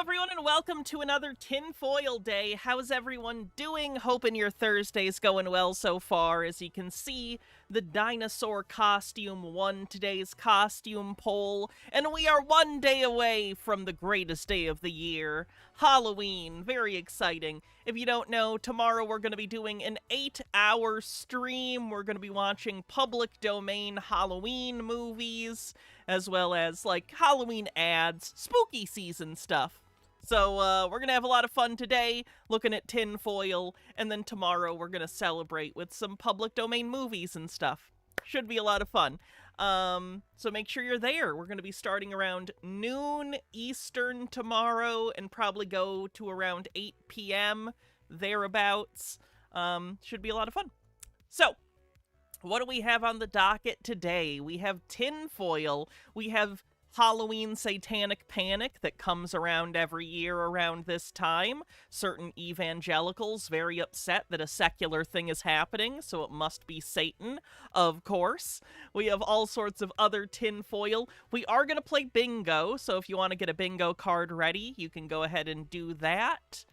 everyone, and welcome to another Tinfoil Day. How's everyone doing? Hoping your Thursday's going well so far. As you can see, the dinosaur costume won today's costume poll, and we are one day away from the greatest day of the year, Halloween. Very exciting. If you don't know, tomorrow we're going to be doing an 8-hour stream. We're going to be watching public domain Halloween movies, as well as, like, Halloween ads, spooky season stuff. So, we're gonna have a lot of fun today, looking at tinfoil, and then tomorrow we're gonna celebrate with some public domain movies and stuff. Should be a lot of fun. So make sure you're there. We're gonna be starting around noon Eastern tomorrow, and probably go to around 8 p.m., thereabouts. Should be a lot of fun. So, what do we have on the docket today? We have tinfoil. We have Halloween Satanic Panic that comes around every year around this time. Certain evangelicals very upset that a secular thing is happening, so it must be Satan, of course. We have all sorts of other tinfoil. We are going to play bingo, so if you want to get a bingo card ready, you can go ahead and do that.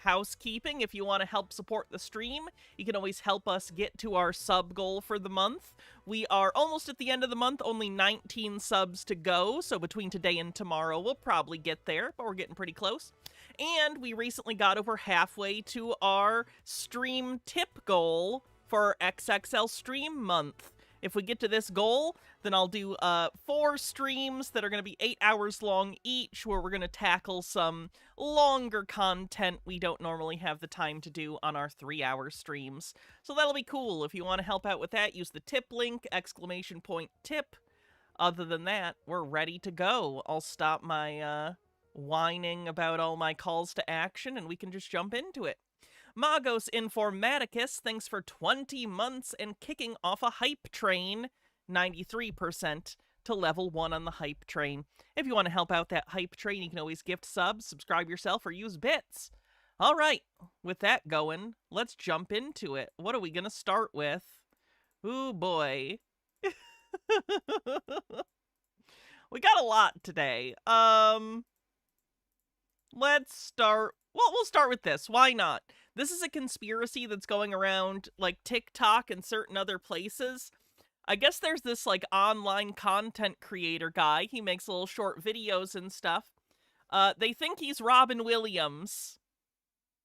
Housekeeping, if you want to help support the stream, you can always help us get to our sub goal for the month. We are almost at the end of the month, only 19 subs to go, so between today and tomorrow we'll probably get there, but we're getting pretty close. And we recently got over halfway to our stream tip goal for XXL stream month. If we get to this goal, then I'll do 4 streams that are going to be 8 hours long each, where we're going to tackle some longer content we don't normally have the time to do on our 3-hour streams. So that'll be cool. If you want to help out with that, use the tip link, !tip. Other than that, we're ready to go. I'll stop my whining about all my calls to action, and we can just jump into it. Magos Informaticus, thanks for 20 months and kicking off a hype train, 93% to level 1 on the hype train. If you want to help out that hype train, you can always gift subs, subscribe yourself, or use bits. All right, with that going, let's jump into it. What are we going to start with? Ooh, boy. We got a lot today. Let's start... Well, we'll start with this. Why not? This is a conspiracy that's going around, like, TikTok and certain other places. I guess there's this, like, online content creator guy. He makes little short videos and stuff. They think he's Robin Williams.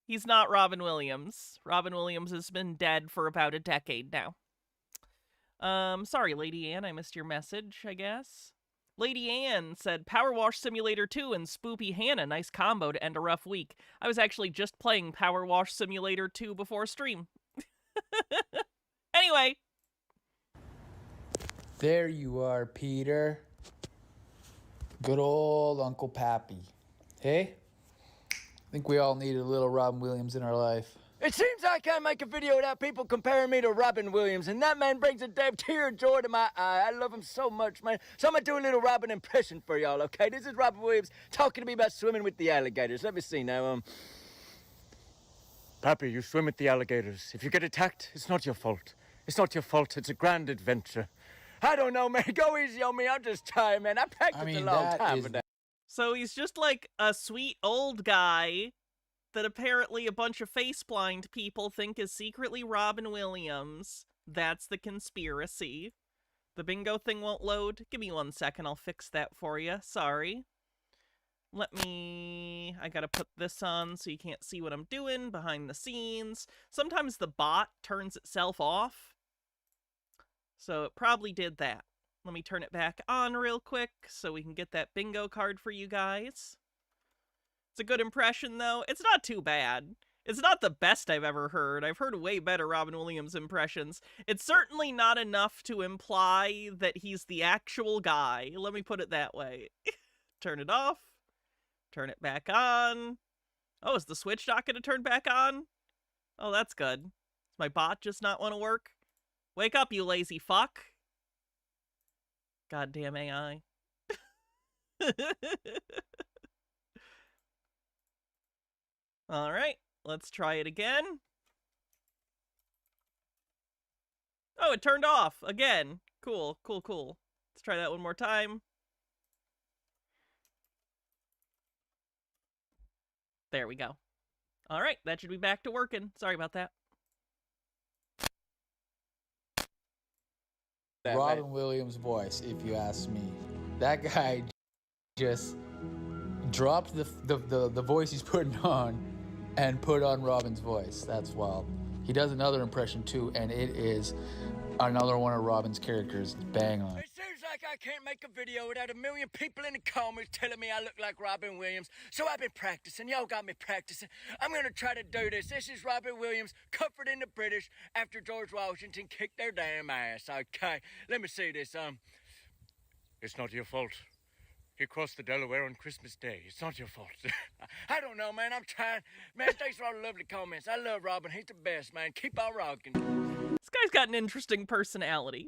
He's not Robin Williams. Robin Williams has been dead for about a decade now. Sorry, Lady Anne, I missed your message, I guess. Lady Anne said, Power Wash Simulator 2 and Spoopy Hannah, nice combo to end a rough week. I was actually just playing Power Wash Simulator 2 before stream. Anyway. There you are, Peter. Good old Uncle Pappy. Hey? I think we all need a little Robin Williams in our life. It seems I can't make a video without people comparing me to Robin Williams, and that man brings a damn tear of joy to my eye. I love him so much, man. So I'm gonna do a little Robin impression for y'all, okay? This is Robin Williams talking to me about swimming with the alligators. Let me see now, Pappy, you swim with the alligators. If you get attacked, it's not your fault. It's not your fault. It's a grand adventure. I don't know, man. Go easy on me. I'm just tired, man. I practiced a long time for that. So he's just like a sweet old guy that apparently a bunch of face-blind people think is secretly Robin Williams. That's the conspiracy. The bingo thing won't load. Give me 1 second, I'll fix that for you. Sorry. I gotta put this on so you can't see what I'm doing behind the scenes. Sometimes the bot turns itself off. So it probably did that. Let me turn it back on real quick so we can get that bingo card for you guys. It's a good impression, though. It's not too bad. It's not the best I've ever heard. I've heard way better Robin Williams impressions. It's certainly not enough to imply that he's the actual guy. Let me put it that way. Turn it off. Turn it back on. Oh, is the switch not going to turn back on? Oh, that's good. Does my bot just not want to work? Wake up, you lazy fuck. Goddamn AI. Alright, let's try it again. Oh, it turned off again. Cool, cool, cool. Let's try that one more time. There we go. All right, that should be back to working. Sorry about that. Robin Williams' voice, if you ask me. That guy just dropped the voice he's putting on and put on Robin's voice. That's wild. He does another impression too, and it is another one of Robin's characters. Bang on. It seems like I can't make a video without a million people in the comments telling me I look like Robin Williams. So I've been practicing. Y'all got me practicing. I'm gonna try to do this. This is Robin Williams comforting the British after George Washington kicked their damn ass. Okay, let me see this. It's not your fault. He crossed the Delaware on Christmas Day. It's not your fault. I don't know, man. I'm trying. Man, thanks for all the lovely comments. I love Robin. He's the best, man. Keep on rocking. This guy's got an interesting personality.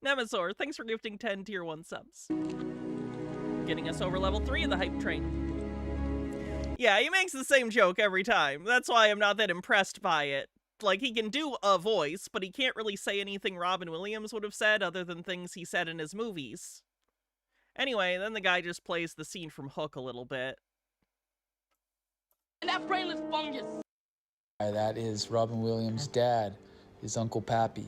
Nemazor, thanks for gifting 10 tier 1 subs. Getting us over level 3 of the hype train. Yeah, he makes the same joke every time. That's why I'm not that impressed by it. Like, he can do a voice, but he can't really say anything Robin Williams would have said other than things he said in his movies. Anyway, then the guy just plays the scene from Hook a little bit. And that brainless fungus! That is Robin Williams' dad, his Uncle Pappy.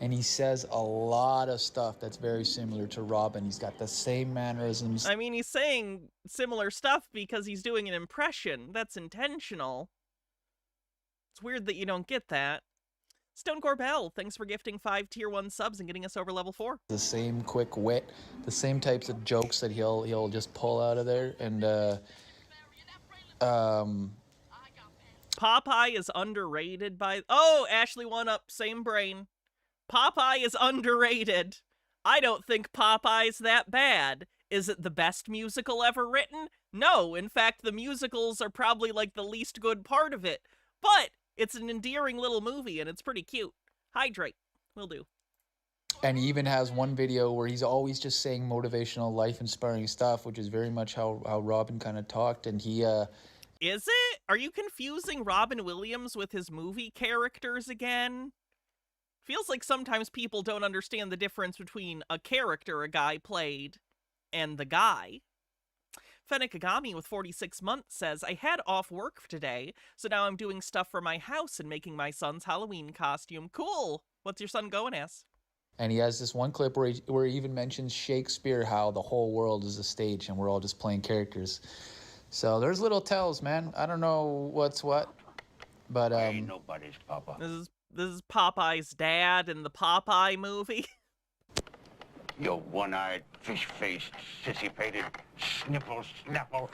And he says a lot of stuff that's very similar to Robin. He's got the same mannerisms. I mean, he's saying similar stuff because he's doing an impression. That's intentional. It's weird that you don't get that. Stone Corbell, thanks for gifting 5 tier 1 subs and getting us over level 4. The same quick wit, the same types of jokes that he'll just pull out of there. And Popeye is underrated by... Oh, Ashley 1-up, same brain. Popeye is underrated. I don't think Popeye's that bad. Is it the best musical ever written? No, in fact, the musicals are probably like the least good part of it. But it's an endearing little movie, and it's pretty cute. Hydrate. Will do. And he even has one video where he's always just saying motivational, life-inspiring stuff, which is very much how Robin kind of talked. And he... Is it? Are you confusing Robin Williams with his movie characters again? Feels like sometimes people don't understand the difference between a character a guy played and the guy. Fenekagami with 46 months says, I had off work for today, so now I'm doing stuff for my house and making my son's Halloween costume. Cool! What's your son going as? And he has this one clip where he even mentions Shakespeare, how the whole world is a stage and we're all just playing characters. So there's little tells, man. I don't know what's what, but Ain't nobody's papa. This is Popeye's dad in the Popeye movie. You one-eyed, fish-faced, sissy-pated, snipple-snapple.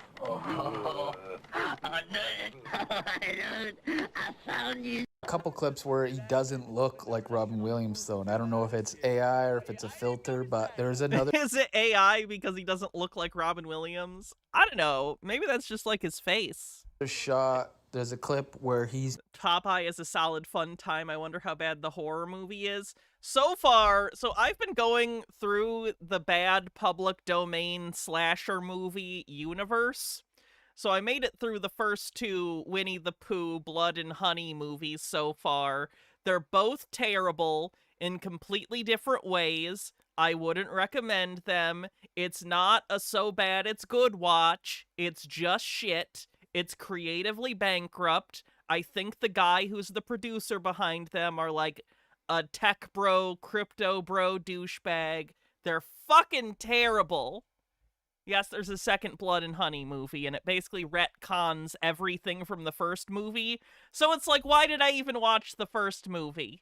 I found you. a couple clips where he doesn't look like Robin Williams, though, and I don't know if it's AI or if it's a filter, but there's another... Is it AI because he doesn't look like Robin Williams? I don't know. Maybe that's just like his face. shot. There's a clip where he's... Popeye is a solid fun time. I wonder how bad the horror movie is. So far, so I've been going through the bad public domain slasher movie universe. So I made it through the first two Winnie the Pooh, Blood and Honey movies so far. They're both terrible in completely different ways. I wouldn't recommend them. It's not a so bad it's good watch. It's just shit. It's creatively bankrupt. I think the guy who's the producer behind them are like a tech bro, crypto bro douchebag. They're fucking terrible. Yes, there's a second Blood and Honey movie, and it basically retcons everything from the first movie. So it's like, why did I even watch the first movie?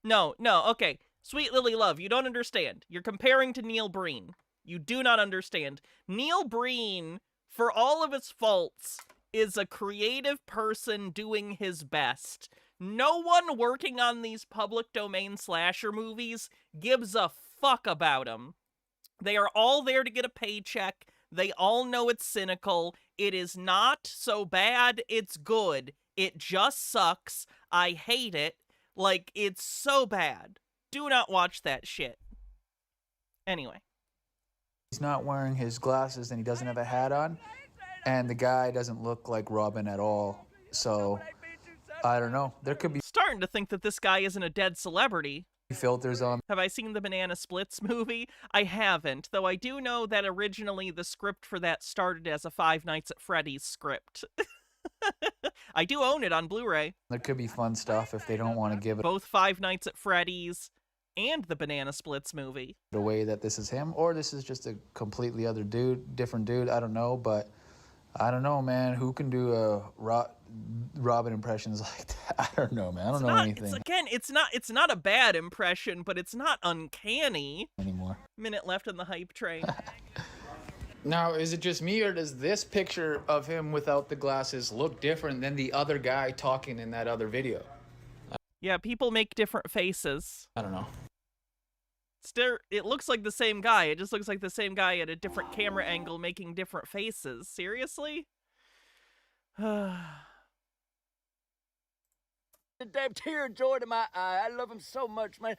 No, okay. Sweet Lily Love, you don't understand. You're comparing to Neil Breen. You do not understand. Neil Breen, for all of his faults, is a creative person doing his best. No one working on these public domain slasher movies gives a fuck about him. They are all there to get a paycheck. They all know it's cynical. It is not so bad, it's good. It just sucks. I hate it. Like, it's so bad. Do not watch that shit. Anyway. He's not wearing his glasses and he doesn't have a hat on. And the guy doesn't look like Robin at all. So, I don't know. There could be... Starting to think that this guy isn't a dead celebrity. filters on. Have I seen the Banana Splits movie? I haven't, though I do know that originally the script for that started as a Five Nights at Freddy's script. I do own it on Blu-ray. There could be fun stuff if they don't want to give it Both Five Nights at Freddy's and the Banana Splits movie. away that this is him, or this is just a completely other dude, different dude. I don't know, but I don't know, man. Who can do a Robin impressions like that? I don't know, man. I don't know anything It's not a bad impression, but it's not uncanny. anymore. Minute left on the hype train. Now, is it just me, or does this picture of him without the glasses look different than the other guy talking in that other video? Yeah, people make different faces. I don't know. It looks like the same guy. It just looks like the same guy at a different camera angle making different faces. Seriously? A damn tear of joy to my eye. I love him so much, man.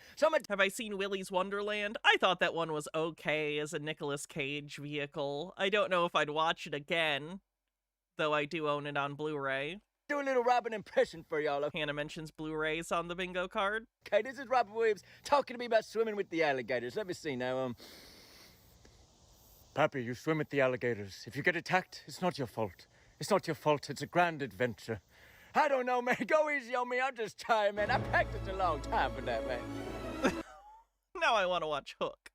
Have I seen Willy's Wonderland? I thought that one was okay as a Nicolas Cage vehicle. I don't know if I'd watch it again, though I do own it on Blu-ray. Do a little Robin impression for y'all. Hannah mentions Blu-rays on the bingo card. Okay, this is Robin Williams talking to me about swimming with the alligators. Let me see now. Pappy, you swim with the alligators. If you get attacked, it's not your fault. It's not your fault. It's a grand adventure. I don't know, man. Go easy on me. I'm just tired, man. I practiced a long time for that, man. Now I want to watch Hook.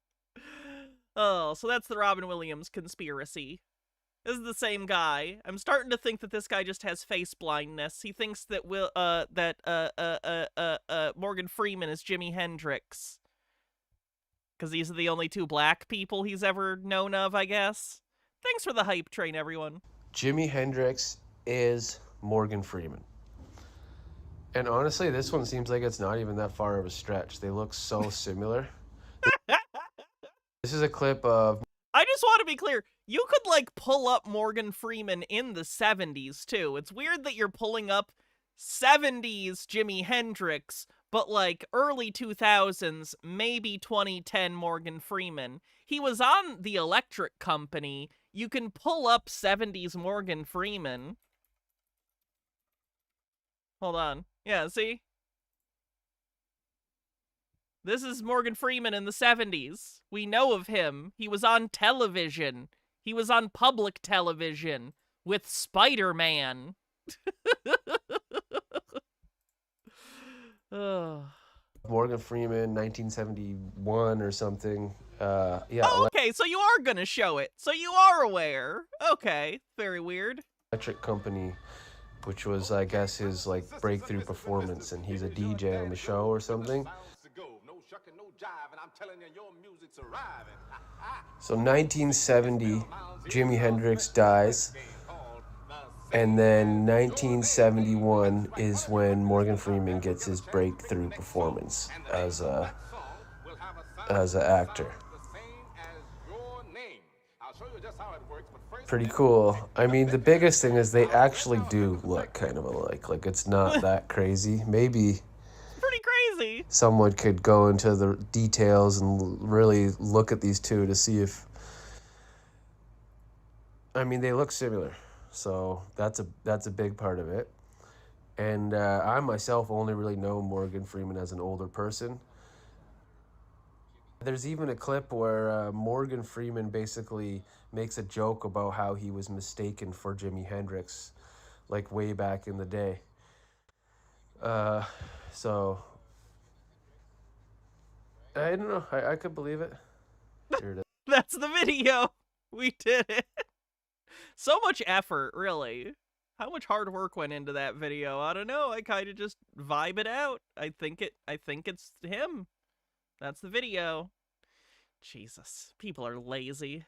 Oh, so that's the Robin Williams conspiracy. This is the same guy. I'm starting to think that this guy just has face blindness. He thinks that Morgan Freeman is Jimi Hendrix. Because these are the only two black people he's ever known of, I guess. Thanks for the hype train, everyone. Jimi Hendrix is Morgan Freeman. And honestly, this one seems like it's not even that far of a stretch. They look so similar. This is a clip of... I just want to be clear. You could, like, pull up Morgan Freeman in the 70s, too. It's weird that you're pulling up 70s Jimi Hendrix, but, like, early 2000s, maybe 2010 Morgan Freeman. He was on The Electric Company. You can pull up 70s Morgan Freeman. Hold on. Yeah, see? This is Morgan Freeman in the 70s. We know of him. He was on television. He was on public television with Spider-Man. Morgan Freeman, 1971 or something. Yeah. Oh, okay, so you are gonna show it. So you are aware. Okay, very weird. Electric Company, which was, I guess, his, like, breakthrough performance, and he's a DJ on the show or something. So 1970, Jimi Hendrix dies, and then 1971 is when Morgan Freeman gets his breakthrough performance as an actor. Pretty cool. I mean, the biggest thing is they actually do look kind of alike. Like, it's not that crazy. Maybe Pretty crazy. someone could go into the details and really look at these two to see if... I mean, they look similar. So that's a big part of it. And I myself only really know Morgan Freeman as an older person. There's even a clip where Morgan Freeman basically makes a joke about how he was mistaken for Jimi Hendrix, like way back in the day. So I don't know. I could believe it. Here it is. That's the video. We did it. So much effort, really. How much hard work went into that video? I don't know. I kind of just vibe it out. I think it's him. That's the video. Jesus, people are lazy.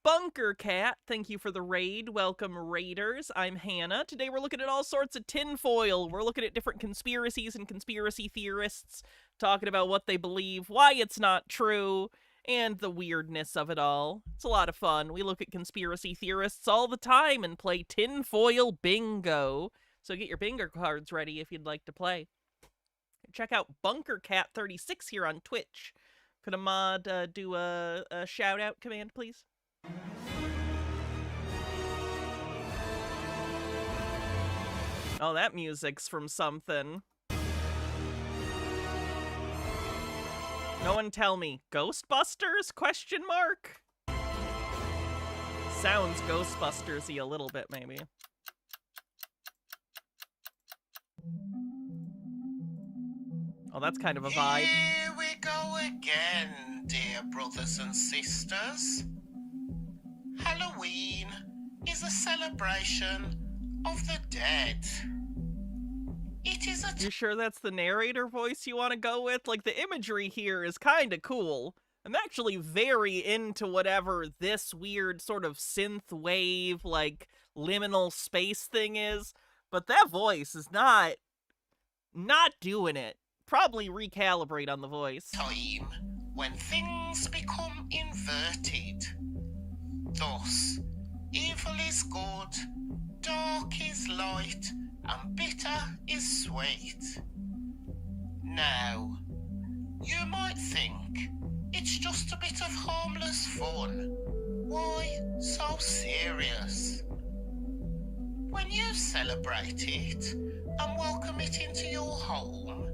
Bunker Cat, thank you for the raid. Welcome, Raiders. I'm Hannah. Today we're looking at all sorts of tinfoil. We're looking at different conspiracies and conspiracy theorists, talking about what they believe, why it's not true, and the weirdness of it all. It's a lot of fun. We look at conspiracy theorists all the time and play tinfoil bingo. So get your bingo cards ready if you'd like to play. Check out Bunker Cat 36 here on Twitch. Could a mod do a shout-out command, please? Oh, that music's from something. No one tell me. Ghostbusters? Question mark? Sounds Ghostbusters-y a little bit, maybe. Oh, that's kind of a vibe. Here we go again, dear brothers and sisters. Halloween is a celebration of the dead. It is a You sure that's the narrator voice you want to go with? Like, the imagery here is kind of cool. I'm actually very into whatever this weird sort of synth wave, like, liminal space thing is. But that voice is not doing it. Probably recalibrate on the voice. time when things become inverted. Thus, evil is good, dark is light, and bitter is sweet. Now, you might think it's just a bit of harmless fun. Why so serious? When you celebrate it and welcome it into your home,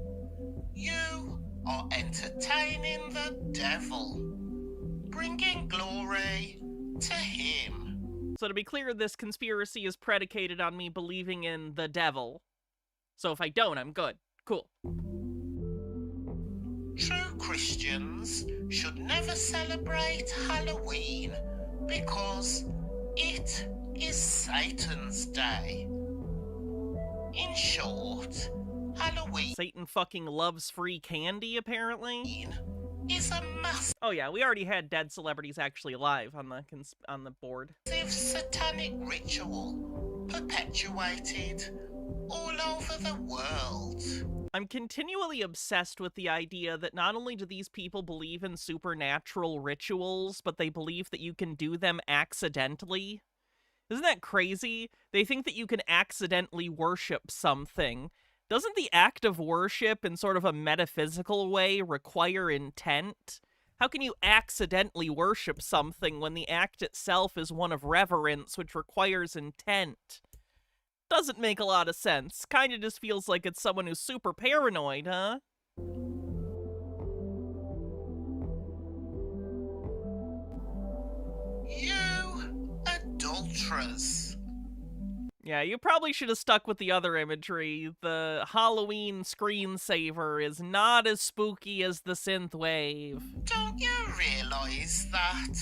you are entertaining the devil, bringing glory to him. So to be clear, this conspiracy is predicated on me believing in the devil. So if I don't, I'm good. Cool. True Christians should never celebrate Halloween because it is Satan's day. In short, Halloween Satan fucking loves free candy, apparently. is a massive Oh yeah, we already had dead celebrities actually alive on the board. satanic ritual perpetuated all over the world. I'm continually obsessed with the idea that not only do these people believe in supernatural rituals, but they believe that you can do them accidentally. Isn't that crazy? They think that you can accidentally worship something. Doesn't the act of worship in sort of a metaphysical way require intent? How can you accidentally worship something when the act itself is one of reverence, which requires intent? Doesn't make a lot of sense. Kinda just feels like it's someone who's super paranoid, huh? You adulterers. Yeah, you probably should have stuck with the other imagery. The Halloween screensaver is not as spooky as the synthwave. Don't you realize that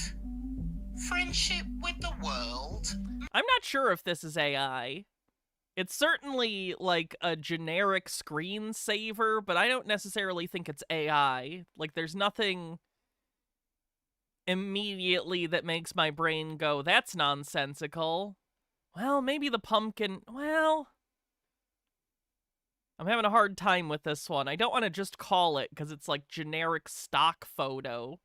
friendship with the world I'm not sure if this is AI. It's certainly like a generic screensaver, but I don't necessarily think it's AI. Like, there's nothing immediately that makes my brain go, that's nonsensical. Well, maybe the pumpkin... Well... I'm having a hard time with this one. I don't want to just call it, because it's like generic stock photo.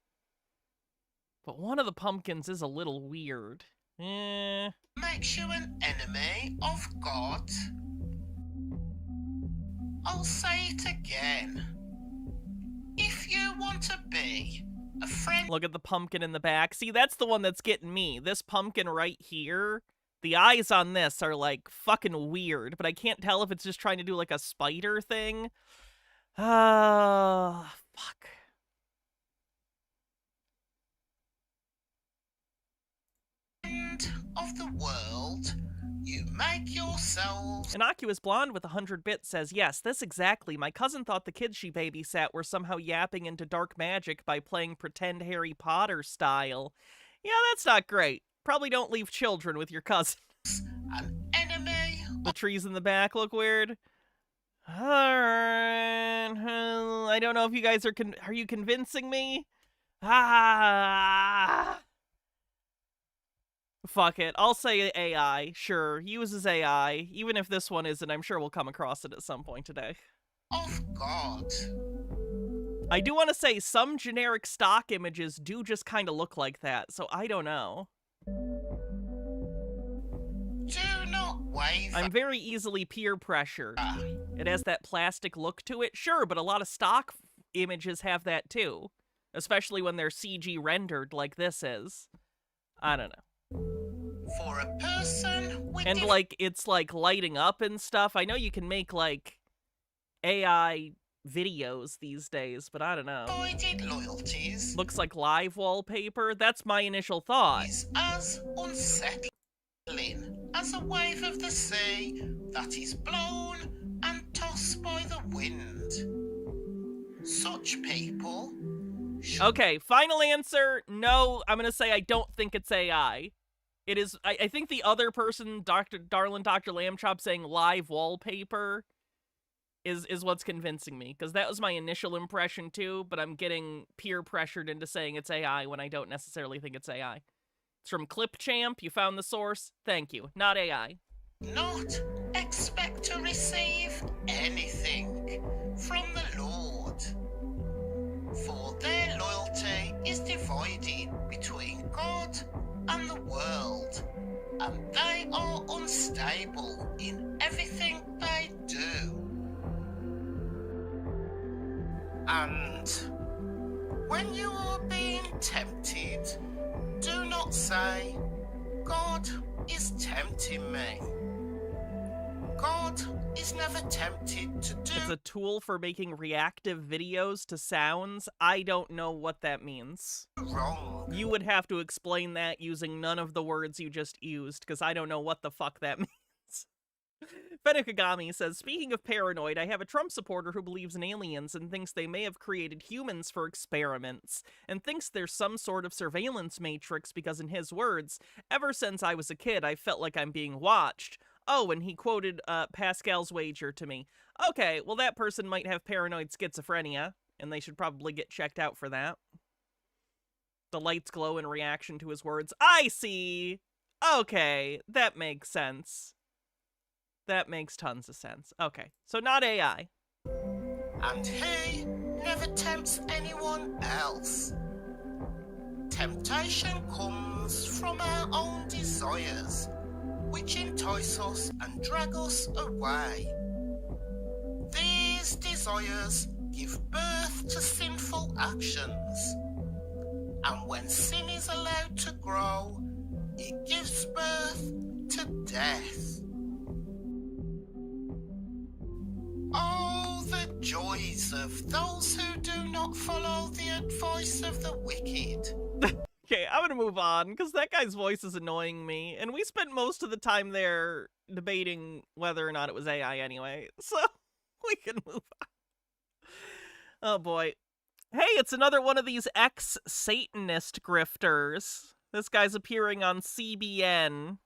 But one of the pumpkins is a little weird. makes you an enemy of God. I'll say it again. If you want to be a friend... Look at the pumpkin in the back. See, that's the one that's getting me. This pumpkin right here, the eyes on this are, like, fucking weird, but I can't tell if it's just trying to do, like, a spider thing. Ah, fuck. of the world, you make yourselves... Innocuous Blonde with 100 bits says, yes, this exactly. My cousin thought the kids she babysat were somehow yapping into dark magic by playing pretend Harry Potter style. Yeah, that's not great. Probably don't leave children with your cousin. an enemy. The trees in the back look weird. Alright. I don't know if you guys are you convincing me? Ah. Fuck it. I'll say AI. Sure. Uses AI. Even if this one isn't, I'm sure we'll come across it at some point today. Of God. I do want to say some generic stock images do just kind of look like that, so I don't know. Do not waver. I'm very easily peer pressured. It has that plastic look to it, sure, but a lot of stock images have that too. Especially when they're CG rendered like this is. I don't know. For a person with... And like, it's like lighting up and stuff. I know you can make like AI videos these days, but I don't know. Avoided loyalties Looks like live wallpaper. That's my initial thought. is as unsettling as a wave of the sea that is blown and tossed by the wind. Such people should Okay, final answer. No, I'm gonna say I don't think it's AI. It is, I think the other person, Dr. Lamb Chop, saying live wallpaper is what's convincing me, because that was my initial impression too, but I'm getting peer pressured into saying it's AI when I don't necessarily think it's AI. It's from Clipchamp. You found the source. Thank you. Not AI. not expect to receive anything from the Lord. For their loyalty is divided between God and the world, and they are unstable in everything they do. And when you are being tempted, do not say, God is tempting me. God is never tempted to do. It's a tool for making reactive videos to sounds. I don't know what that means. Wrong. You would have to explain that using none of the words you just used, because I don't know what the fuck that means. Fenukagami says, speaking of paranoid, I have a Trump supporter who believes in aliens and thinks they may have created humans for experiments, and thinks there's some sort of surveillance matrix because, in his words, ever since I was a kid, I felt like I'm being watched. Oh, and he quoted Pascal's wager to me. Okay, well, that person might have paranoid schizophrenia, and they should probably get checked out for that. The lights glow in reaction to his words. I see! Okay, that makes sense. That makes tons of sense. Okay, so not AI. And he never tempts anyone else. Temptation comes from our own desires, which entice us and drag us away. These desires give birth to sinful actions, and when sin is allowed to grow, it gives birth to death. Oh, the joys of those who do not follow the advice of the wicked. Okay, I'm gonna move on, because that guy's voice is annoying me, and we spent most of the time there debating whether or not it was AI anyway, so we can move on. Oh boy. Hey, it's another one of these ex-Satanist grifters. This guy's appearing on CBN.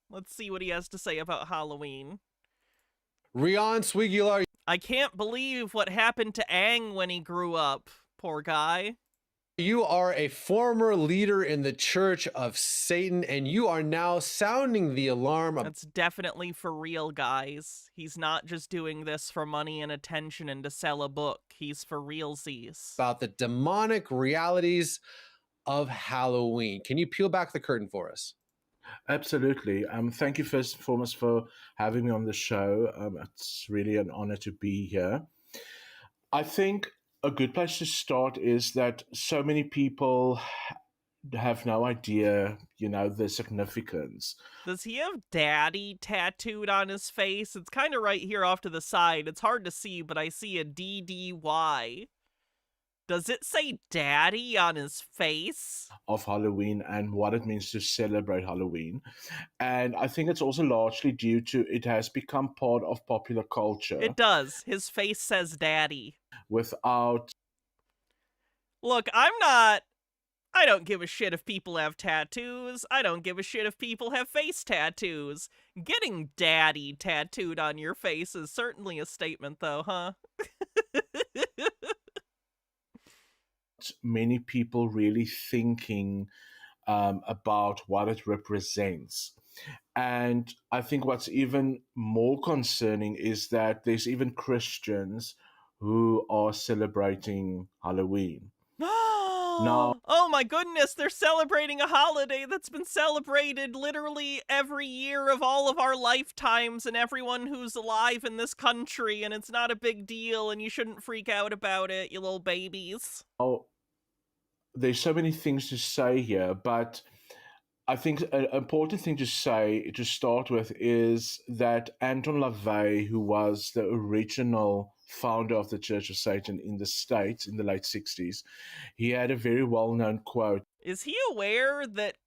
Let's see what he has to say about Halloween. Rion Swigular. I can't believe what happened to Aang when he grew up. Poor guy. You are a former leader in the Church of Satan, and you are now sounding the alarm That's definitely for real, guys. He's not just doing this for money and attention and to sell a book. He's for realsies. about the demonic realities of Halloween. Can you peel back the curtain for us? Absolutely. Thank you first and foremost for having me on the show. It's really an honor to be here. I think a good place to start is that so many people have no idea, the significance. Does he have daddy tattooed on his face? It's kind of right here off to the side. It's hard to see, but I see a DDY. Does it say daddy on his face? Of Halloween and what it means to celebrate Halloween. And I think it's also largely due to it has become part of popular culture. It does. His face says daddy. Without... Look, I don't give a shit if people have tattoos. I don't give a shit if people have face tattoos. Getting daddy tattooed on your face is certainly a statement, though, huh? Many people really thinking about what it represents. And I think what's even more concerning is that there's even Christians who are celebrating Halloween. Now, oh my goodness, they're celebrating a holiday that's been celebrated literally every year of all of our lifetimes and everyone who's alive in this country, and it's not a big deal, and you shouldn't freak out about it, you little babies. Oh, there's so many things to say here, but I think an important thing to say to start with is that Anton LaVey, who was the original founder of the Church of Satan in the States in the late 60s, he had a very well-known quote. Is he aware that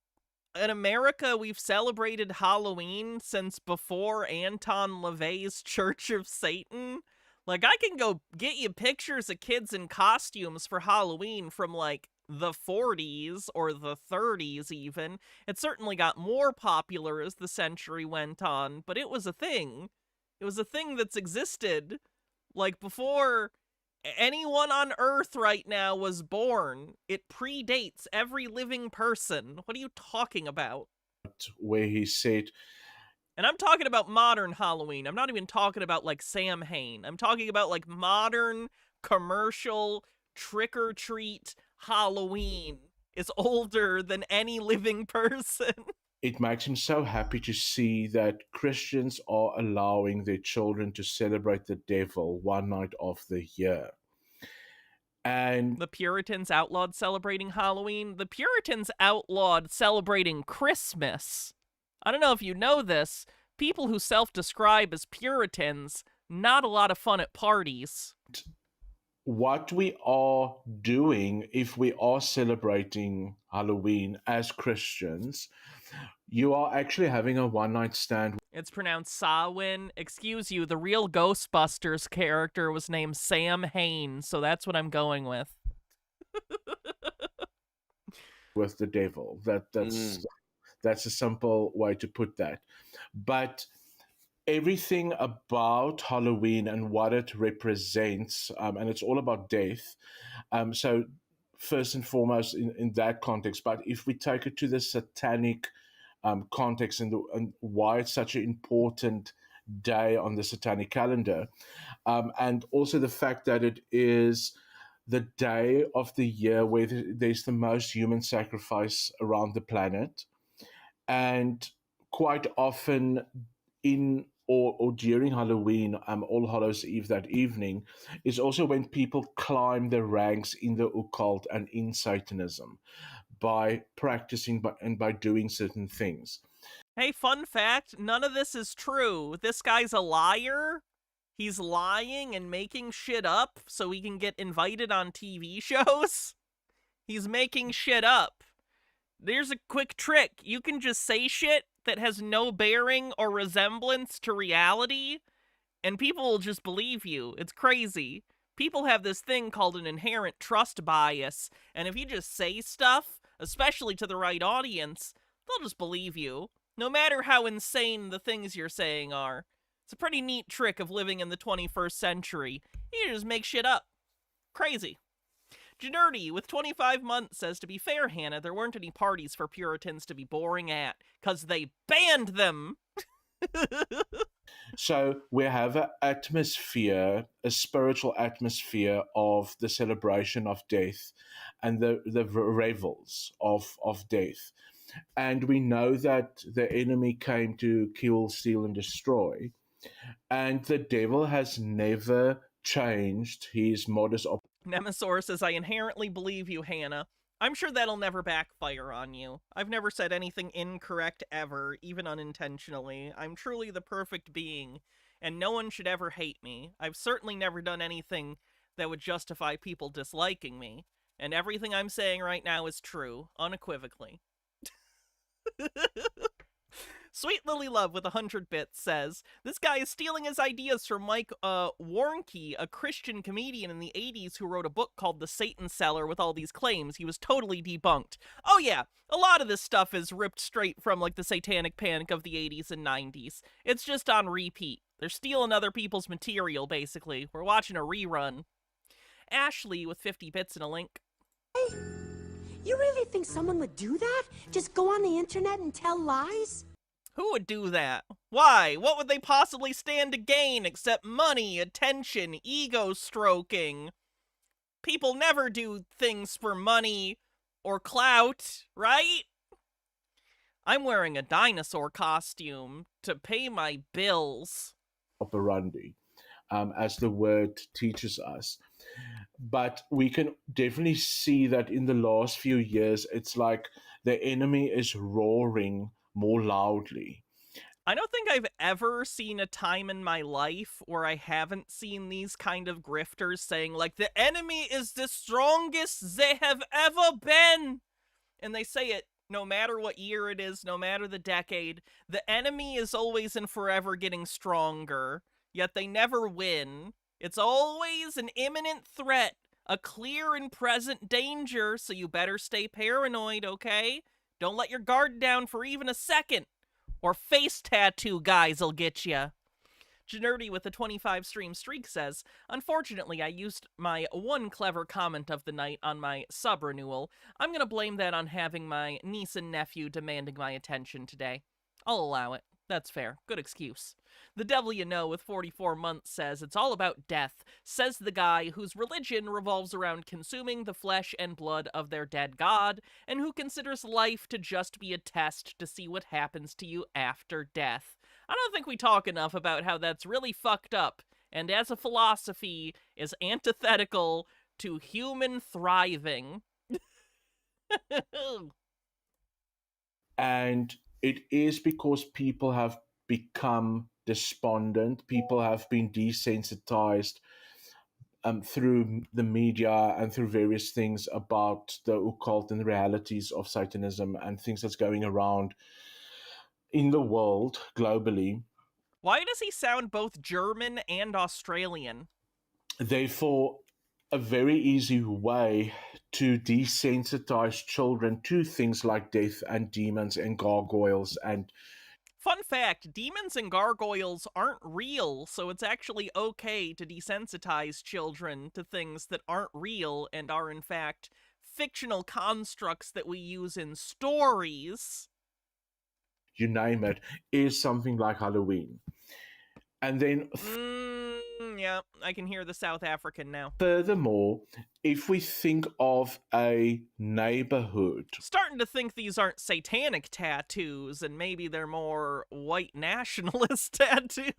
in America we've celebrated Halloween since before Anton LaVey's Church of Satan? Like, I can go get you pictures of kids in costumes for Halloween from, like, the 40s or the 30s even. It certainly got more popular as the century went on, but it was a thing. It was a thing that's existed, like, before anyone on Earth right now was born. It predates every living person. What are you talking about? Where he said, and I'm talking about modern Halloween. I'm not even talking about, like, Sam Hain. I'm talking about, like, modern, commercial, trick-or-treat Halloween is older than any living person. it makes him so happy to see that Christians are allowing their children to celebrate the devil one night of the year. And the Puritans outlawed celebrating Halloween. The Puritans outlawed celebrating Christmas. I don't know if you know this. People who self-describe as Puritans, not a lot of fun at parties. What we are doing, if we are celebrating Halloween as Christians, you are actually having a one-night stand. It's pronounced Samhain. Excuse you, the real Ghostbusters character was named Sam Hain, so that's what I'm going with. With the devil. That's a simple way to put that. But everything about Halloween and what it represents, and it's all about death. So first and foremost in that context, but if we take it to the satanic context and why it's such an important day on the satanic calendar, and also the fact that it is the day of the year where there's the most human sacrifice around the planet, and quite often in or during Halloween, All Hallows Eve that evening, is also when people climb the ranks in the occult and in Satanism by practicing and by doing certain things. Hey, fun fact, none of this is true. This guy's a liar. He's lying and making shit up so he can get invited on TV shows. He's making shit up. There's a quick trick. You can just say shit that has no bearing or resemblance to reality, and people will just believe you. It's crazy. People have this thing called an inherent trust bias, and if you just say stuff, especially to the right audience, they'll just believe you, no matter how insane the things you're saying are. It's a pretty neat trick of living in the 21st century. You just make shit up. Crazy. Janerdy, with 25 months, says, to be fair, Hannah, there weren't any parties for Puritans to be boring at, because they banned them. So we have an atmosphere, a spiritual atmosphere of the celebration of death and the revels of death. And we know that the enemy came to kill, steal, and destroy. And the devil has never changed his modus operandi. Nemesaur says, I inherently believe you, Hannah. I'm sure that'll never backfire on you. I've never said anything incorrect ever, even unintentionally. I'm truly the perfect being, and no one should ever hate me. I've certainly never done anything that would justify people disliking me, and everything I'm saying right now is true, unequivocally. Sweet Lily Love with 100 bits says, this guy is stealing his ideas from Mike Warnke, a Christian comedian in the 80s who wrote a book called The Satan Seller with all these claims. He was totally debunked. Oh yeah, a lot of this stuff is ripped straight from, like, the Satanic Panic of the 80s and 90s. It's just on repeat. They're stealing other people's material, basically. We're watching a rerun. Ashley with 50 bits and a link. Hey, you really think someone would do that? Just go on the internet and tell lies? Who would do that? Why? What would they possibly stand to gain except money, attention, ego stroking? People never do things for money or clout, right? I'm wearing a dinosaur costume to pay my bills. Operandi, as the word teaches us. But we can definitely see that in the last few years, it's like the enemy is roaring more loudly. I don't think I've ever seen a time in my life where I haven't seen these kind of grifters saying, like, the enemy is the strongest they have ever been. And they say it no matter what year it is, no matter the decade. The enemy is always and forever getting stronger, yet they never win. It's always an imminent threat, a clear and present danger, so you better stay paranoid, okay? Don't let your guard down for even a second, or face tattoo guys'll get ya. Generty with a 25 stream streak says, unfortunately, I used my one clever comment of the night on my sub renewal. I'm gonna blame that on having my niece and nephew demanding my attention today. I'll allow it. That's fair. Good excuse. The Devil You Know with 44 months says, it's all about death, says the guy whose religion revolves around consuming the flesh and blood of their dead god, and who considers life to just be a test to see what happens to you after death. I don't think we talk enough about how that's really fucked up, and as a philosophy is antithetical to human thriving. And it is because people have become despondent, people have been desensitized through the media and through various things about the occult and the realities of Satanism and things that's going around in the world globally. Why does he sound both German and Australian? Therefore, a very easy way to desensitize children to things like death and demons and gargoyles. And fun fact, demons and gargoyles aren't real, so it's actually okay to desensitize children to things that aren't real and are in fact fictional constructs that we use in stories. You name it, is something like Halloween. And then yeah, I can hear the South African now. Furthermore, if we think of a neighborhood, starting to think these aren't satanic tattoos and maybe they're more white nationalist tattoos,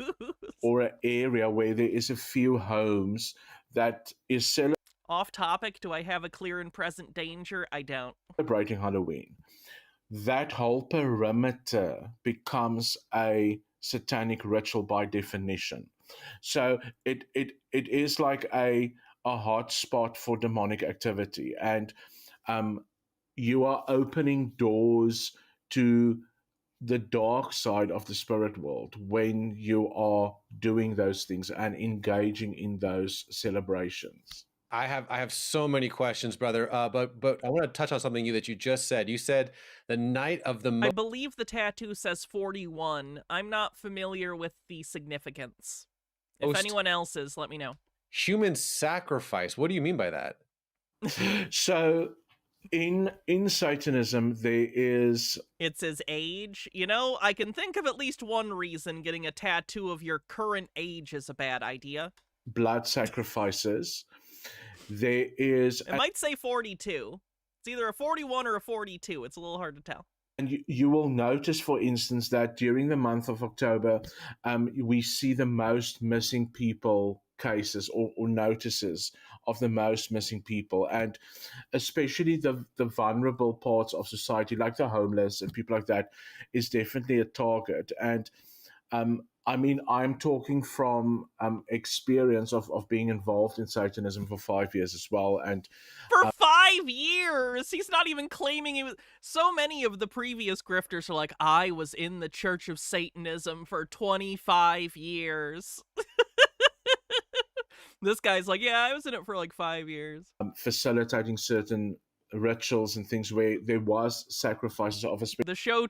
or an area where there is a few homes that is off topic, do I have a clear and present danger? I don't. Celebrating Halloween, that whole perimeter becomes a satanic ritual by definition. So it is like a hot spot for demonic activity, and you are opening doors to the dark side of the spirit world when you are doing those things and engaging in those celebrations. I have so many questions, brother. But I want to touch on something that you just said. You said the night of the. I believe the tattoo says 41. I'm not familiar with the significance. If anyone else is, let me know. Human sacrifice. What do you mean by that? So, in Satanism, there is. It's his age. You know, I can think of at least one reason getting a tattoo of your current age is a bad idea. Blood sacrifices. There is. It might say 42. It's either a 41 or a 42. It's a little hard to tell. And you will notice, for instance, that during the month of October, we see the most missing people cases or notices of the most missing people. And especially the vulnerable parts of society, like the homeless and people like that, is definitely a target. And I mean, I'm talking from experience of being involved in Satanism for 5 years as well. And for 5 years? He's not even claiming he was. So many of the previous grifters are like, I was in the Church of Satanism for 25 years. This guy's like, yeah, I was in it for like 5 years. Facilitating certain rituals and things where there was sacrifices of a the show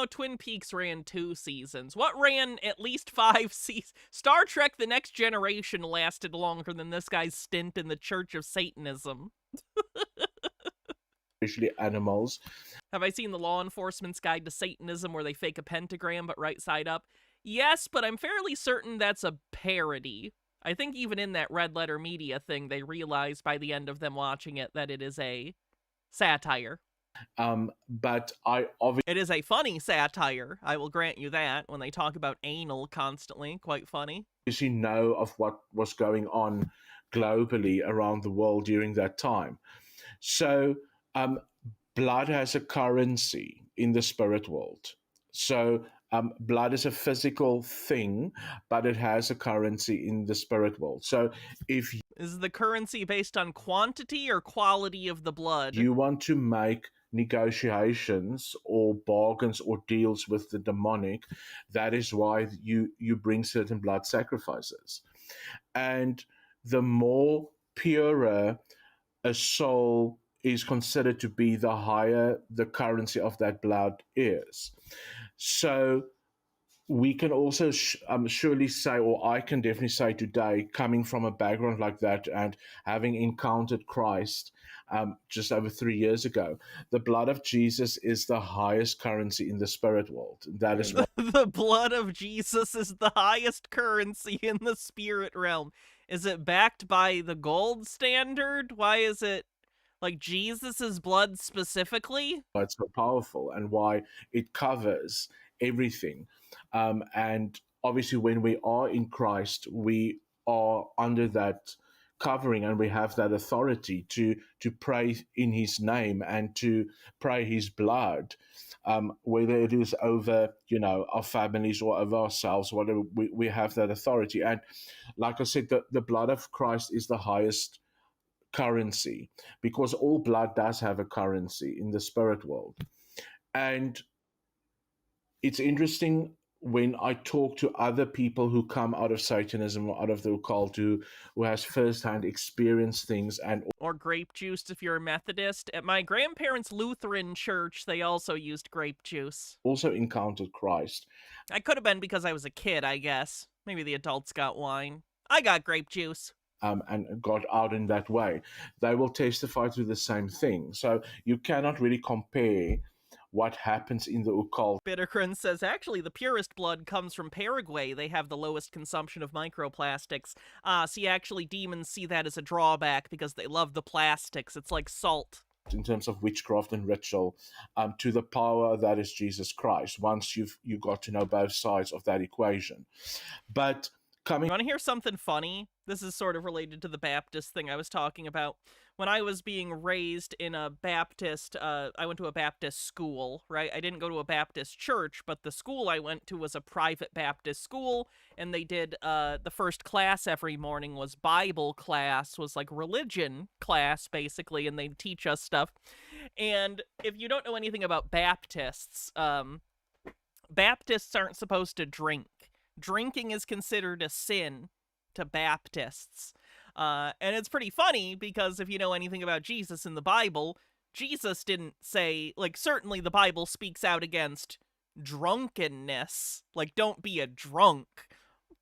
Twin Peaks ran 2 seasons. What ran at least 5 seasons? Star Trek The Next Generation lasted longer than this guy's stint in the Church of Satanism. Especially animals. Have I seen the Law Enforcement's Guide to Satanism where they fake a pentagram but right side up? Yes, but I'm fairly certain that's a parody. I think even in that Red Letter Media thing, they realized by the end of them watching it that it is a satire. But it is a funny satire. I will grant you that. When they talk about anal constantly, quite funny. You know of what was going on globally around the world during that time. So blood has a currency in the spirit world. So blood is a physical thing, but it has a currency in the spirit world. So if Is the currency based on quantity or quality of the blood? you want to make negotiations or bargains or deals with the demonic, that is why you bring certain blood sacrifices. And the more purer a soul is considered to be, the higher the currency of that blood is. So we can also surely say, or I can definitely say today, coming from a background like that and having encountered Christ just over 3 years ago, the blood of Jesus is the highest currency in the spirit world. That is what The blood of Jesus is the highest currency in the spirit realm. Is it backed by the gold standard? Why is it like Jesus's blood specifically? it's so powerful and why it covers everything. And obviously, when we are in Christ, we are under that covering and we have that authority to pray in his name and to pray his blood, whether it is over our families or over ourselves, whatever, we have that authority. And like I said, the blood of Christ is the highest currency, because all blood does have a currency in the spirit world. And it's interesting when I talk to other people who come out of Satanism or out of the occult, who has firsthand experienced things, and Or grape juice if you're a Methodist. At my grandparents' Lutheran church, they also used grape juice. also encountered Christ. I could have been because I was a kid, I guess. Maybe the adults got wine. I got grape juice. And got out in that way, they will testify to the same thing. So you cannot really compare what happens in the occult. Bitterkren says, actually, the purest blood comes from Paraguay. They have the lowest consumption of microplastics. See, actually, demons see that as a drawback because they love the plastics. It's like salt. In terms of witchcraft and ritual, to the power that is Jesus Christ, once you got to know both sides of that equation. But you want to hear something funny? This is sort of related to the Baptist thing I was talking about. When I was being raised in a Baptist, I went to a Baptist school, right? I didn't go to a Baptist church, but the school I went to was a private Baptist school, and they did, the first class every morning was Bible class, was like religion class, basically, and they'd teach us stuff. And if you don't know anything about Baptists, Baptists aren't supposed to drink. Drinking is considered a sin to Baptists. And it's pretty funny because if you know anything about Jesus in the Bible, Jesus didn't say, like, certainly the Bible speaks out against drunkenness. Like, don't be a drunk.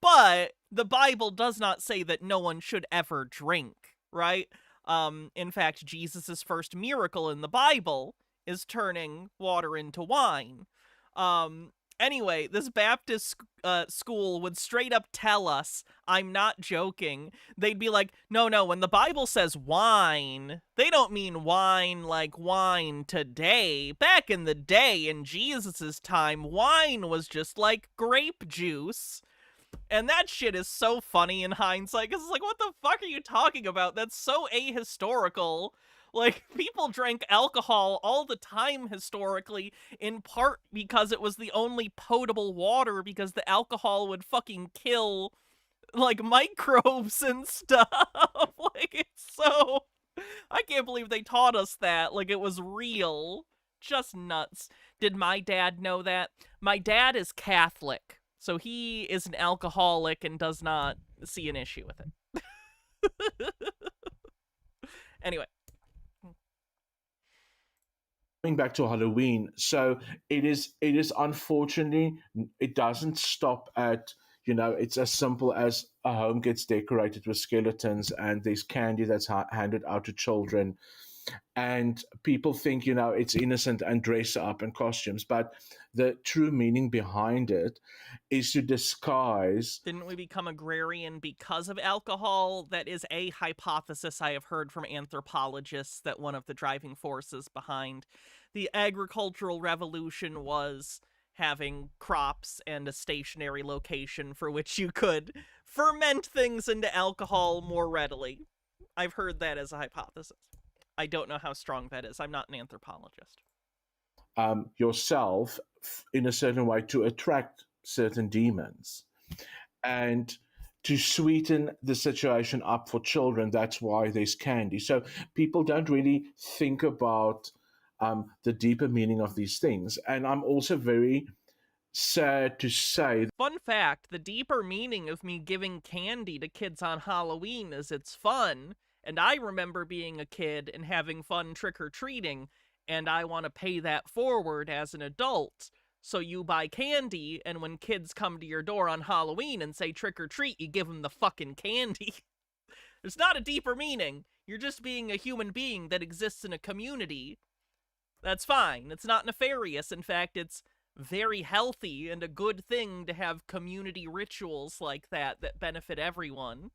But the Bible does not say that no one should ever drink, right? In fact, Jesus's first miracle in the Bible is turning water into wine. Anyway, this Baptist school would straight up tell us, I'm not joking, they'd be like, no, when the Bible says wine, they don't mean wine like wine today. Back in the day, in Jesus's time, wine was just like grape juice. And that shit is so funny in hindsight, because it's like, what the fuck are you talking about? That's so ahistorical. Like, people drank alcohol all the time historically, in part because it was the only potable water, because the alcohol would fucking kill, like, microbes and stuff. Like, it's so... I can't believe they taught us that. Like, it was real. Just nuts. Did my dad know that? My dad is Catholic, so he is an alcoholic and does not see an issue with it. Anyway. Back to Halloween, so it is unfortunately, it doesn't stop at, it's as simple as a home gets decorated with skeletons and there's candy that's handed out to children, and people think it's innocent and dress up in costumes, but the true meaning behind it is to disguise. Didn't we become agrarian because of alcohol? That is a hypothesis I have heard from anthropologists, that one of the driving forces behind the agricultural revolution was having crops and a stationary location for which you could ferment things into alcohol more readily. I've heard that as a hypothesis. I don't know how strong that is. I'm not an anthropologist. yourself in a certain way to attract certain demons. And to sweeten the situation up for children, that's why there's candy. So people don't really think about the deeper meaning of these things. And I'm also very sad to say. Fun fact, the deeper meaning of me giving candy to kids on Halloween is it's fun, and I remember being a kid and having fun trick-or-treating, and I want to pay that forward as an adult. So you buy candy, and when kids come to your door on Halloween and say trick-or-treat, you give them the fucking candy. There's not a deeper meaning. You're just being a human being that exists in a community. That's fine. It's not nefarious. In fact, it's very healthy and a good thing to have community rituals like that benefit everyone.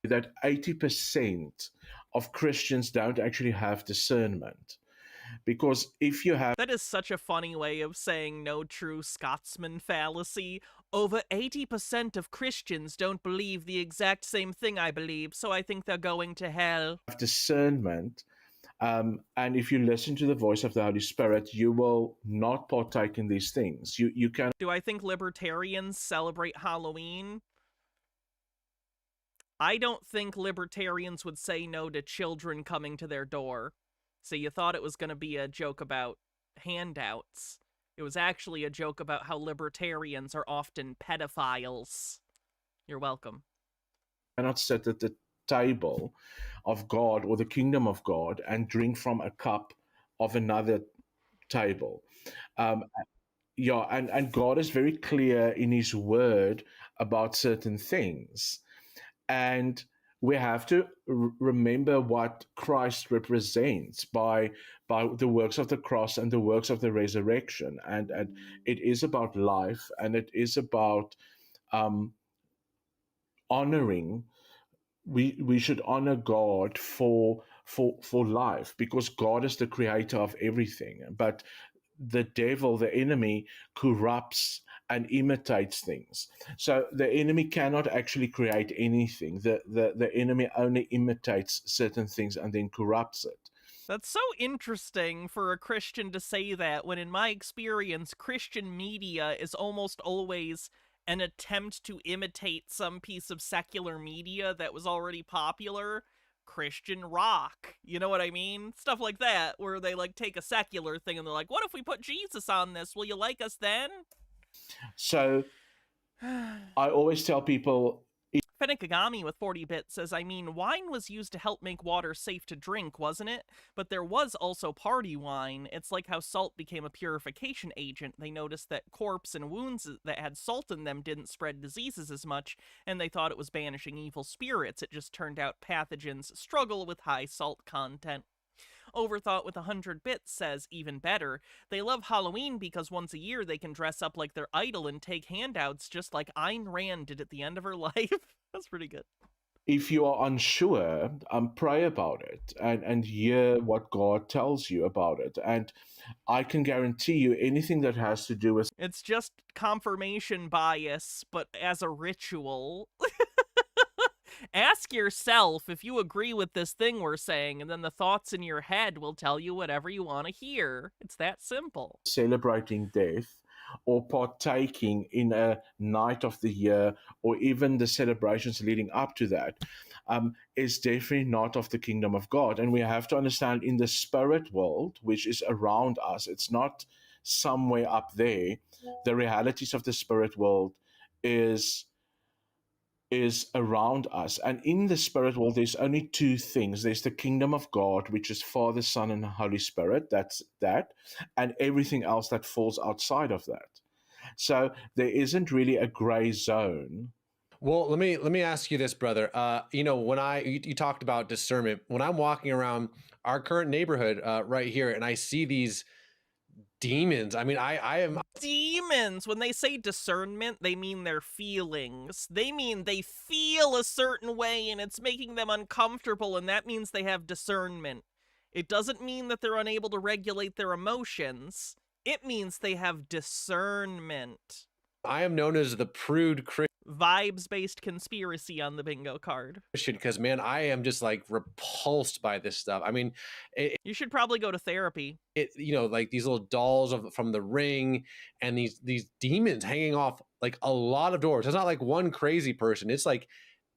That 80% of Christians don't actually have discernment. Because if you have... That is such a funny way of saying no true Scotsman fallacy. Over 80% of Christians don't believe the exact same thing I believe, so I think they're going to hell. Discernment, and if you listen to the voice of the Holy Spirit, you will not partake in these things. You can. Do I think libertarians celebrate Halloween? I don't think libertarians would say no to children coming to their door. So you thought it was going to be a joke about handouts. It was actually a joke about how libertarians are often pedophiles. You're welcome. Cannot sit at the table of God or the kingdom of God and drink from a cup of another table. And God is very clear in his word about certain things. And we have to remember what Christ represents by the works of the cross and the works of the resurrection. And it is about life, and it is about honoring. We should honor God for life, because God is the creator of everything. But the devil, the enemy, corrupts and imitates things. So the enemy cannot actually create anything. The enemy only imitates certain things and then corrupts it. That's so interesting for a Christian to say that, when in my experience, Christian media is almost always an attempt to imitate some piece of secular media that was already popular. Christian rock, you know what I mean? Stuff like that, where they like take a secular thing and they're like, what if we put Jesus on this? Will you like us then? So I always tell people... Fennikagami with 40 bits says, I mean, wine was used to help make water safe to drink, wasn't it? But there was also party wine. It's like how salt became a purification agent. They noticed that corpse and wounds that had salt in them didn't spread diseases as much, and they thought it was banishing evil spirits. It just turned out pathogens struggle with high salt content. Overthought with 100 bits says, even better, they love Halloween because once a year they can dress up like their idol and take handouts just like Ayn Rand did at the end of her life. That's pretty good. If you are unsure, pray about it and hear what God tells you about it. And I can guarantee you anything that has to do with... It's just confirmation bias, but as a ritual. Ask yourself if you agree with this thing we're saying, and then the thoughts in your head will tell you whatever you want to hear. It's that simple. Celebrating death or partaking in a night of the year, or even the celebrations leading up to that, is definitely not of the kingdom of God. And we have to understand, in the spirit world, which is around us, it's not somewhere up there. The realities of the spirit world is around us. And in the spirit world, there's only two things. There's the kingdom of God, which is Father, Son, and Holy Spirit. That's that. And everything else that falls outside of that. So there isn't really a gray zone. Well, let me ask you this, brother. When you talked about discernment, when I'm walking around our current neighborhood right here, and I see these demons. I mean, I am... Demons! When they say discernment, they mean their feelings. They mean they feel a certain way and it's making them uncomfortable, and that means they have discernment. It doesn't mean that they're unable to regulate their emotions. It means they have discernment. I am known as the prude Vibes-based conspiracy on the bingo card. Christian because, man, I am just like repulsed by this stuff. I mean, You should probably go to therapy. you know, like these little dolls from the Ring and these demons hanging off like a lot of doors. It's not like one crazy person. It's like,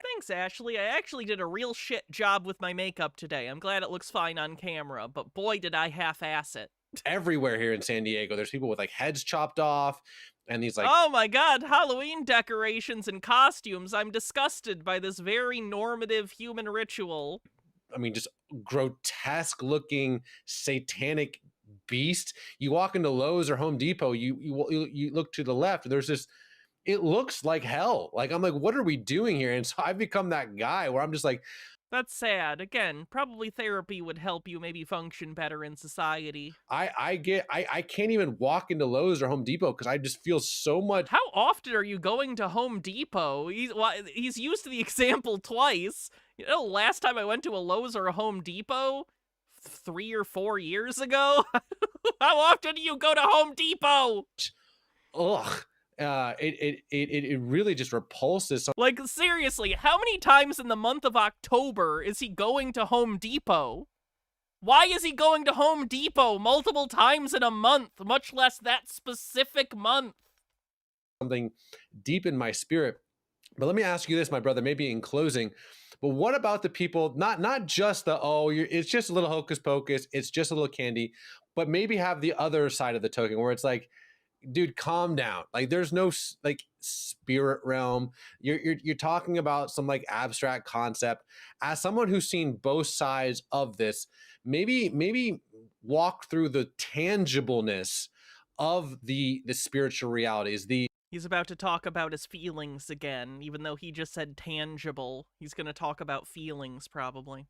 Thanks, Ashley. I actually did a real shit job with my makeup today. I'm glad it looks fine on camera, but boy, did I half-ass it. everywhere here in San Diego. There's people with like heads chopped off and these like, oh my god, Halloween decorations and costumes. I'm disgusted by this very normative human ritual. I mean, just grotesque looking satanic beast. You walk into Lowe's or Home Depot, you look to the left, and there's this, it looks like hell. Like, I'm like, what are we doing here? And so I've become that guy where I'm just like, that's sad. Again, probably therapy would help you maybe function better in society. I can't even walk into Lowe's or Home Depot because I just feel so much. How often are you going to Home Depot? He's used the example twice. You know, last time I went to a Lowe's or a Home Depot, 3 or 4 years ago. How often do you go to Home Depot? Ugh. It really just repulses. Like, seriously, how many times in the month of October is he going to Home Depot? Why is he going to Home Depot multiple times in a month, much less that specific month? Something deep in my spirit. But let me ask you this, my brother, maybe in closing, but what about the people, not just the, it's just a little hocus pocus, it's just a little candy, but maybe have the other side of the token where it's like, dude, calm down. Like, there's no like spirit realm. You're talking about some like abstract concept. As someone who's seen both sides of this, maybe walk through the tangibleness of the spiritual realities. He's about to talk about his feelings again, even though he just said tangible. He's going to talk about feelings, probably.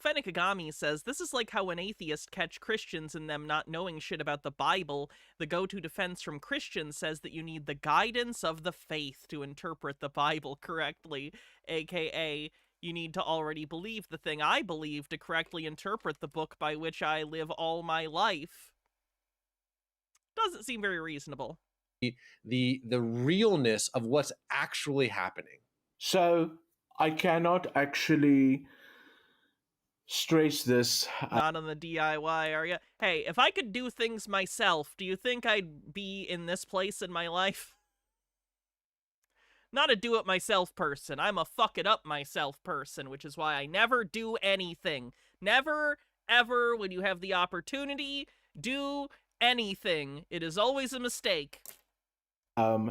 Fennikagami says, this is like how when atheists catch Christians in them not knowing shit about the Bible, the go-to defense from Christians says that you need the guidance of the faith to interpret the Bible correctly, aka you need to already believe the thing I believe to correctly interpret the book by which I live all my life. Doesn't seem very reasonable. The realness of what's actually happening. So I cannot actually stress this. Not on the DIY, are you? Hey, if I could do things myself, do you think I'd be in this place in my life? Not a do-it-myself person. I'm a fuck-it-up-myself person, which is why I never do anything. Never, ever, when you have the opportunity, do anything. It is always a mistake.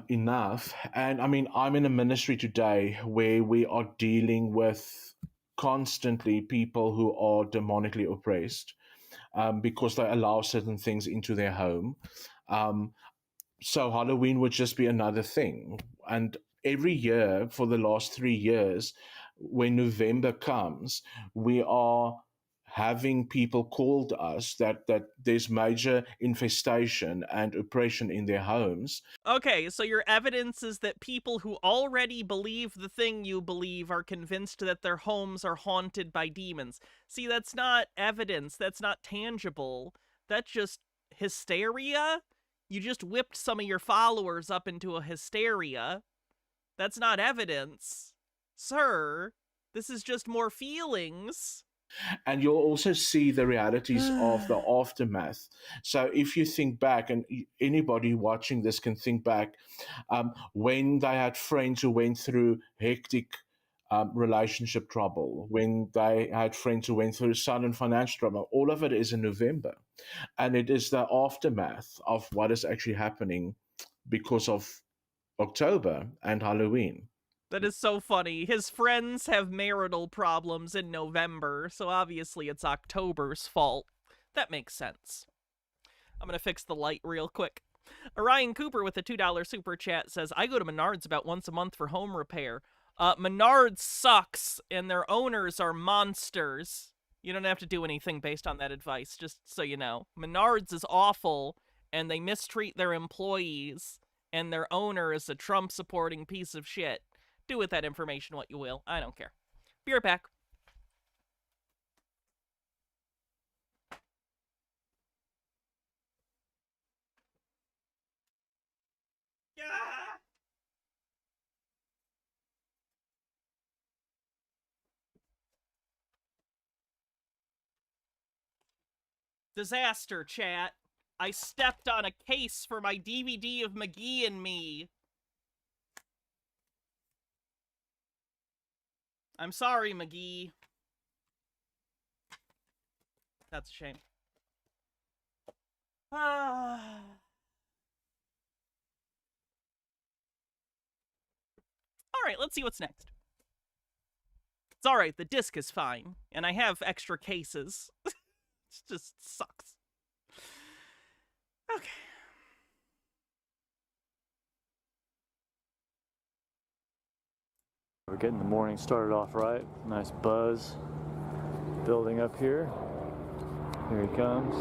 Enough. And I mean, I'm in a ministry today where we are dealing with constantly people who are demonically oppressed because they allow certain things into their home. So Halloween would just be another thing. And every year for the last 3 years, when November comes, we are having people called us that there's major infestation and oppression in their homes. Okay, so your evidence is that people who already believe the thing you believe are convinced that their homes are haunted by demons. See, that's not evidence. That's not tangible. That's just hysteria. You just whipped some of your followers up into a hysteria. That's not evidence. Sir, this is just more feelings. And you'll also see the realities of the aftermath. So if you think back, and anybody watching this can think back, when they had friends who went through hectic relationship trouble, when they had friends who went through sudden financial trouble, all of it is in November. And it is the aftermath of what is actually happening because of October and Halloween. That is so funny. His friends have marital problems in November, so obviously it's October's fault. That makes sense. I'm gonna fix the light real quick. Orion Cooper with a $2 super chat says, I go to Menards about once a month for home repair. Menards sucks, and their owners are monsters. You don't have to do anything based on that advice, just so you know. Menards is awful, and they mistreat their employees, and their owner is a Trump-supporting piece of shit. Do with that information what you will. I don't care. Be right back. Yeah! Disaster, chat. I stepped on a case for my DVD of McGee and Me. I'm sorry, McGee. That's a shame. Alright, let's see what's next. It's alright, the disc is fine, and I have extra cases. It just sucks. Okay. We're getting the morning started off right. Nice buzz building up here. Here he comes.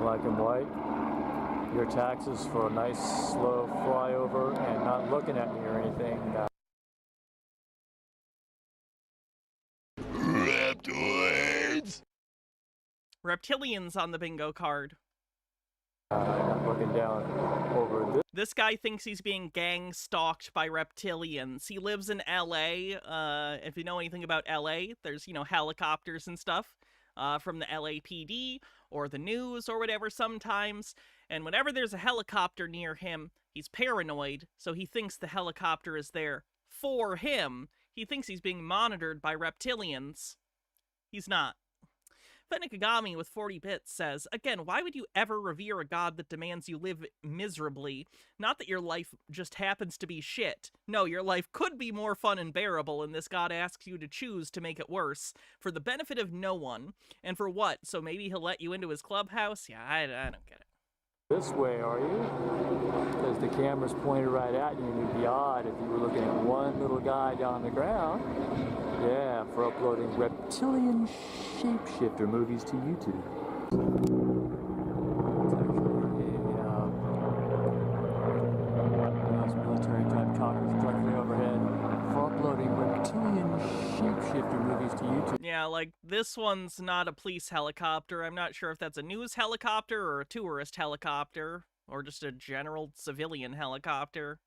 Black and white. Your taxes for a nice slow flyover and not looking at me or anything. Reptoids! Reptilians on the bingo card. Not looking down over this. This guy thinks he's being gang stalked by reptilians. He lives in LA. If you know anything about LA, there's, helicopters and stuff from the LAPD or the news or whatever sometimes. And whenever there's a helicopter near him, he's paranoid, so he thinks the helicopter is there for him. He thinks he's being monitored by reptilians. He's not. Fenikagami with 40 bits says, again, why would you ever revere a god that demands you live miserably? Not that your life just happens to be shit. No, your life could be more fun and bearable, and this god asks you to choose to make it worse, for the benefit of no one. And for what? So maybe he'll let you into his clubhouse? Yeah, I don't get it. This way, are you? Because the camera's pointed right at you, and it'd be odd if you were looking at one little guy down on the ground. Yeah, for uploading reptilian shapeshifter movies to YouTube. It's actually nice military-type choppers directly overhead for uploading reptilian shapeshifter movies to YouTube. Yeah, like, this one's not a police helicopter. I'm not sure if that's a news helicopter or a tourist helicopter, or just a general civilian helicopter.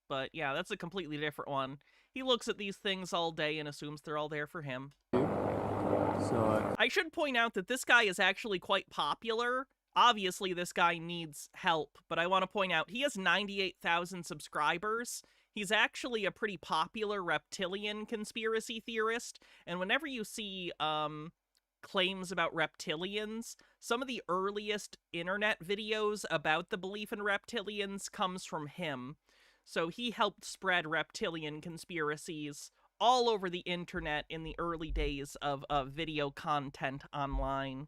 But yeah, that's a completely different one. He looks at these things all day and assumes they're all there for him. I should point out that this guy is actually quite popular. Obviously, this guy needs help, but I want to point out he has 98,000 subscribers. He's actually a pretty popular reptilian conspiracy theorist, and whenever you see claims about reptilians, some of the earliest internet videos about the belief in reptilians comes from him. So he helped spread reptilian conspiracies all over the internet in the early days of video content online.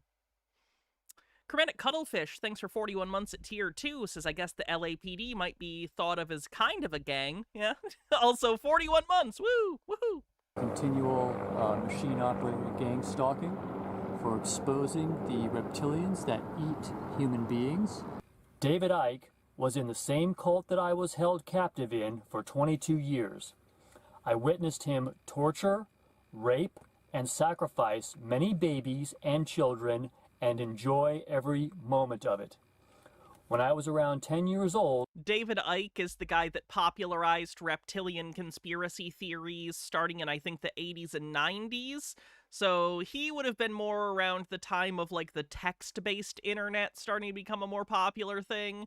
Kermit Cuttlefish, thanks for 41 months at tier 2, says I guess the LAPD might be thought of as kind of a gang. Yeah. Also 41 months. Woo! Woohoo! Continual machine-operated gang stalking for exposing the reptilians that eat human beings. David Icke was in the same cult that I was held captive in for 22 years. I witnessed him torture, rape, and sacrifice many babies and children and enjoy every moment of it. When I was around 10 years old... David Icke is the guy that popularized reptilian conspiracy theories starting in, I think, the 80s and 90s. So he would have been more around the time of, like, the text-based internet starting to become a more popular thing.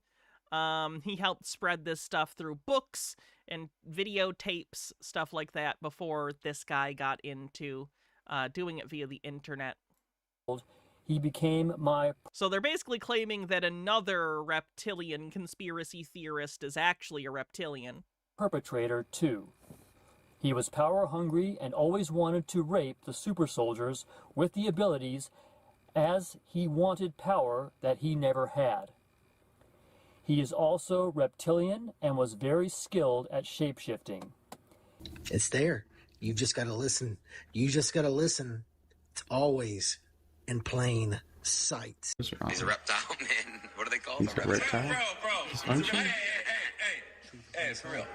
He helped spread this stuff through books and videotapes, stuff like that, before this guy got into doing it via the internet. He became my... So they're basically claiming that another reptilian conspiracy theorist is actually a reptilian. ...perpetrator, too. He was power-hungry and always wanted to rape the super soldiers with the abilities as he wanted power that he never had. He is also reptilian and was very skilled at shapeshifting. It's there. You just got to listen. You just got to listen. It's always in plain sight. He's a reptile, man. What are they called? He's a reptile? Bro. Hey, for real.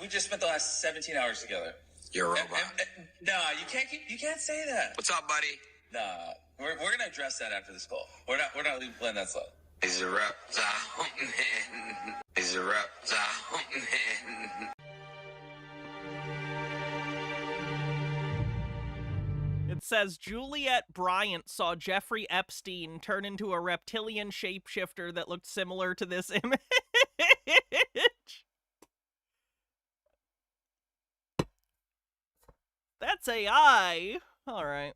We just spent the last 17 hours together. You're a robot. Nah, you can't say that. What's up, buddy? Nah, we're gonna address that after this call. We're not letting that slide. He's a reptile, man. He's a reptile, man. It says Juliet Bryant saw Jeffrey Epstein turn into a reptilian shapeshifter that looked similar to this image. That's AI. All right.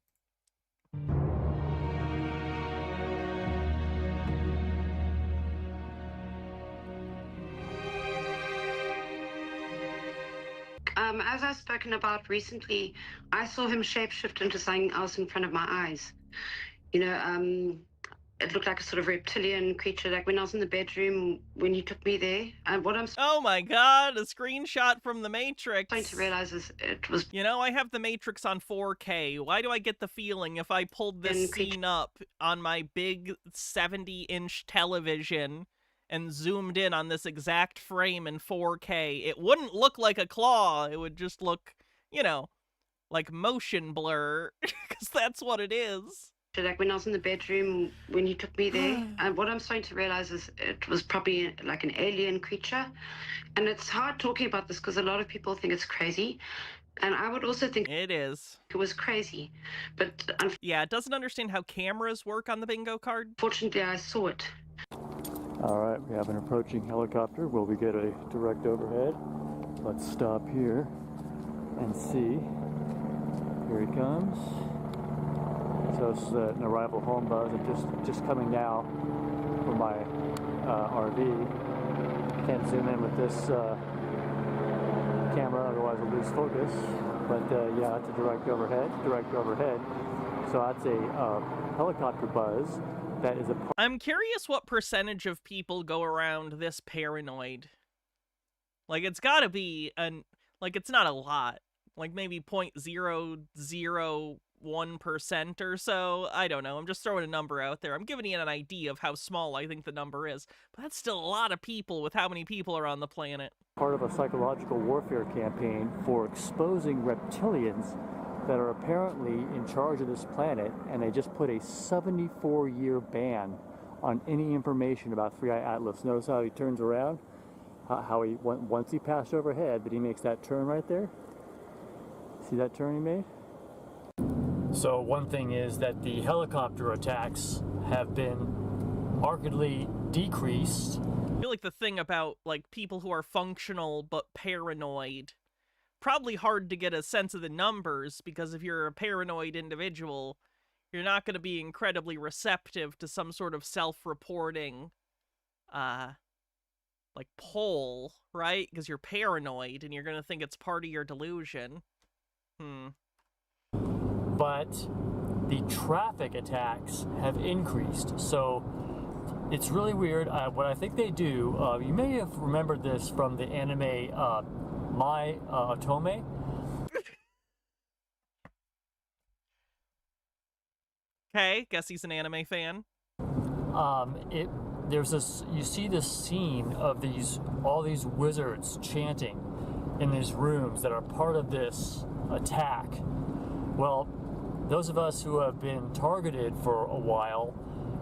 As I've spoken about recently, I saw him shapeshift into something else in front of my eyes. You know, it looked like a sort of reptilian creature, like when I was in the bedroom when he took me there. And what I'm Oh my god, a screenshot from the Matrix. starting to realize is it was... You know, I have the Matrix on 4K. Why do I get the feeling if I pulled this scene up on my big 70-inch television and zoomed in on this exact frame in 4K, it wouldn't look like a claw. It would just look, you know, like motion blur, because that's what it is. Like when I was in the bedroom when he took me there, and what I'm starting to realize is it was probably like an alien creature. And it's hard talking about this because a lot of people think it's crazy. And I would also think it is. It was crazy. But yeah, it doesn't understand how cameras work on the bingo card. Fortunately, I saw it. All right, we have an approaching helicopter. Will we get a direct overhead? Let's stop here and see. Here he comes. So it's an arrival home buzz. I'm just coming now from my RV. Can't zoom in with this camera, otherwise I'll lose focus. But yeah, that's a direct overhead. So that's a helicopter buzz. That is a... I'm curious what percentage of people go around this paranoid. Like, it's gotta be like, it's not a lot. Like, maybe 0.001% or so. I don't know. I'm just throwing a number out there. I'm giving you an idea of how small I think the number is. But that's still a lot of people with how many people are on the planet. Part of a psychological warfare campaign for exposing reptilians that are apparently in charge of this planet, and they just put a 74-year ban on any information about Three-Eye Atlas. Notice how he turns around? How he, once he passed overhead, but he makes that turn right there. See that turn he made? So one thing is that the helicopter attacks have been markedly decreased. I feel like the thing about, like, people who are functional but paranoid, probably hard to get a sense of the numbers, because if you're a paranoid individual, you're not going to be incredibly receptive to some sort of self-reporting, like, poll, right? Because you're paranoid, and you're going to think it's part of your delusion. But the traffic attacks have increased, so it's really weird. What I think they do, you may have remembered this from the anime My Otome. Okay, guess he's an anime fan. There's this, you see this scene of all these wizards chanting in these rooms that are part of this attack. Well, those of us who have been targeted for a while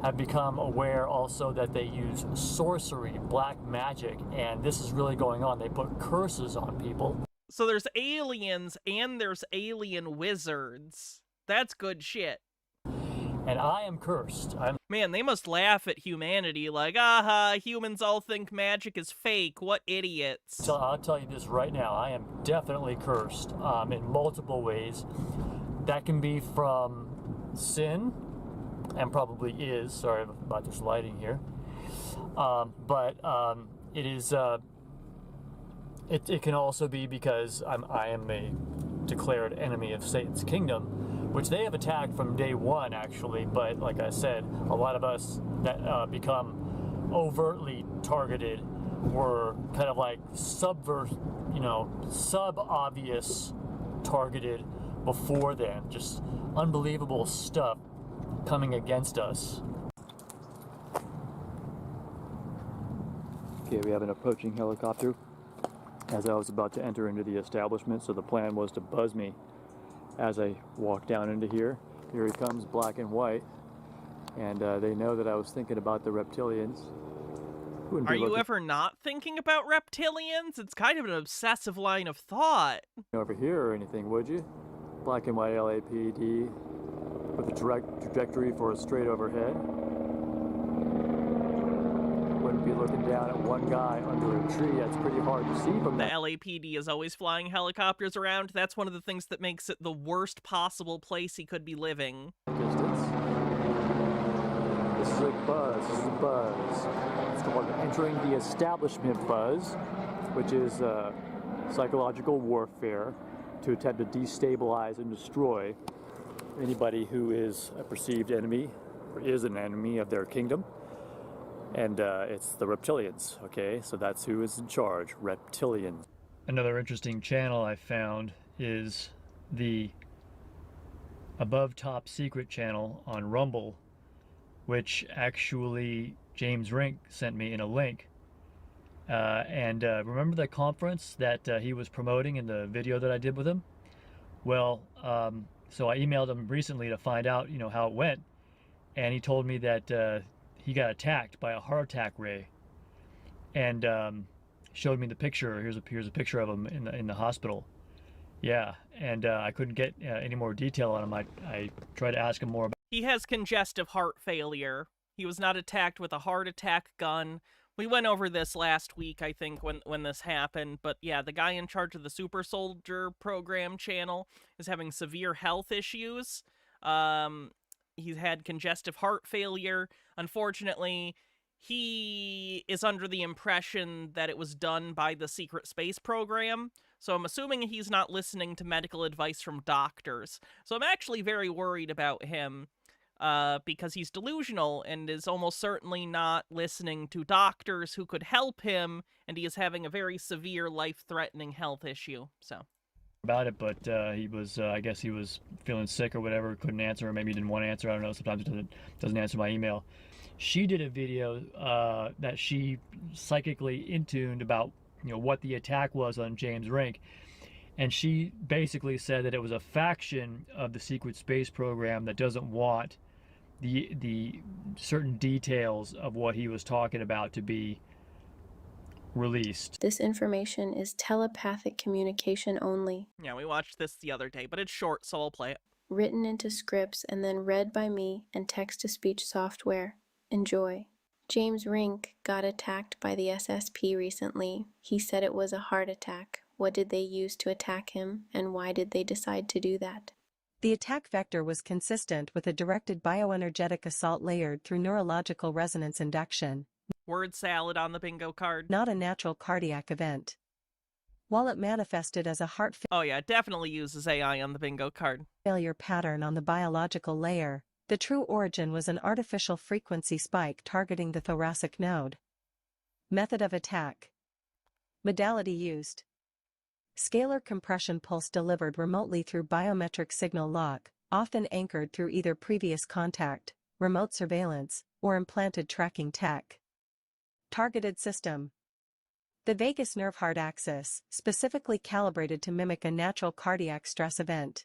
have become aware also that they use sorcery, black magic, and this is really going on. They put curses on people. So there's aliens and there's alien wizards. That's good shit. And I am cursed. Man, they must laugh at humanity like, aha, humans all think magic is fake. What idiots. So I'll tell you this right now. I am definitely cursed in multiple ways. That can be from sin, and probably is. Sorry about this lighting here. It is. It can also be because I am a declared enemy of Satan's kingdom, which they have attacked from day one, actually. But like I said, a lot of us that become overtly targeted were kind of like sub-obvious targeted before then. Just unbelievable stuff coming against us. Okay, we have an approaching helicopter as I was about to enter into the establishment, so the plan was to buzz me as I walk down into here. Here he comes, black and white, and they know that I was thinking about the reptilians. Are you ever not thinking about reptilians? It's kind of an obsessive line of thought. Over here or anything, would you? Black and white LAPD, with a trajectory for a straight overhead. Wouldn't be looking down at one guy under a tree. That's pretty hard to see from The that LAPD is always flying helicopters around. That's one of the things that makes it the worst possible place he could be living. distance. This is a buzz. This is a buzz. It's called entering the establishment buzz, which is psychological warfare to attempt to destabilize and destroy anybody who is a perceived enemy or is an enemy of their kingdom. And it's the reptilians, okay? So that's who is in charge, reptilians. Another interesting channel I found is the Above Top Secret channel on Rumble, which actually James Rink sent me in a link. Remember the conference that he was promoting in the video that I did with him? Well, so I emailed him recently to find out, how it went. And he told me that he got attacked by a heart attack ray, and showed me the picture. Here's a picture of him in the hospital. Yeah, and I couldn't get any more detail on him. I tried to ask him more about. He has congestive heart failure. He was not attacked with a heart attack gun. We went over this last week, I think, when this happened. But yeah, the guy in charge of the Super Soldier program channel is having severe health issues. He's had congestive heart failure. Unfortunately, he is under the impression that it was done by the secret space program. So I'm assuming he's not listening to medical advice from doctors. So I'm actually very worried about him because he's delusional and is almost certainly not listening to doctors who could help him, and he is having a very severe life-threatening health issue. So about it, but he was, I guess he was feeling sick or whatever, couldn't answer, or maybe he didn't want to answer. I don't know. Sometimes it doesn't answer my email. She did a video that she psychically intuned about, what the attack was on James Rink, and she basically said that it was a faction of the secret space program that doesn't want the certain details of what he was talking about to be released. This information is telepathic communication only. yeah, we watched this the other day, but it's short, so I'll play it. Written into scripts and then read by me and text-to-speech software. Enjoy. James Rink got attacked by the SSP recently. He said it was a heart attack. What did they use to attack him, and why did they decide to do that? The attack vector was consistent with a directed bioenergetic assault layered through neurological resonance induction. Word salad on the bingo card. Not a natural cardiac event. While it manifested as a heart oh yeah, it definitely uses AI on the bingo card. Failure pattern on the biological layer, the true origin was an artificial frequency spike targeting the thoracic node. Method of attack. Modality used. Scalar compression pulse delivered remotely through biometric signal lock, often anchored through either previous contact, remote surveillance, or implanted tracking tech. Targeted system. The vagus nerve heart axis, specifically calibrated to mimic a natural cardiac stress event.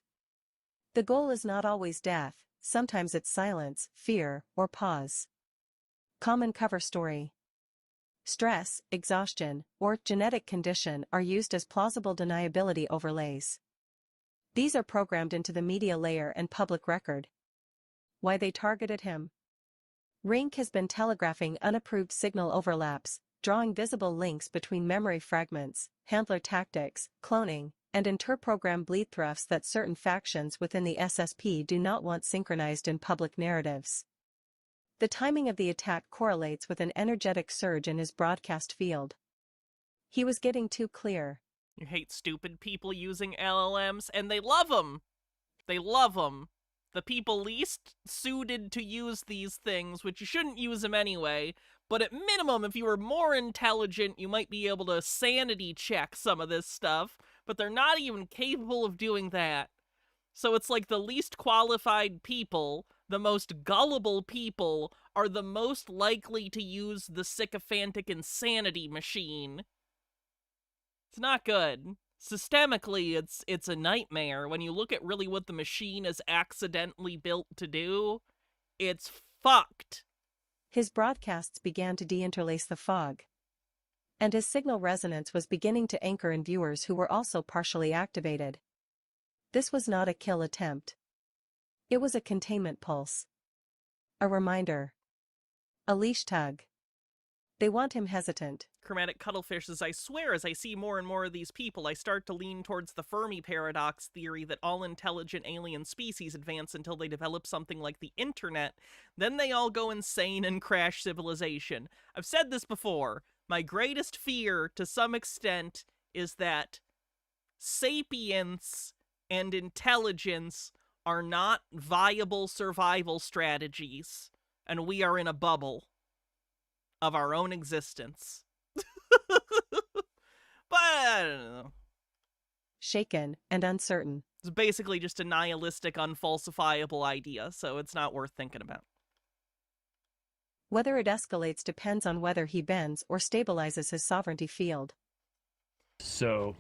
The goal is not always death, sometimes it's silence, fear, or pause. Common cover story. Stress, exhaustion, or genetic condition are used as plausible deniability overlays. These are programmed into the media layer and public record. Why they targeted him? Rink has been telegraphing unapproved signal overlaps, drawing visible links between memory fragments, handler tactics, cloning, and inter-program bleed thrusts that certain factions within the SSP do not want synchronized in public narratives. The timing of the attack correlates with an energetic surge in his broadcast field. He was getting too clear. You hate stupid people using LLMs, and they love them. They love them. The people least suited to use these things, which you shouldn't use them anyway, but at minimum, if you were more intelligent, you might be able to sanity check some of this stuff, but they're not even capable of doing that. So it's like the least qualified people, the most gullible people, are the most likely to use the sycophantic insanity machine. It's not good. Systemically, it's a nightmare. When you look at really what the machine is accidentally built to do, it's fucked. His broadcasts began to deinterlace the fog. And his signal resonance was beginning to anchor in viewers who were also partially activated. This was not a kill attempt. It was a containment pulse. A reminder. A leash tug. They want him hesitant. Chromatic Cuttlefish says, I swear, as I see more and more of these people, I start to lean towards the Fermi paradox theory that all intelligent alien species advance until they develop something like the internet. Then they all go insane and crash civilization. I've said this before. My greatest fear, to some extent, is that sapience and intelligence are not viable survival strategies, and we are in a bubble of our own existence. But I don't know. Shaken and uncertain. It's basically just a nihilistic, unfalsifiable idea, so it's not worth thinking about. Whether it escalates depends on whether he bends or stabilizes his sovereignty field. So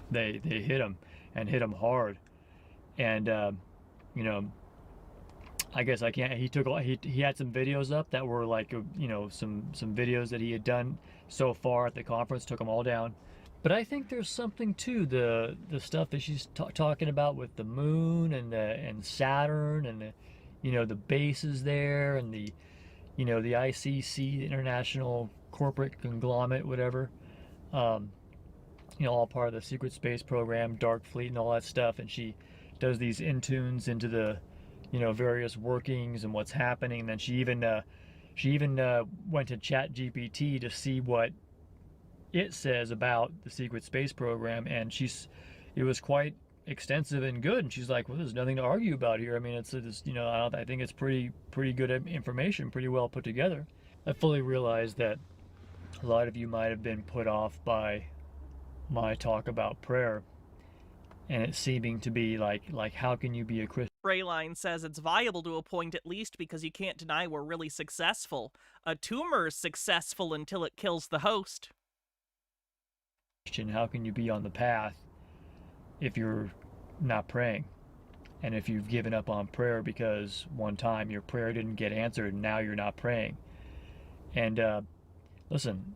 they hit him and hit him hard, and you know, I guess I can't. He had some videos up that were like, you know, some videos that he had done so far at the conference, took them all down. But I think there's something to the stuff that she's talking about with the moon and Saturn and the, you know, the bases there and the, you know, the ICC, the International Corporate Conglomerate, whatever. You know, all part of the secret space program, Dark Fleet, and all that stuff. And she does these intunes into the, you know, various workings and what's happening. And then she even went to ChatGPT to see what it says about the secret space program, and it was quite extensive and good. And she's like, well, there's nothing to argue about here. I mean, it's you know, I think it's pretty good information, pretty well put together. I fully realize that a lot of you might have been put off by my talk about prayer, and it seeming to be like how can you be a Christian? Rayline says it's viable to a point at least because you can't deny we're really successful. A tumor is successful until it kills the host. How can you be on the path if you're not praying? And if you've given up on prayer because one time your prayer didn't get answered and now you're not praying. And listen,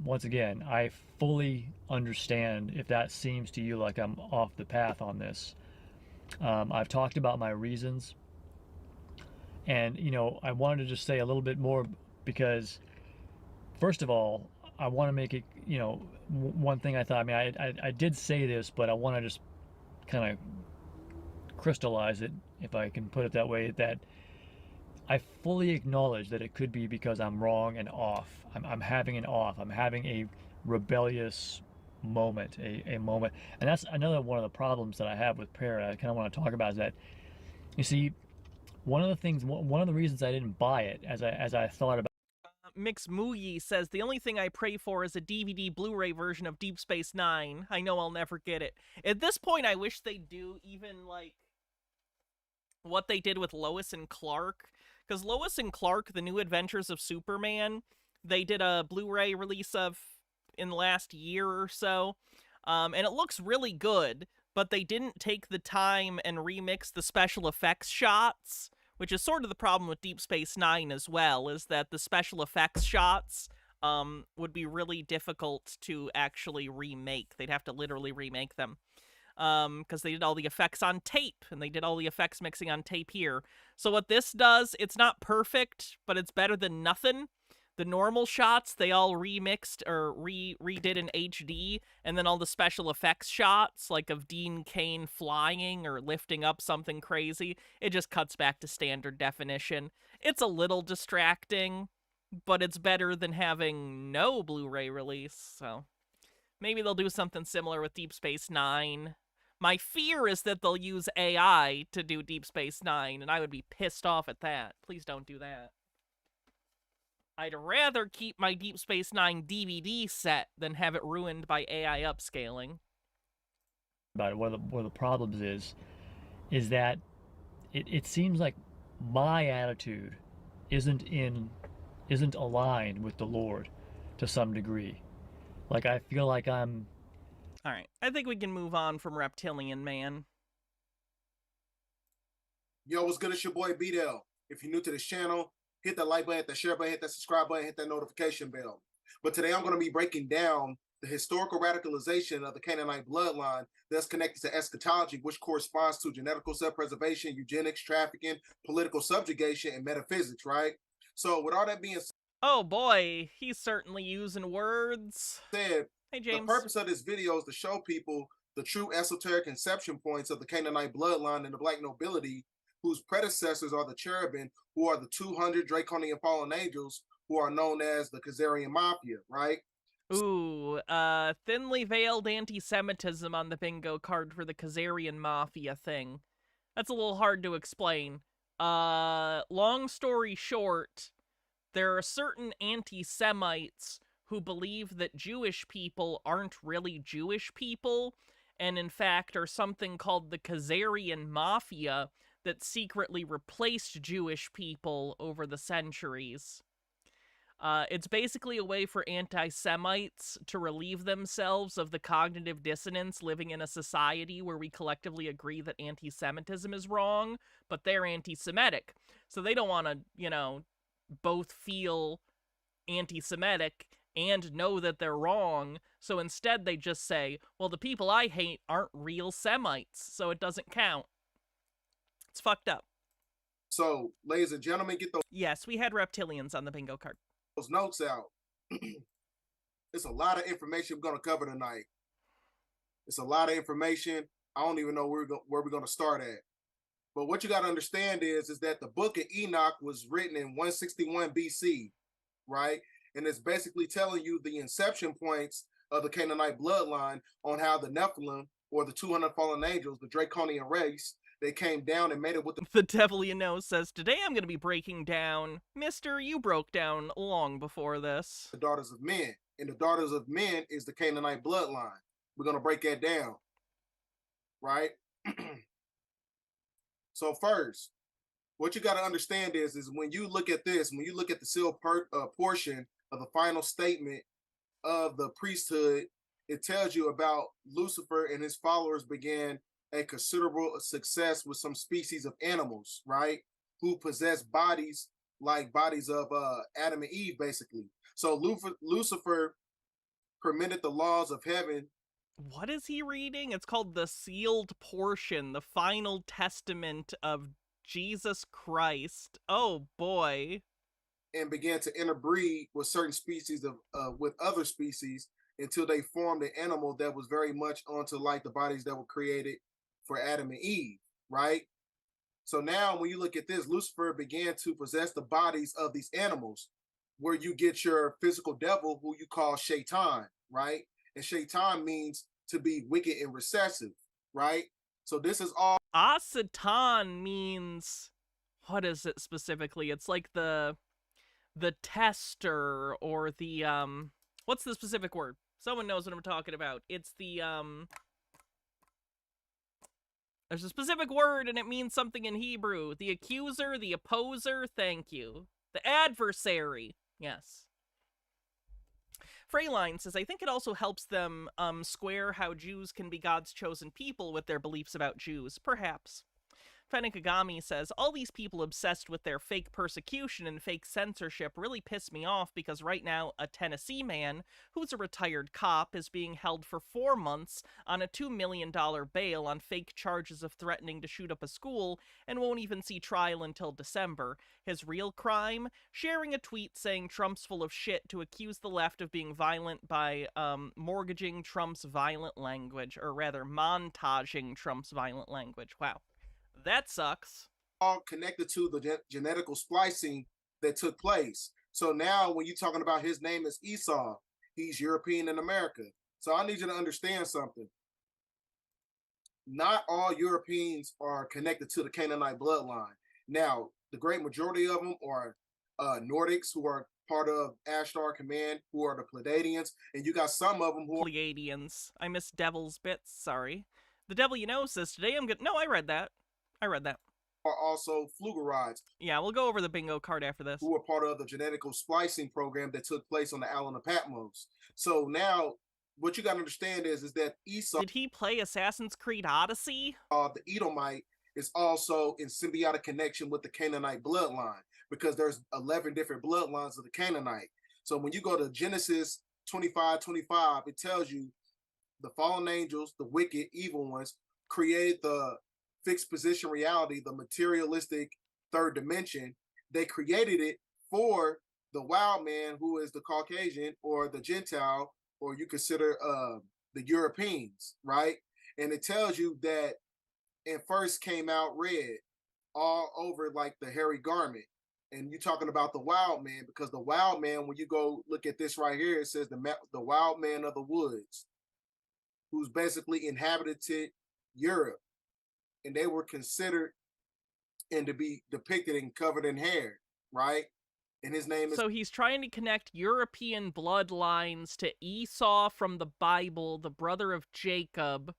once again, I fully understand if that seems to you like I'm off the path on this. I've talked about my reasons, and you know, I wanted to just say a little bit more because, first of all, I want to make it, you know, one thing I thought, I mean, I did say this, but I want to just kind of crystallize it, if I can put it that way, that I fully acknowledge that it could be because I'm wrong and off. I'm having an off. I'm having a rebellious moment, a moment. And that's another one of the problems that I have with prayer. I kind of want to talk about is that, you see, one of the reasons I didn't buy it as I thought about. Mix Muyi says, the only thing I pray for is a DVD Blu-ray version of Deep Space Nine. I know I'll never get it. At this point, I wish they'd do even, like, what they did with Lois and Clark. Because Lois and Clark, The New Adventures of Superman, they did a Blu-ray release of in the last year or so. And it looks really good, but they didn't take the time and remix the special effects shots, which is sort of the problem with Deep Space Nine as well, is that the special effects shots would be really difficult to actually remake. They'd have to literally remake them. Because they did all the effects on tape, and they did all the effects mixing on tape here. So what this does, it's not perfect, but it's better than nothing. The normal shots, they all remixed or redid in HD, and then all the special effects shots, like of Dean Cain flying or lifting up something crazy, it just cuts back to standard definition. It's a little distracting, but it's better than having no Blu-ray release, so maybe they'll do something similar with Deep Space Nine. My fear is that they'll use AI to do Deep Space Nine, and I would be pissed off at that. Please don't do that. I'd rather keep my Deep Space Nine DVD set than have it ruined by AI upscaling. About it, one of the problems is that it seems like my attitude isn't aligned with the Lord to some degree. Like, I feel like I'm... Alright, I think we can move on from Reptilian Man. Yo, what's good? It's your boy B-Dell. If you're new to this channel, hit that like button, hit that share button, hit that subscribe button, hit that notification bell. But today I'm going to be breaking down the historical radicalization of the Canaanite bloodline that's connected to eschatology, which corresponds to genetical self-preservation, eugenics, trafficking, political subjugation, and metaphysics, right? So with all that being Oh boy, he's certainly using words. said, hey, James. The purpose of this video is to show people the true esoteric inception points of the Canaanite bloodline and the black nobility, whose predecessors are the cherubim, who are the 200 draconian fallen angels, who are known as the Khazarian Mafia, right? Ooh, thinly veiled anti-Semitism on the bingo card for the Khazarian Mafia thing. That's a little hard to explain. Long story short, there are certain anti-Semites who believe that Jewish people aren't really Jewish people, and in fact are something called the Khazarian Mafia that secretly replaced Jewish people over the centuries. It's basically a way for anti-Semites to relieve themselves of the cognitive dissonance living in a society where we collectively agree that anti-Semitism is wrong, but they're anti-Semitic. So they don't want to, you know, both feel anti-Semitic and know that they're wrong. So instead they just say, well, the people I hate aren't real Semites, so it doesn't count. It's fucked up. So, ladies and gentlemen, get those... Yes, we had reptilians on the bingo card. Those notes out. It's a lot of information we're going to cover tonight. It's a lot of information. I don't even know where we're going to start at. But what you got to understand is that the book of Enoch was written in 161 BC, right? And it's basically telling you the inception points of the Canaanite bloodline on how the Nephilim, or the 200 fallen angels, the draconian race, they came down and made it with the devil you know says, today I'm going to be breaking down. Mister, you broke down long before this. The daughters of men. And the daughters of men is the Canaanite bloodline. We're going to break that down. Right? So first, what you got to understand is when you look at this, when you look at the sealed portion of the final statement of the priesthood, it tells you about Lucifer and his followers began a considerable success with some species of animals, right? Who possess bodies like bodies of Adam and Eve, basically. So Lucifer permitted the laws of heaven. What is he reading? It's called the sealed portion, the final testament of Jesus Christ. Oh boy. And began to interbreed with certain species of with other species until they formed an animal that was very much onto like the bodies that were created for Adam and Eve, right? So now when you look at this, Lucifer began to possess the bodies of these animals, where you get your physical devil, who you call Shaitan, right? And Shaitan means to be wicked and recessive, right? So this is all... Satan means... what is it specifically? It's like the tester, or the, what's the specific word? Someone knows what I'm talking about. It's the, there's a specific word, and it means something in Hebrew. The accuser, the opposer, thank you. The adversary, yes. Freyline says, I think it also helps them, square how Jews can be God's chosen people with their beliefs about Jews. Perhaps. Fennikagami says, all these people obsessed with their fake persecution and fake censorship really piss me off, because right now a Tennessee man, who's a retired cop, is being held for 4 months on a $2 million bail on fake charges of threatening to shoot up a school, and won't even see trial until December. His real crime? Sharing a tweet saying Trump's full of shit to accuse the left of being violent by mortgaging Trump's violent language, or rather montaging Trump's violent language. Wow. That sucks. All connected to the genetical splicing that took place. So now when you're talking about his name is Esau, he's European in America. So I need you to understand something. Not all Europeans are connected to the Canaanite bloodline. Now, the great majority of them are Nordics, who are part of Ashtar Command, who are the Pleiadians, and you got some of them who are... Pleiadians. I missed Devil's bits, sorry. The Devil You Know says, today I'm gonna... No, I read that. Are also Flugerides. Yeah, we'll go over the bingo card after this. Who were part of the genetical splicing program that took place on the island of Patmos. So now, what you got to understand is that Esau... Did he play Assassin's Creed Odyssey? The Edomite is also in symbiotic connection with the Canaanite bloodline, because there's 11 different bloodlines of the Canaanite. So when you go to Genesis 25:25, it tells you the fallen angels, the wicked, evil ones, created the fixed position reality, the materialistic third dimension. They created it for the wild man, who is the Caucasian or the Gentile, or you consider the Europeans, right? And it tells you that it first came out red all over like the hairy garment. And you're talking about the wild man, because the wild man, when you go look at this right here, it says the wild man of the woods, who's basically inhabited Europe, and they were considered and to be depicted and covered in hair, right? And his name is. So he's trying to connect European bloodlines to Esau from the Bible, the brother of Jacob,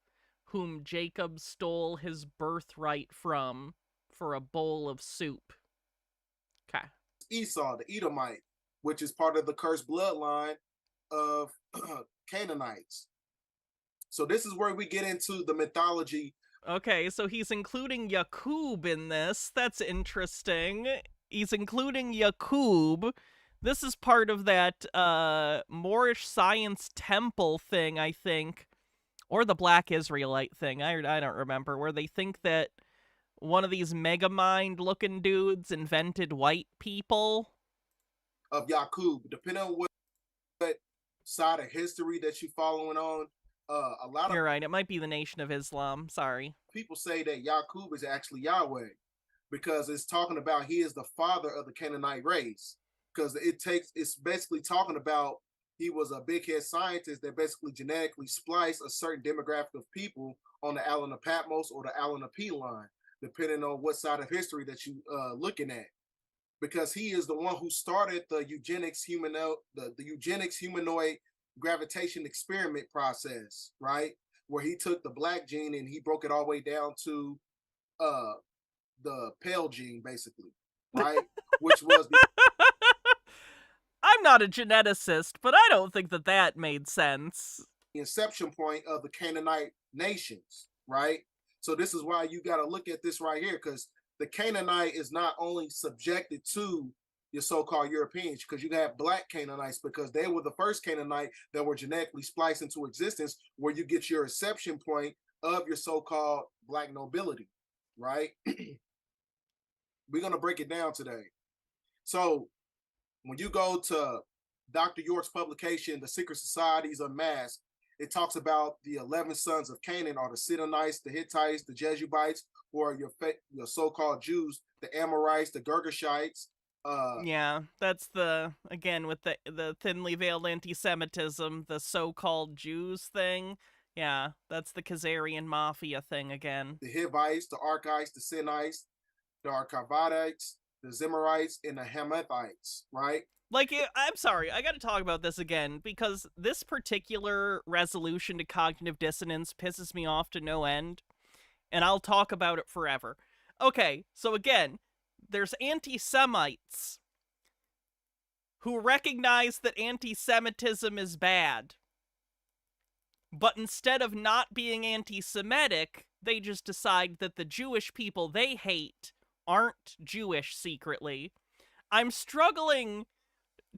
whom Jacob stole his birthright from for a bowl of soup. Okay. Esau, the Edomite, which is part of the cursed bloodline of Canaanites. So this is where we get into the mythology. Okay, so he's including Yakub in this. That's interesting. He's including Yakub. This is part of that Moorish science temple thing, I think. Or the Black Israelite thing. I don't remember. Where they think that one of these Megamind-looking dudes invented white people. Of Yakub, depending on what side of history that you're following on, a lot of. You're right, it might be the Nation of Islam, sorry. People say that Yakub is actually Yahweh, because it's talking about he is the father of the Canaanite race. Because it's basically talking about he was a big head scientist that basically genetically spliced a certain demographic of people on the Allen of Patmos or the Allen of P line, depending on what side of history that you looking at. Because he is the one who started the eugenics humanoid gravitation experiment process, right? Where he took the black gene and he broke it all the way down to the pale gene, basically, right? Which was the. I'm not a geneticist, but I don't think that made sense. The inception point of the Canaanite nations, right? So this is why you got to look at this right here, because the Canaanite is not only subjected to your so-called Europeans, because you have black Canaanites, because they were the first Canaanite that were genetically spliced into existence, where you get your inception point of your so-called black nobility, right? We're going to break it down today. So when you go to Dr. York's publication, The Secret Societies Unmasked, it talks about the 11 sons of Canaan are the Sidonites, the Hittites, the Jebusites, or your so-called Jews, the Amorites, the Girgashites. Yeah, that's again, with the thinly veiled anti-Semitism, the so-called Jews thing. Yeah, that's the Khazarian mafia thing again. The Hivites, the Archites, the Sinites, the Archivadites, the Zemarites, and the Hamathites, right? Like, I'm sorry, I gotta talk about this again, because this particular resolution to cognitive dissonance pisses me off to no end, and I'll talk about it forever. Okay, so again, there's anti-Semites who recognize that anti-Semitism is bad, but instead of not being anti-Semitic, they just decide that the Jewish people they hate aren't Jewish secretly. I'm struggling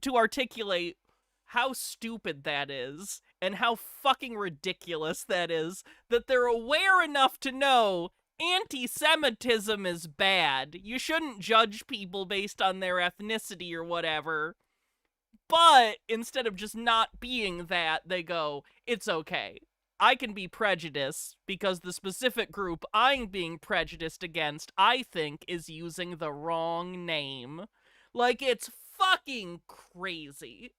to articulate how stupid that is, and how fucking ridiculous that is, that they're aware enough to know anti-Semitism is bad. You shouldn't judge people based on their ethnicity or whatever. But instead of just not being that, they go, it's okay. I can be prejudiced because the specific group I'm being prejudiced against, I think, is using the wrong name. Like, it's fucking crazy.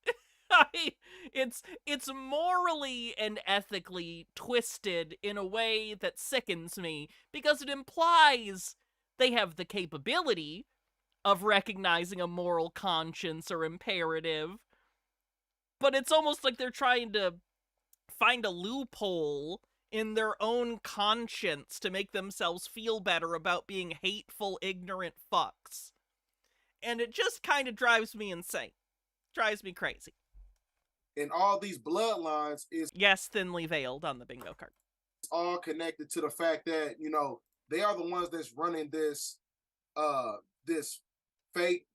It's morally and ethically twisted in a way that sickens me, because it implies they have the capability of recognizing a moral conscience or imperative, but it's almost like they're trying to find a loophole in their own conscience to make themselves feel better about being hateful, ignorant fucks. And it just kind of drives me insane. Drives me crazy. And all these bloodlines is... Yes, thinly veiled on the bingo card. It's all connected to the fact that, you know, they are the ones that's running this this fake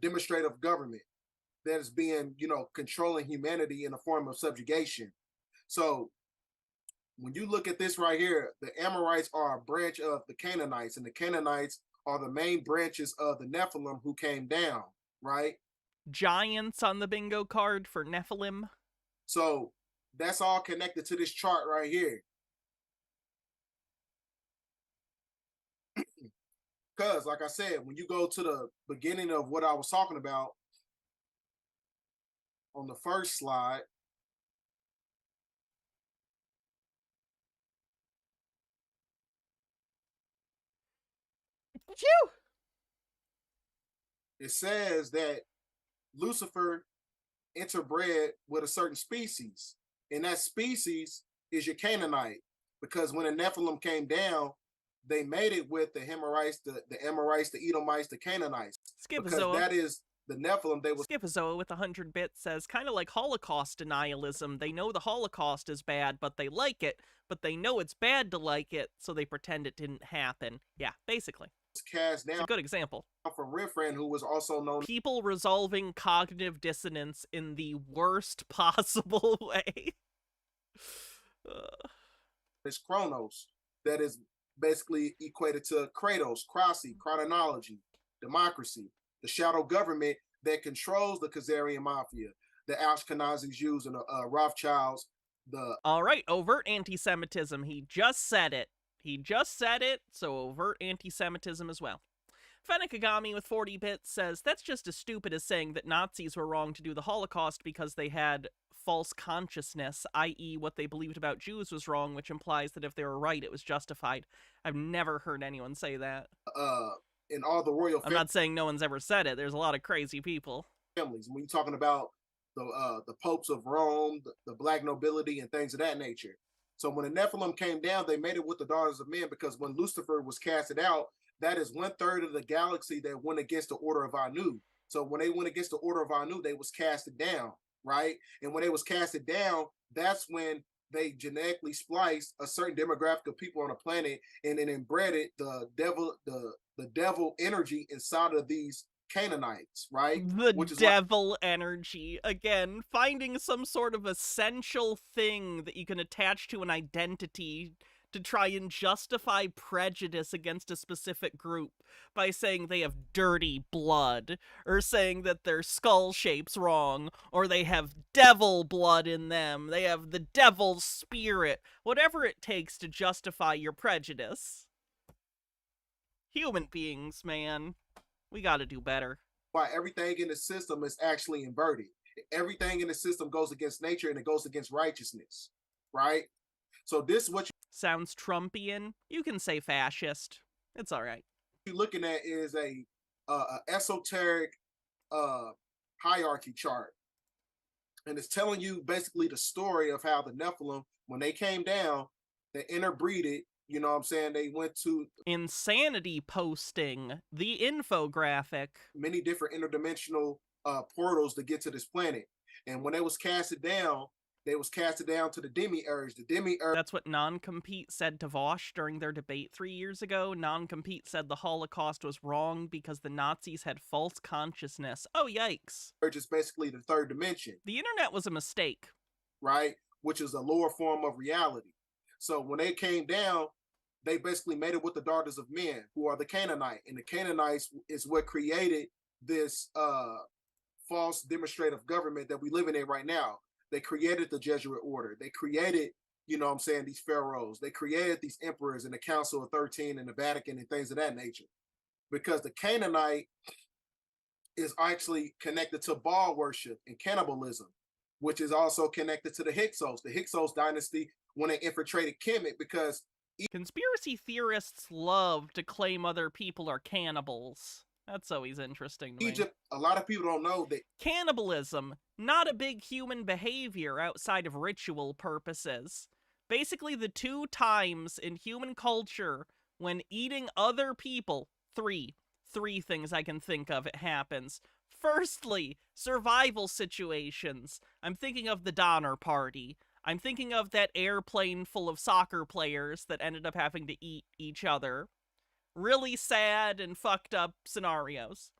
demonstrative government. that is being, controlling humanity in a form of subjugation. So when you look at this right here, the Amorites are a branch of the Canaanites, and the Canaanites are the main branches of the Nephilim who came down, right? Giants on the bingo card for Nephilim. So that's all connected to this chart right here. Because, like I said, when you go to the beginning of what I was talking about on the first slide, it says that Lucifer interbred with a certain species, and that species is your Canaanite. Because when the Nephilim came down, they made it with the Hemorites, the Amorites, the Edomites, the Canaanites. Because that is the Nephilim. They was Skipazoa with 100 bits says, kind of like Holocaust denialism. They know the Holocaust is bad, but they like it. But they know it's bad to like it, so they pretend it didn't happen. Yeah, basically. Cast down. It's a good example. From Riffran, who was also known. People resolving cognitive dissonance in the worst possible way. It's Chronos, that is basically equated to Kratos, Krasi, chronology, democracy, the shadow government that controls the Khazarian mafia, the Ashkenazis use and the Rothschilds. All right, overt anti-Semitism. He just said it. He just said it, so overt anti-Semitism as well. Fenekagami with 40 bits says, that's just as stupid as saying that Nazis were wrong to do the Holocaust because they had false consciousness, i.e. what they believed about Jews was wrong, which implies that if they were right, it was justified. I've never heard anyone say that. In all the royal I'm not saying no one's ever said it. There's a lot of crazy people. Families. When you're talking about the popes of Rome, the black nobility, and things of that nature. So when the Nephilim came down, they made it with the daughters of men, because when Lucifer was casted out, that is 1/3 of the galaxy that went against the order of Anu. So when they went against the order of Anu, they was casted down, right? And when they was casted down, that's when they genetically spliced a certain demographic of people on the planet, and then inbred the devil energy inside of these Canaanites, right? The devil energy. Again, finding some sort of essential thing that you can attach to an identity to try and justify prejudice against a specific group by saying they have dirty blood, or saying that their skull shape's wrong, or they have devil blood in them, they have the devil's spirit, whatever it takes to justify your prejudice. Human beings, man. We gotta do better. Why everything in the system is actually inverted. Everything in the system goes against nature, and it goes against righteousness, right? So this is what sounds Trumpian. You can say fascist. It's all right. You're looking at is a esoteric hierarchy chart, and it's telling you basically the story of how the Nephilim, when they came down, they interbreeded. You know what I'm saying? They went to Insanity posting the infographic. Many different interdimensional portals to get to this planet. And when they was casted down, they was casted down to the demiurge. The demiurge. That's what Non-Compete said to Vosh during their debate 3 years ago. Non-Compete said the Holocaust was wrong because the Nazis had false consciousness. Oh, yikes. Is basically the third dimension. The internet was a mistake. Right? Which is a lower form of reality. So when they came down, they basically made it with the daughters of men, who are the Canaanite. And the Canaanites is what created this false demonstrative government that we live in right now. They created the Jesuit order. They created, you know what I'm saying, these pharaohs. They created these emperors and the Council of 13 and the Vatican and things of that nature. Because the Canaanite is actually connected to Baal worship and cannibalism, which is also connected to the Hyksos. The Hyksos dynasty, when they infiltrated Kemet, because conspiracy theorists love to claim other people are cannibals. That's always interesting to Egypt, a lot of people don't know that cannibalism, not a big human behavior outside of ritual purposes. Basically, the 2 times in human culture when eating other people, three things I can think of it happens. Firstly, survival situations. I'm thinking of the Donner Party. I'm thinking of that airplane full of soccer players that ended up having to eat each other. Really sad and fucked up scenarios.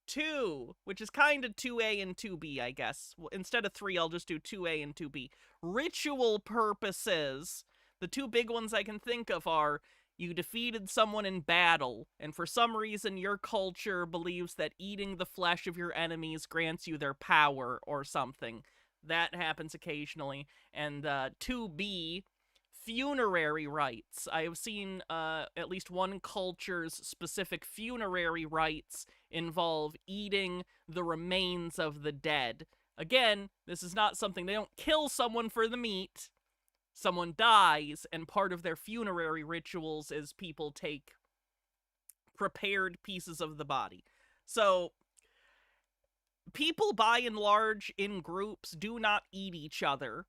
2, which is kind of 2A and 2B, I guess. Well, instead of 3, I'll just do 2A and 2B. Ritual purposes. The two big ones I can think of are you defeated someone in battle, and for some reason your culture believes that eating the flesh of your enemies grants you their power or something. That happens occasionally. And 2B, funerary rites. I have seen at least one culture's specific funerary rites involve eating the remains of the dead. Again, this is not something, they don't kill someone for the meat. Someone dies, and part of their funerary rituals is people take prepared pieces of the body. So, people by and large in groups do not eat each other.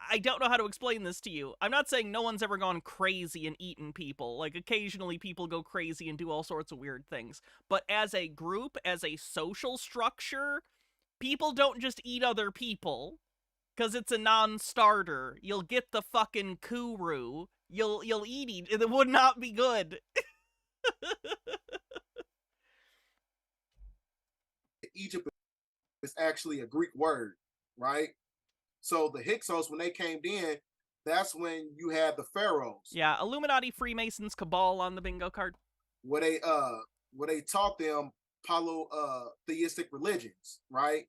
I don't know how to explain this to you. I'm not saying no one's ever gone crazy and eaten people. Like, occasionally people go crazy and do all sorts of weird things. But as a group, as a social structure, people don't just eat other people. Because it's a non-starter. You'll get the fucking kuru. You'll eat it. It would not be good. Egypt is actually a Greek word, right? So the Hyksos, when they came in, that's when you had the pharaohs. Yeah, Illuminati, Freemasons, Cabal on the bingo card. Where they taught them polytheistic religions, right?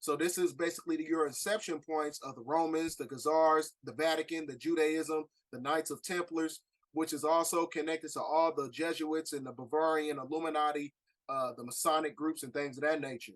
So this is basically your inception points of the Romans, the Khazars, the Vatican, the Judaism, the Knights of Templars, which is also connected to all the Jesuits and the Bavarian Illuminati, the Masonic groups and things of that nature.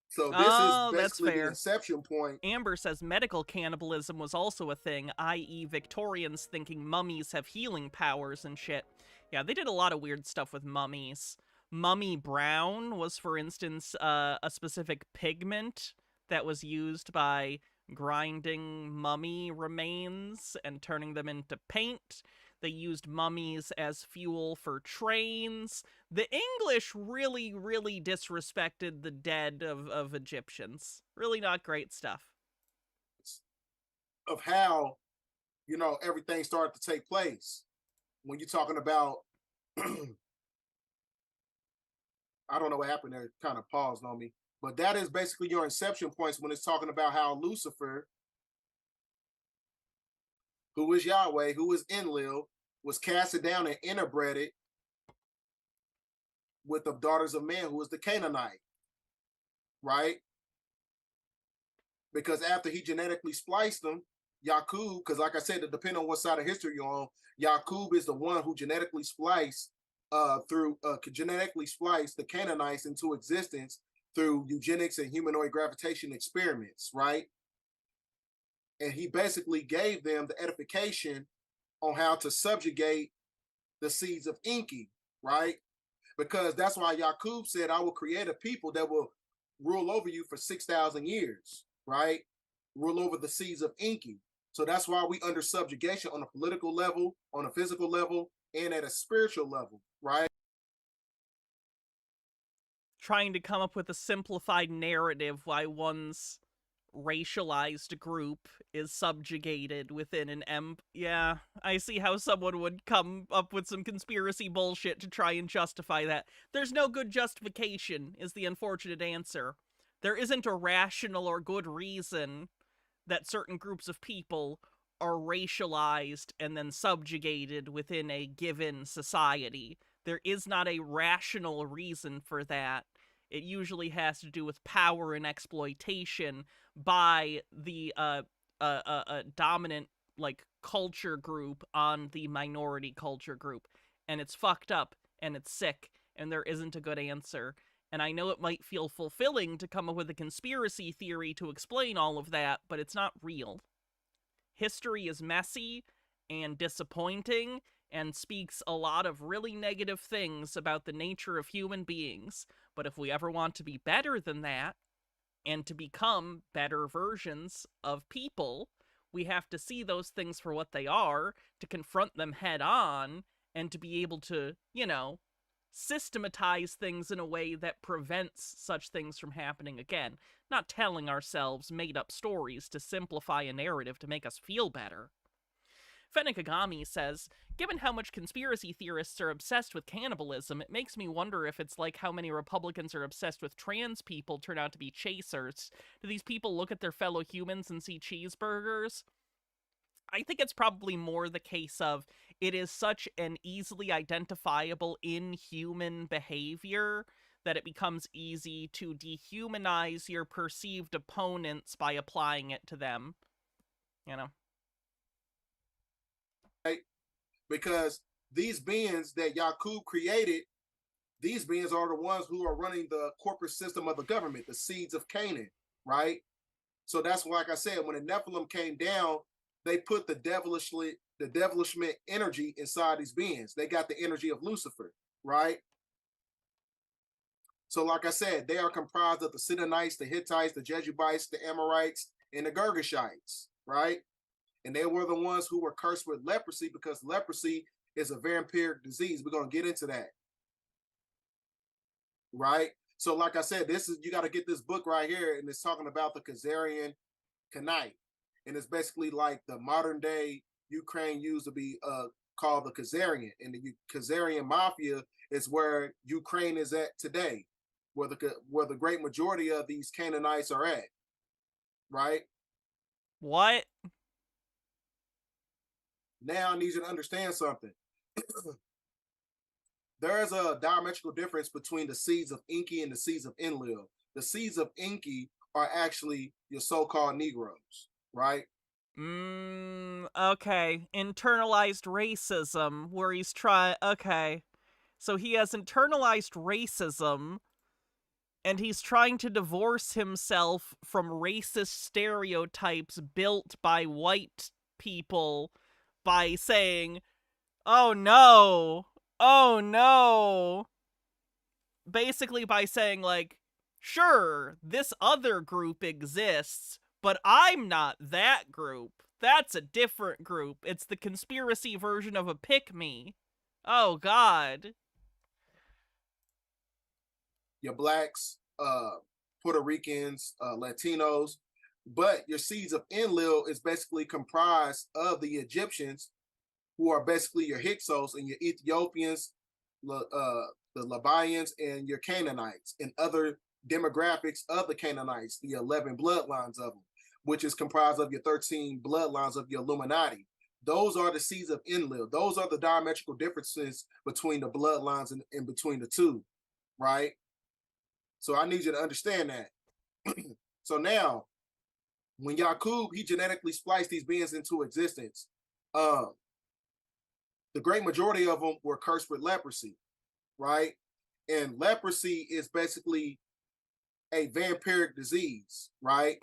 So this is basically the inception point. Amber says medical cannibalism was also a thing, i.e. Victorians thinking mummies have healing powers and shit. Yeah, they did a lot of weird stuff with mummies. Mummy brown was, for instance, a specific pigment that was used by grinding mummy remains and turning them into paint. They used mummies as fuel for trains. The English really, really disrespected the dead of Egyptians. Really not great stuff. Of how, everything started to take place. When you're talking about I don't know what happened there, kind of paused on me. But that is basically your inception points when it's talking about how Lucifer, who is Yahweh, who is Enlil, was casted down and interbred with the daughters of man, who is the Canaanite, right? Because after he genetically spliced them, Yaqub, because like I said, it depends on what side of history you're on, Yaqub is the one who genetically spliced genetically spliced the Canaanites into existence through eugenics and humanoid gravitation experiments, right? And he basically gave them the edification on how to subjugate the seeds of Enki, right? Because that's why Yaqub said, I will create a people that will rule over you for 6,000 years, right? Rule over the seeds of Enki. So that's why we under subjugation on a political level, on a physical level, and at a spiritual level, right? Trying to come up with a simplified narrative why one's racialized group is subjugated within an yeah, I see how someone would come up with some conspiracy bullshit to try and justify that. There's no good justification, is the unfortunate answer. There isn't a rational or good reason that certain groups of people are racialized and then subjugated within a given society. There is not a rational reason for that. It usually has to do with power and exploitation by the dominant culture group on the minority culture group. And it's fucked up and it's sick and there isn't a good answer. And I know it might feel fulfilling to come up with a conspiracy theory to explain all of that, but it's not real. History is messy and disappointing and speaks a lot of really negative things about the nature of human beings. But if we ever want to be better than that, and to become better versions of people, we have to see those things for what they are, to confront them head on, and to be able to, systematize things in a way that prevents such things from happening again. Not telling ourselves made-up stories to simplify a narrative to make us feel better. Fenekagami says, given how much conspiracy theorists are obsessed with cannibalism, it makes me wonder if it's like how many Republicans are obsessed with trans people turn out to be chasers. Do these people look at their fellow humans and see cheeseburgers? I think it's probably more the case of it is such an easily identifiable inhuman behavior that it becomes easy to dehumanize your perceived opponents by applying it to them. You know? Right? Because these beings that Yakub created, these beings are the ones who are running the corporate system of the government, the seeds of Canaan, right? So that's why, like I said, when the Nephilim came down, they put the devilishment energy inside these beings. They got the energy of Lucifer, right? So, like I said, they are comprised of the Sidonites, the Hittites, the Jebusites, the Amorites, and the Girgashites, right? And they were the ones who were cursed with leprosy because leprosy is a vampiric disease. We're going to get into that, right? So, like I said, you got to get this book right here, and it's talking about the Khazarian Khanate, and it's basically like the modern day Ukraine used to be called the Khazarian, and the Khazarian mafia is where Ukraine is at today, where the great majority of these Canaanites are at, right? What? Now I need you to understand something. There is a diametrical difference between the seeds of Enki and the seeds of Enlil. The seeds of Enki are actually your so-called Negroes, right? Okay. Internalized racism, where he's okay. So he has internalized racism, and he's trying to divorce himself from racist stereotypes built by white people by saying, oh no, oh no. Basically by saying, like, sure, this other group exists, but I'm not that group. That's a different group. It's the conspiracy version of a pick-me. Oh, God. Your blacks, Puerto Ricans, Latinos, but your seeds of Enlil is basically comprised of the Egyptians, who are basically your Hyksos, and your Ethiopians, the Libyans, and your Canaanites, and other demographics of the Canaanites, the 11 bloodlines of them, which is comprised of your 13 bloodlines of your Illuminati. Those are the seeds of Enlil. Those are the diametrical differences between the bloodlines and between the two, right? So I need you to understand that. So now, when Yakub, he genetically spliced these beings into existence, the great majority of them were cursed with leprosy, right? And leprosy is basically a vampiric disease, right?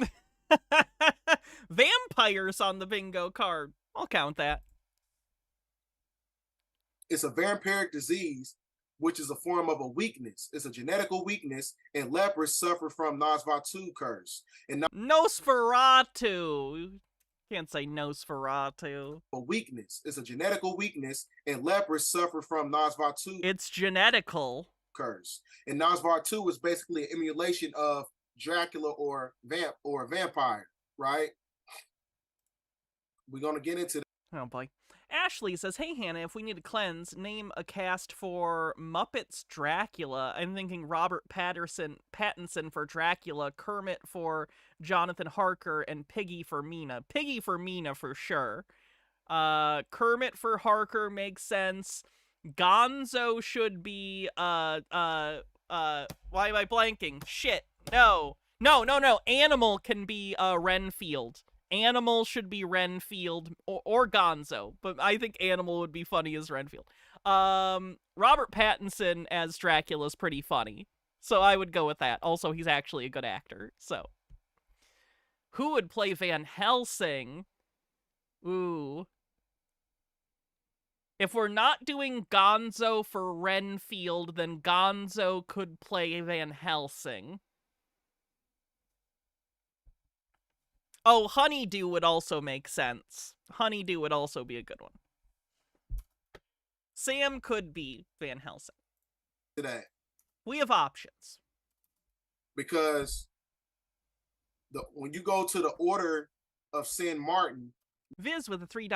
Vampires on the bingo card. I'll count that. It's a vampiric disease, which is a form of a weakness. It's a genetical weakness, and lepers suffer from Nosferatu curse. And Nosferatu. Can't say Nosferatu. A weakness. It's a genetical weakness, and lepers suffer from Nosferatu. It's genetical. Curse. And Nosferatu is basically an emulation of Dracula or vampire, right? We're gonna get into that. Oh boy. Ashley says, hey Hannah, if we need a cleanse, name a cast for Muppets Dracula. I'm thinking Robert Pattinson for Dracula, Kermit for Jonathan Harker, and Piggy for Mina. Piggy for Mina for sure. Kermit for Harker makes sense. Gonzo should be, why am I blanking? Shit. No. Animal can be, Renfield. Animal should be Renfield or Gonzo, but I think Animal would be funny as Renfield. Robert Pattinson as Dracula is pretty funny, so I would go with that. Also, he's actually a good actor, so. Who would play Van Helsing? Ooh. If we're not doing Gonzo for Renfield, then Gonzo could play Van Helsing. Oh, Honeydew would also make sense. Honeydew would also be a good one. Sam could be Van Helsing. Today. We have options. Because when you go to the Order of San Martin, Viz with a $3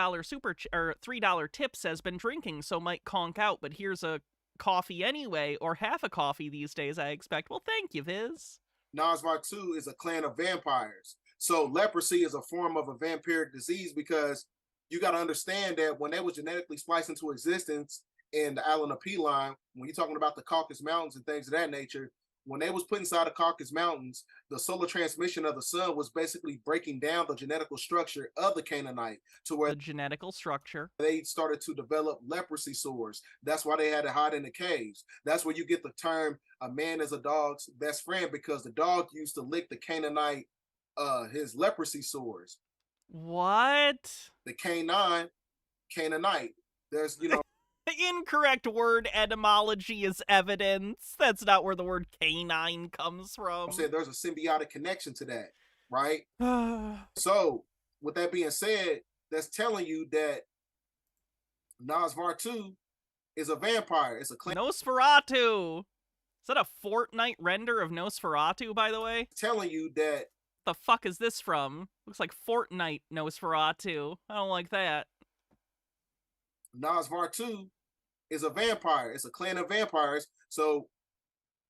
or $3 tip says, been drinking, so might conk out, but here's a coffee anyway, or half a coffee these days, I expect. Well, thank you, Viz. Nosferatu is a clan of vampires. So leprosy is a form of a vampiric disease because you got to understand that when they was genetically spliced into existence in the Allanapi line, when you're talking about the Caucasus Mountains and things of that nature, when they was put inside the Caucasus Mountains, the solar transmission of the sun was basically breaking down the genetical structure of the Canaanite to where the genetical structure they started to develop leprosy sores. That's why they had to hide in the caves. That's where you get the term "a man is a dog's best friend" because the dog used to lick the Canaanite his leprosy sores. What? The canine, Canaanite. There's, you know, incorrect word etymology is evidence. That's not where the word canine comes from. I'm saying there's a symbiotic connection to that, right? So, with that being said, that's telling you that Nosferatu is a vampire. It's a clan. Nosferatu. Is that a Fortnite render of Nosferatu, by the way? Telling you that. The fuck is this from? Looks like Fortnite Nosferatu. I don't like that. Nosferatu is a vampire. It's a clan of vampires. So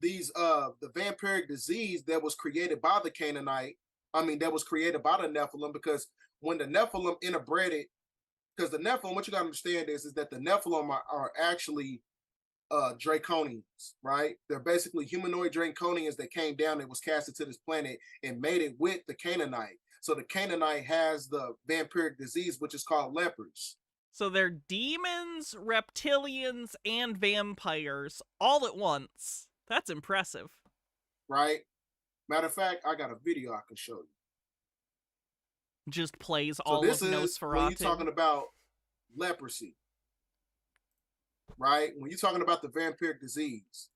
these the vampiric disease that was created by the Canaanite, that was created by the Nephilim, because when the Nephilim interbreded, because the Nephilim, what you gotta understand is that the Nephilim are actually draconians, right? They're basically humanoid draconians that came down and was casted to this planet and made it with the Canaanite. So the Canaanite has the vampiric disease, which is called lepers. So they're demons, reptilians, and vampires all at once. That's impressive. Right? Matter of fact, I got a video I can show you. Just plays all of Nosferatu. When you're talking about leprosy, right? When you're talking about the vampiric disease,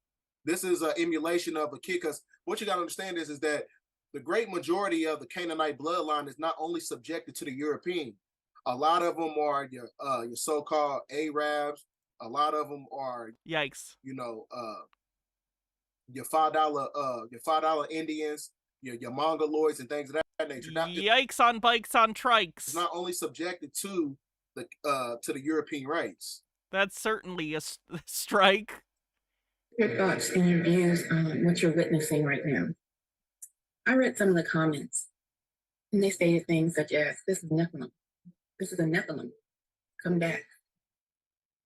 this is an emulation of a kid, because what you got to understand is that the great majority of the Canaanite bloodline is not only subjected to the European. A lot of them are your so-called Arabs. A lot of them are, yikes, your $5 Indians, your Mongoloids and things of that nature. Yikes on bikes on trikes. It's not only subjected to the European race. That's certainly a strike. Your thoughts and your views on what you're witnessing right now. I read some of the comments, and they stated things such as, "This is Nephilim. This is a Nephilim. Come back.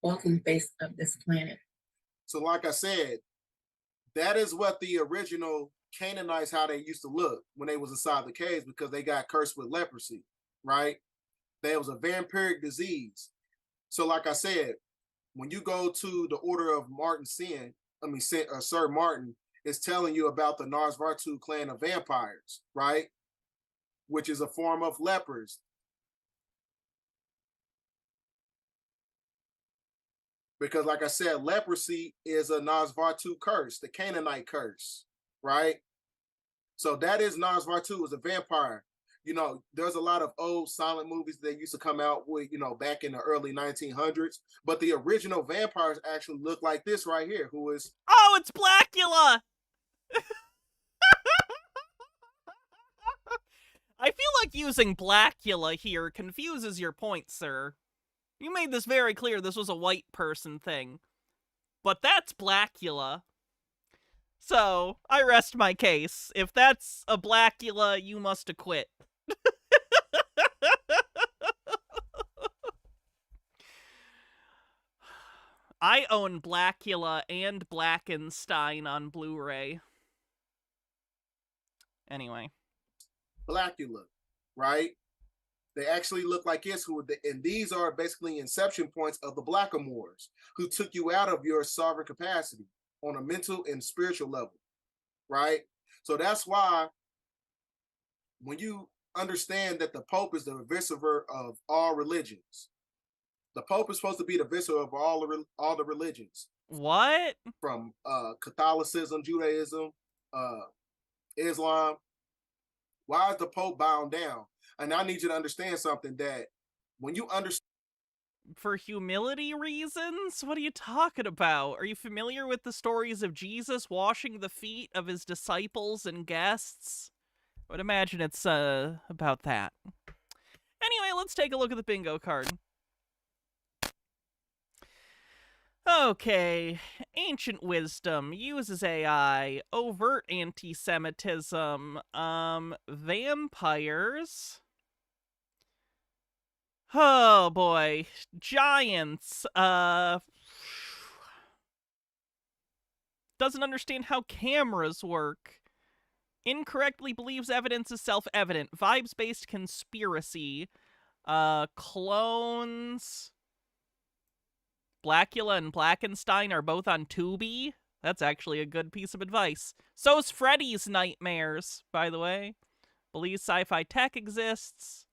Walking face of this planet." So like I said, that is what the original Canaanites, how they used to look when they was inside the caves, because they got cursed with leprosy, right? There was a vampiric disease. So like I said, when you go to the Order of Sir Martin, it's telling you about the Nosferatu clan of vampires, right? Which is a form of lepers. Because like I said, leprosy is a Nosferatu curse, the Canaanite curse, right? So that is Nosferatu, is a vampire. You know, there's a lot of old silent movies that used to come out with, back in the early 1900s. But the original vampires actually look like this right here, who is... Oh, it's Blackula! I feel like using Blackula here confuses your point, sir. You made this very clear this was a white person thing. But that's Blackula. So, I rest my case. If that's a Blackula, you must acquit. I own Blackula and Blackenstein on Blu-ray. Anyway. Blackula, right? They actually look like this, and these are basically inception points of the Blackamoors, who took you out of your sovereign capacity on a mental and spiritual level, right? So that's why when you understand that the Pope is the viscera of all religions, the Pope is supposed to be the viscera of all the religions. What? From Catholicism, Judaism, Islam. Why is the Pope bound down? And I need you to understand something, that when you understand... For humility reasons? What are you talking about? Are you familiar with the stories of Jesus washing the feet of his disciples and guests? I would imagine it's about that. Anyway, let's take a look at the bingo card. Okay, ancient wisdom, uses AI, overt anti-Semitism, vampires. Oh boy, giants, doesn't understand how cameras work. Incorrectly believes evidence is self-evident. Vibes-based conspiracy. Clones. Blackula and Blackenstein are both on Tubi. That's actually a good piece of advice. So's Freddy's Nightmares, by the way. Believes sci-fi tech exists.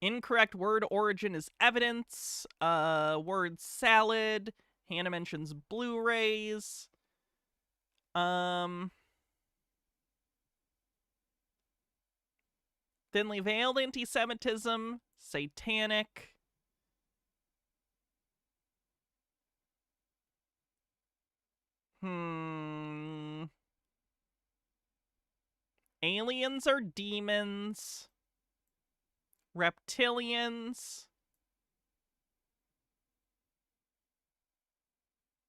Incorrect word origin is evidence. Word salad. Hannah mentions Blu-rays. Thinly veiled anti-Semitism. Satanic. Aliens are demons. Reptilians.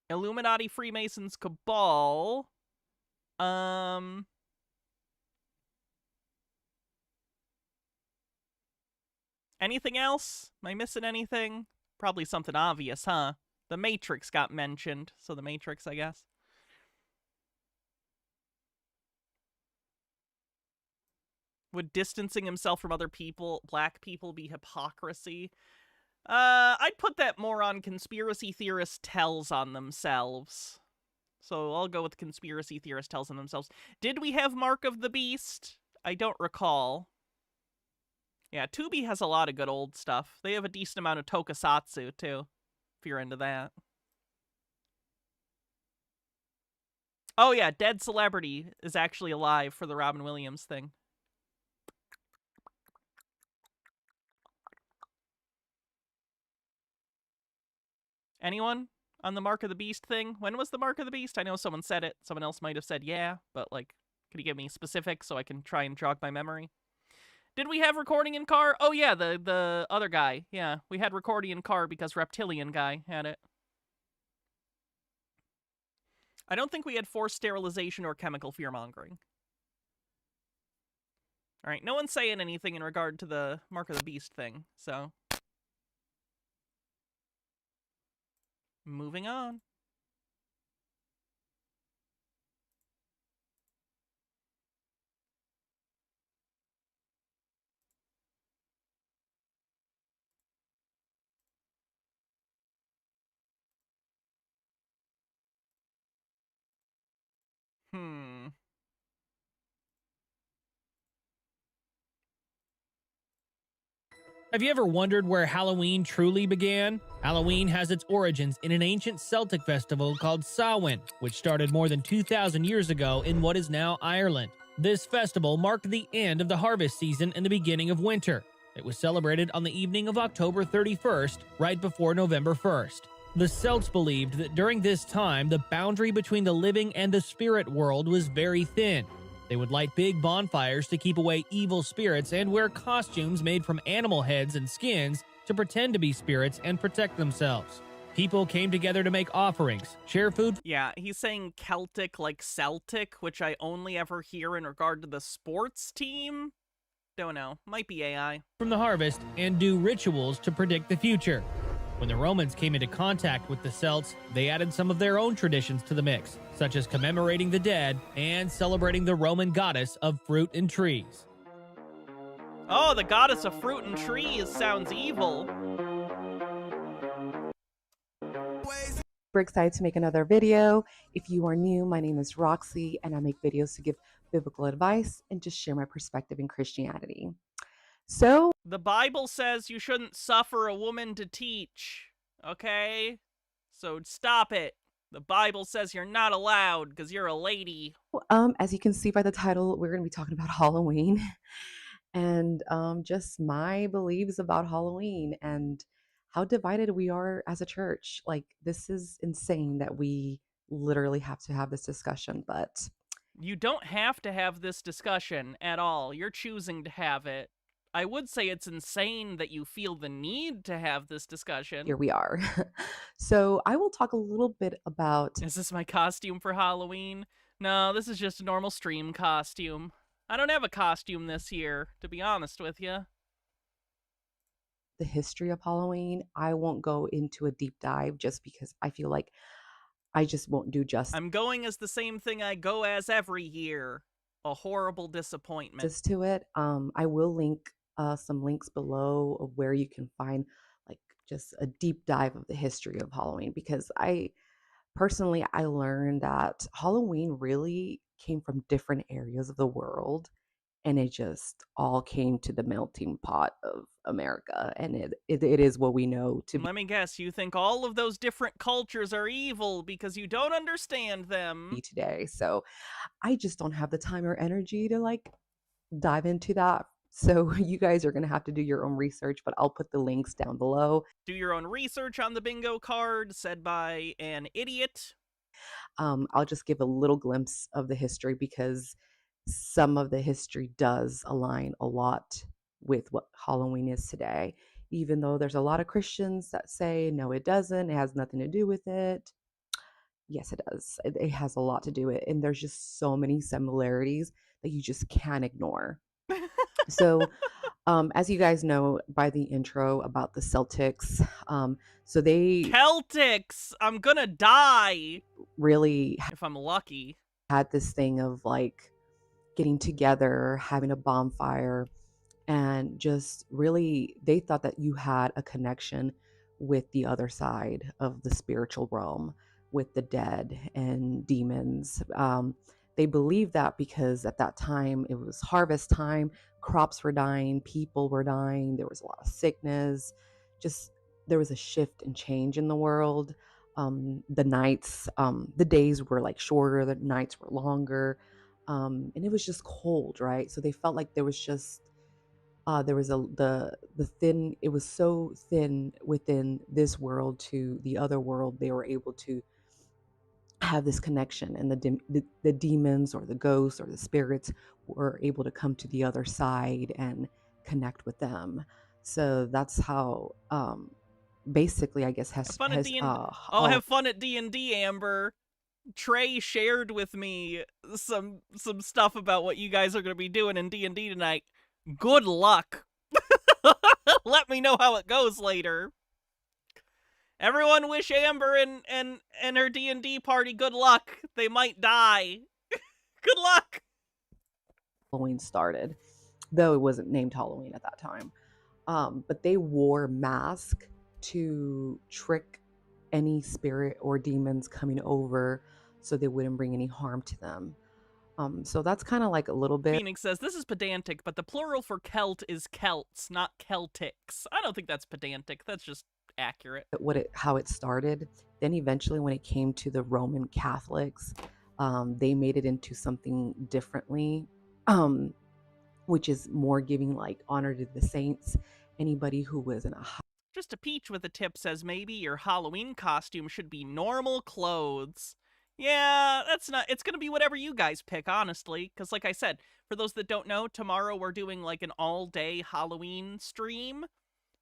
Illuminati, Freemasons, Cabal. Anything else? Am I missing anything? Probably something obvious, huh? The Matrix got mentioned, so the Matrix, I guess. Would distancing himself from other people, black people, be hypocrisy? I'd put that more on conspiracy theorist tells on themselves. So I'll go with conspiracy theorist tells on themselves. Did we have Mark of the Beast? I don't recall. Yeah, Tubi has a lot of good old stuff. They have a decent amount of tokusatsu, too, if you're into that. Oh yeah, Dead Celebrity is actually alive for the Robin Williams thing. Anyone on the Mark of the Beast thing? When was the Mark of the Beast? I know someone said it. Someone else might have said yeah, but, like, could you give me specifics so I can try and jog my memory? Did we have recording in car? Oh yeah, the other guy. Yeah, we had recording in car because Reptilian guy had it. I don't think we had forced sterilization or chemical fear-mongering. Alright, no one's saying anything in regard to the Mark of the Beast thing, so... moving on. Have you ever wondered where Halloween truly began? Halloween has its origins in an ancient Celtic festival called Samhain, which started more than 2,000 years ago in what is now Ireland. This festival marked the end of the harvest season and the beginning of winter. It was celebrated on the evening of October 31st, right before November 1st. The Celts believed that during this time, the boundary between the living and the spirit world was very thin. They would light big bonfires to keep away evil spirits and wear costumes made from animal heads and skins to pretend to be spirits and protect themselves. People came together to make offerings, share food. Yeah, he's saying Celtic like Celtic, which I only ever hear in regard to the sports team. Don't know. Might be AI. From the harvest and do rituals to predict the future. When the Romans came into contact with the Celts, they added some of their own traditions to the mix, such as commemorating the dead and celebrating the Roman goddess of fruit and trees. Oh, the goddess of fruit and trees sounds evil. Super excited to make another video. If you are new, my name is Roxy, and I make videos to give biblical advice and just share my perspective in Christianity. So, the Bible says you shouldn't suffer a woman to teach, okay? So stop it. The Bible says you're not allowed because you're a lady. As you can see by the title, we're going to be talking about Halloween and just my beliefs about Halloween and how divided we are as a church. Like, this is insane that we literally have to have this discussion, but You don't have to have this discussion at all. You're choosing to have it. I would say it's insane that you feel the need to have this discussion. here we are. So I will talk a little bit about... Is this my costume for Halloween? No, this is just a normal stream costume. I don't have a costume this year, to be honest with you. The history of Halloween. I won't go into a deep dive just because I feel like I just won't do justice. I'm going as the same thing I go as every year. A horrible disappointment. Just to it. I will link some links below of where you can find like just a deep dive of the history of Halloween, because I personally learned that Halloween really came from different areas of the world, and it just all came to the melting pot of America, and it is what we know to be Let me guess, you think all of those different cultures are evil because you don't understand them. today. So I just don't have the time or energy to like dive into that. So you guys are going to have to do your own research, but I'll put the links down below. Do your own research on the bingo card said by an idiot. I'll just give a little glimpse of the history because some of the history does align a lot with what Halloween is today, even though there's a lot of Christians that say, no, it doesn't. It has nothing to do with it. Yes, it does. It has a lot to do with it. And there's just so many similarities that you just can't ignore. So, as you guys know by the intro about the Celtics, so they... Celtics! I'm gonna die! Really... If I'm lucky. Had this thing of like getting together, having a bonfire, and just really, they thought that you had a connection with the other side of the spiritual realm, with the dead and demons. They believed that because at that time it was harvest time, crops were dying, people were dying, there was a lot of sickness, just there was a shift and change in the world. The nights, the days were like shorter, the nights were longer, and it was just cold, right? So they felt like there was just there was the thin, it was so thin within this world to the other world. They were able to have this connection, and the demons or the ghosts or the spirits were able to come to the other side and connect with them. So that's how basically, I guess, have fun at D&D, Amber. Trey shared with me some stuff about what you guys are going to be doing in D&D tonight. Good luck. Let me know how it goes later. Everyone wish Amber and her D&D party good luck. They might die. Good luck. Halloween started, though it wasn't named Halloween at that time. But they wore masks to trick any spirit or demons coming over so they wouldn't bring any harm to them. So that's kind of like a little bit... Phoenix says, this is pedantic, but the plural for Celt is Celts, not Celtics. I don't think that's pedantic. That's just accurate. How it started. Then eventually when it came to the Roman Catholics, they made it into something differently, which is more giving like honor to the saints. Anybody who was in a... Just a Peach with a tip says maybe your Halloween costume should be normal clothes. Yeah, that's not... It's gonna be whatever you guys pick, honestly. Because like I said, for those that don't know, tomorrow we're doing like an all-day Halloween stream.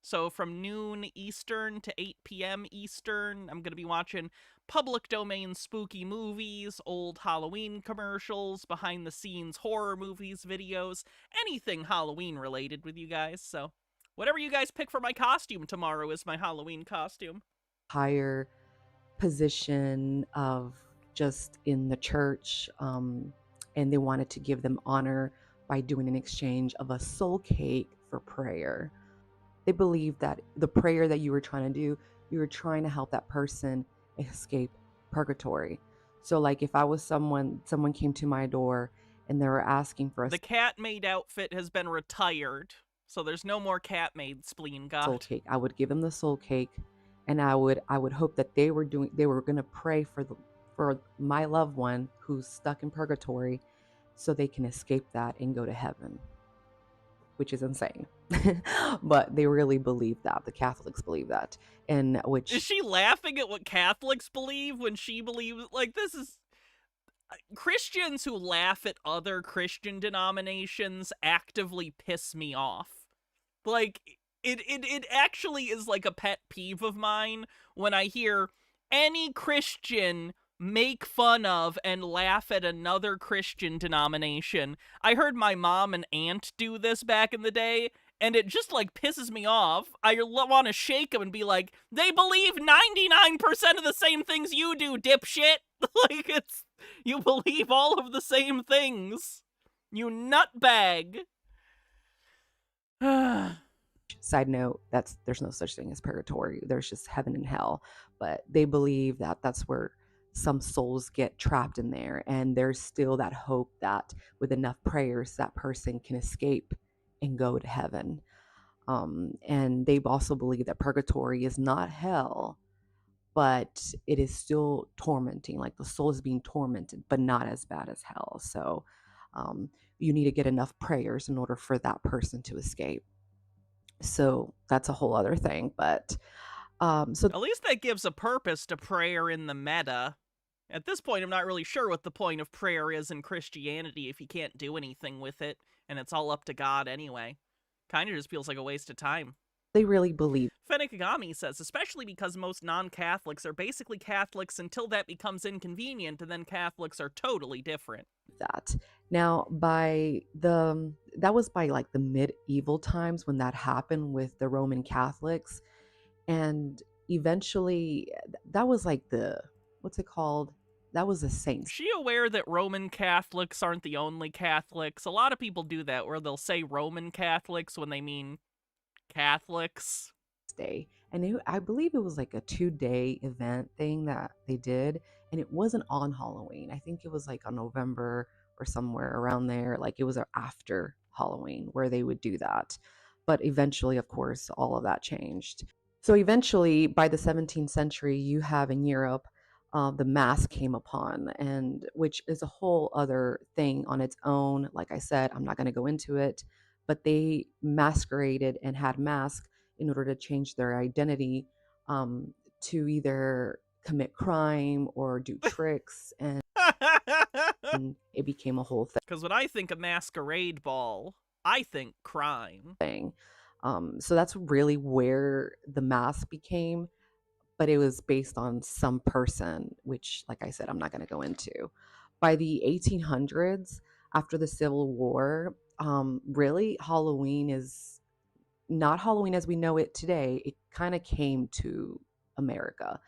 So from noon Eastern to 8 p.m. Eastern, I'm gonna be watching public domain spooky movies, old Halloween commercials, behind-the-scenes horror movies, videos, anything Halloween related with you guys. So whatever you guys pick for my costume tomorrow is my Halloween costume. Higher position of just in the church, and they wanted to give them honor by doing an exchange of a soul cake for prayer. They believed that the prayer that you were trying to do, you were trying to help that person escape purgatory. So like if I was someone came to my door and they were asking for the cat maid outfit has been retired, so there's no more cat maid, Spleen God. Soul cake, I would give them the soul cake, and I would hope that they were going to pray for my loved one who's stuck in purgatory so they can escape that and go to heaven. which is insane. But they really believe that. The Catholics believe that. And which Is she laughing at what Catholics believe when she believes, like, this is... Christians who laugh at other Christian denominations actively piss me off. Like, it actually is like a pet peeve of mine when I hear any Christian make fun of and laugh at another Christian denomination. I heard my mom and aunt do this back in the day, and it just, like, pisses me off. I want to shake them and be like, they believe 99% of the same things you do, dipshit! Like, it's... You believe all of the same things. You nutbag. side note, there's no such thing as purgatory. There's just heaven and hell. But they believe that that's where some souls get trapped in there, and there's still that hope that with enough prayers that person can escape and go to heaven. And they also believe that purgatory is not hell, but it is still tormenting, like the soul is being tormented, but not as bad as hell. So you need to get enough prayers in order for that person to escape. So that's a whole other thing. But so at least that gives a purpose to prayer in the meta. At this point, I'm not really sure what the point of prayer is in Christianity if you can't do anything with it, and it's all up to God anyway. Kind of just feels like a waste of time. They really believe. Fenekagami says, especially because most non-Catholics are basically Catholics until that becomes inconvenient, and then Catholics are totally different. That. Now, that was by like the medieval times when that happened with the Roman Catholics. And eventually, that was like what's it called? That was the saints. Is she aware that Roman Catholics aren't the only Catholics? A lot of people do that, where they'll say Roman Catholics when they mean Catholics. Day. And I believe it was like a 2-day event thing that they did. And it wasn't on Halloween. I think it was like on November or somewhere around there. Like it was after Halloween where they would do that. But eventually, of course, all of that changed. So eventually, by the 17th century, you have in Europe, the mask came upon, and which is a whole other thing on its own. Like I said, I'm not going to go into it, but they masqueraded and had masks in order to change their identity, to either commit crime or do tricks, and it became a whole thing. Because when I think of masquerade ball, I think crime. So that's really where the mask became, but it was based on some person, which, like I said, I'm not going to go into. By the 1800s, after the Civil War, really Halloween is not Halloween as we know it today. It kind of came to America.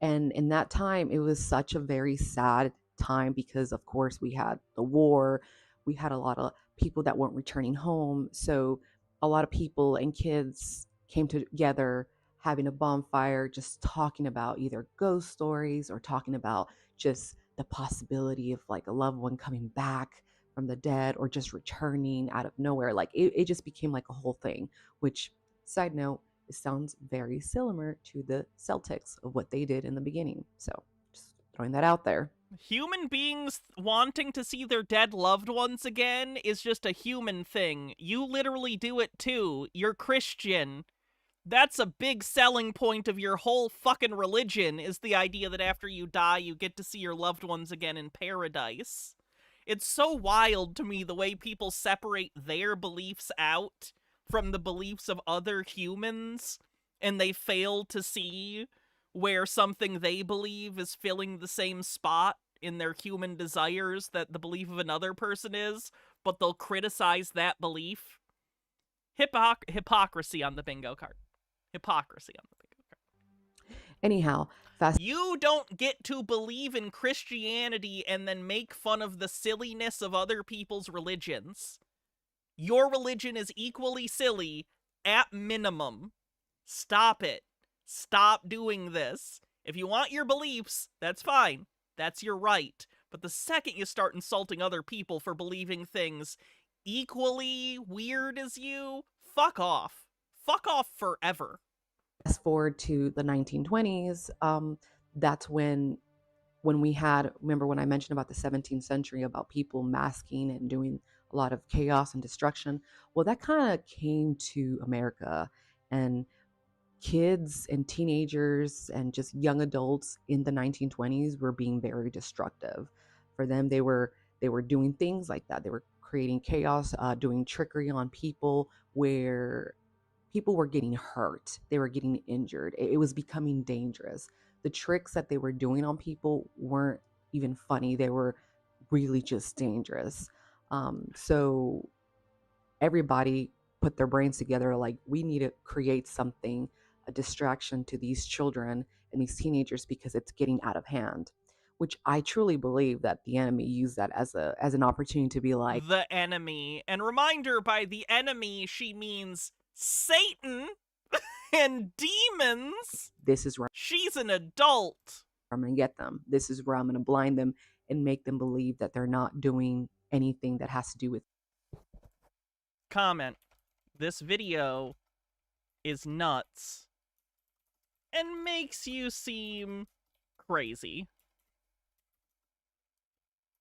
And in that time, it was such a very sad time because, of course, we had the war. We had a lot of people that weren't returning home. So a lot of people and kids came together having a bonfire, just talking about either ghost stories or talking about just the possibility of like a loved one coming back from the dead or just returning out of nowhere. Like it just became like a whole thing, which, side note, it sounds very similar to the Celtics of what they did in the beginning. So just throwing that out there. Human beings wanting to see their dead loved ones again is just a human thing. You literally do it too. You're Christian. That's a big selling point of your whole fucking religion, is the idea that after you die, you get to see your loved ones again in paradise. It's so wild to me the way people separate their beliefs out from the beliefs of other humans, and they fail to see where something they believe is filling the same spot in their human desires that the belief of another person is, but they'll criticize that belief. Hypocrisy on the bingo card. Hypocrisy on the bingo card. Anyhow, you don't get to believe in Christianity and then make fun of the silliness of other people's religions. Your religion is equally silly, at minimum. Stop it. Stop doing this. If you want your beliefs, that's fine. That's your right. But the second you start insulting other people for believing things equally weird as you, fuck off. Fuck off forever. Fast forward to the 1920s, that's when we had, remember when I mentioned about the 17th century, about people masking and doing a lot of chaos and destruction. Well, that kind of came to America, and kids and teenagers and just young adults in the 1920s were being very destructive. For them, they were doing things like that. They were creating chaos, doing trickery on people where people were getting hurt. They were getting injured. It was becoming dangerous. The tricks that they were doing on people weren't even funny. They were really just dangerous. So everybody put their brains together, like, we need to create something, a distraction to these children and these teenagers, because it's getting out of hand. Which I truly believe that the enemy used that as an opportunity to be like, the enemy. And reminder, by the enemy, she means Satan and demons. this is where She's an adult. I'm going to get them. This is where I'm going to blind them and make them believe that they're not doing anything that has to do with. Comment: this video is nuts and makes you seem crazy.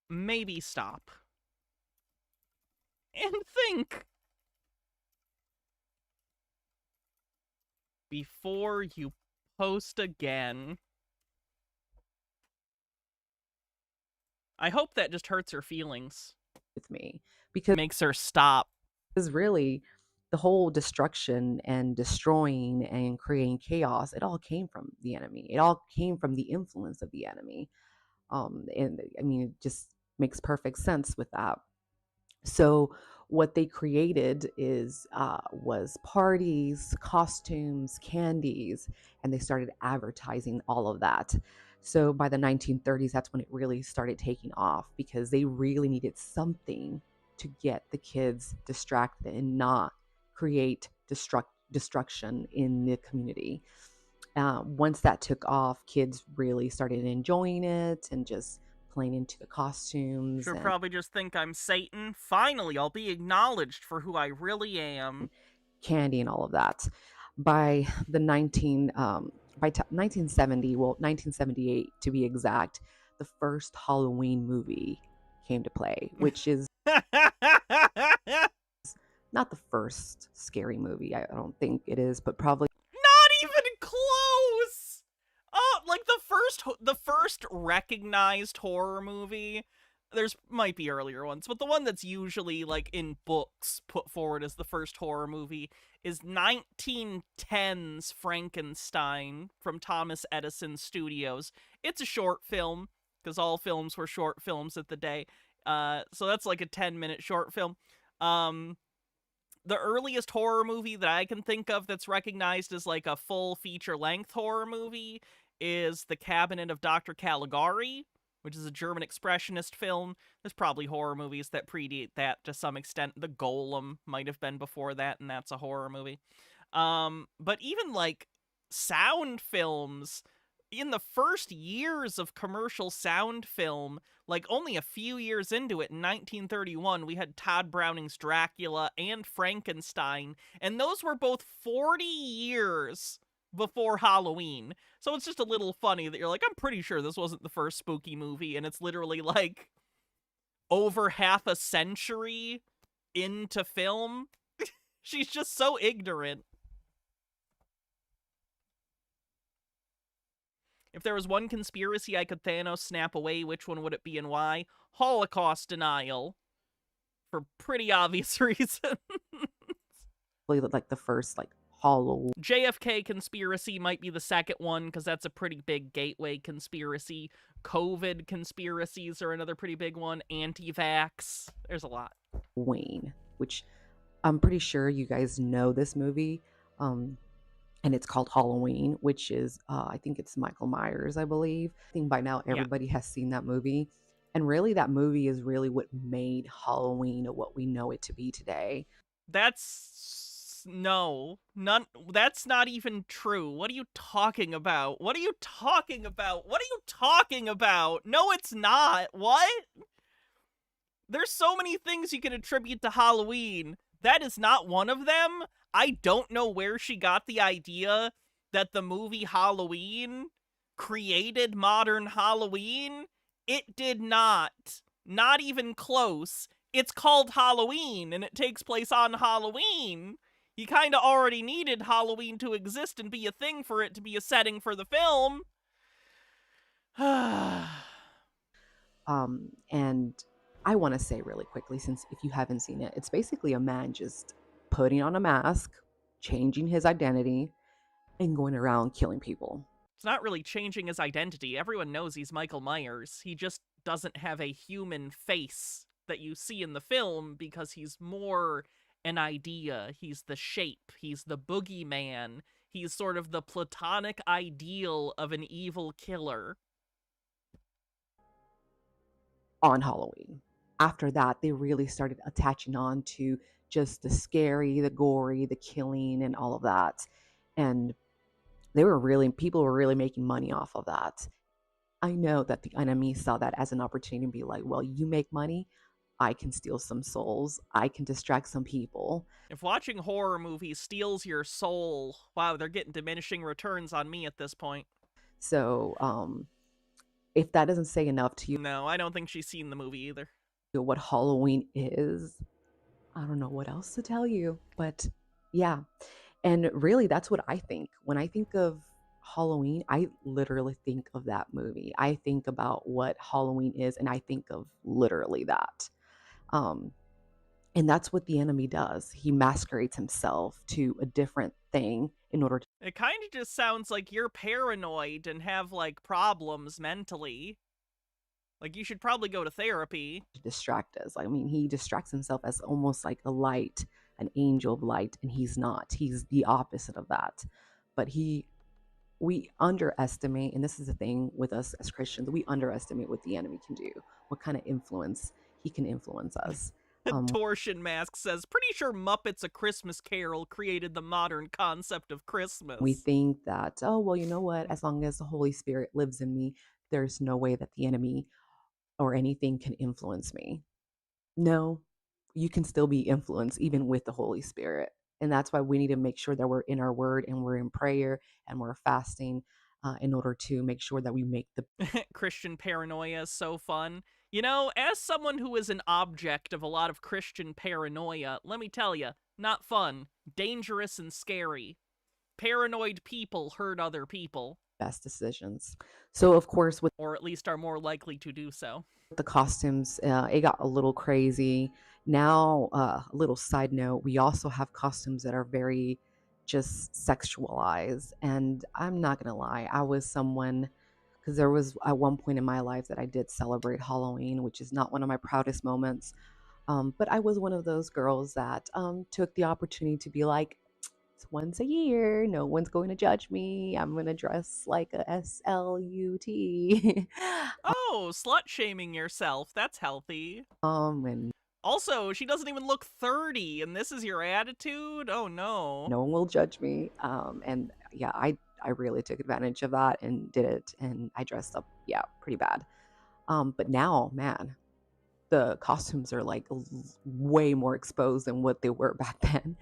Maybe stop and think before you post again. I hope that just hurts her feelings with me, because makes her stop. Because really, the whole destruction and destroying and creating chaos, it all came from the enemy. It all came from the influence of the enemy. And I mean, it just makes perfect sense with that. So what they created was parties, costumes, candies, and they started advertising all of that. So by the 1930s, that's when it really started taking off, because they really needed something to get the kids distracted and not create destruction in the community. Once that took off, kids really started enjoying it and just playing into the costumes. She'll and probably just think I'm Satan. Finally, I'll be acknowledged for who I really am. Candy and all of that. By the 1970, well, 1978 to be exact, the first Halloween movie came to play, which is not the first scary movie. I don't think it is, but probably not even close. Oh, like the first recognized horror movie. There's might be earlier ones, but the one that's usually like in books put forward as the first horror movie is 1910's Frankenstein from Thomas Edison Studios. It's a short film, because all films were short films at the day. So that's like a 10-minute short film. The earliest horror movie that I can think of that's recognized as like a full feature-length horror movie is The Cabinet of Dr. Caligari, which is a German expressionist film. There's probably horror movies that predate that to some extent. The Golem might have been before that, and that's a horror movie. But even like sound films, in the first years of commercial sound film, like only a few years into it, in 1931, we had Todd Browning's Dracula and Frankenstein, and those were both 40 years before Halloween. So it's just a little funny that you're like, I'm pretty sure this wasn't the first spooky movie, and it's literally like over half a century into film. She's just so ignorant. If there was one conspiracy I could Thanos snap away, which one would it be and why? Holocaust denial. For pretty obvious reasons. like the first like Halloween. JFK conspiracy might be the second one, because that's a pretty big gateway conspiracy. COVID conspiracies are another pretty big one. Anti-vax. There's a lot. Wayne, which I'm pretty sure you guys know this movie. And it's called Halloween, which is, I think it's Michael Myers, I believe. I think by now everybody has seen that movie. And really, that movie is really what made Halloween what we know it to be today. That's not even true. What are you talking about? What are you talking about? What are you talking about? No, it's not. What? There's so many things you can attribute to Halloween. That is not one of them. I don't know where she got the idea that the movie Halloween created modern Halloween. It did not. Not even close. it's called Halloween and it takes place on Halloween. You kind of already needed Halloween to exist and be a thing for it to be a setting for the film. And I want to say really quickly, since if you haven't seen it, it's basically a man just putting on a mask, changing his identity, and going around killing people. It's not really changing his identity. Everyone knows he's Michael Myers. He just doesn't have a human face that you see in the film because he's more an idea. He's the shape. He's the boogeyman. He's sort of the platonic ideal of an evil killer. On Halloween. After that, they really started attaching on to just the scary, the gory, the killing, and all of that. And people were really making money off of that. I know that the enemy saw that as an opportunity to be like, well, you make money, I can steal some souls, I can distract some people. If watching horror movies steals your soul, wow, they're getting diminishing returns on me at this point. So, if that doesn't say enough to you, no, I don't think she's seen the movie either. What Halloween is, I don't know what else to tell you, but yeah. And really, that's what I think. When I think of Halloween, I literally think of that movie. I think about what Halloween is, and I think of literally that. And that's what the enemy does. He masquerades himself to a different thing in order to... It kind of just sounds like you're paranoid and have, like, problems mentally. Like, you should probably go to therapy. Distract us. I mean, he distracts himself as almost like a light, an angel of light, and he's not. He's the opposite of that. But we underestimate, and this is the thing with us as Christians, we underestimate what the enemy can do, what kind of influence he can influence us. Torsion Mask says, pretty sure Muppets A Christmas Carol created the modern concept of Christmas. We think that, oh, well, you know what? As long as the Holy Spirit lives in me, there's no way that the enemy or anything can influence me. No, you can still be influenced even with the Holy Spirit. And that's why we need to make sure that we're in our word and we're in prayer and we're fasting in order to make sure that we make the... Christian paranoia is so fun. You know, as someone who is an object of a lot of Christian paranoia, let me tell you, not fun, dangerous and scary. Paranoid people hurt other people. Best decisions. So, of course, or at least are more likely to do so. The costumes, it got a little crazy. Now, a little side note, we also have costumes that are very just sexualized. And I'm not going to lie, I was someone, because there was at one point in my life that I did celebrate Halloween, which is not one of my proudest moments. But I was one of those girls that took the opportunity to be like, it's once a year, no one's going to judge me, I'm going to dress like a SLUT. Oh, slut-shaming yourself, that's healthy. And also, she doesn't even look 30, and this is your attitude? Oh, no. No one will judge me. And yeah, I really took advantage of that and did it, and I dressed up, yeah, pretty bad. But now, man, the costumes are like way more exposed than what they were back then.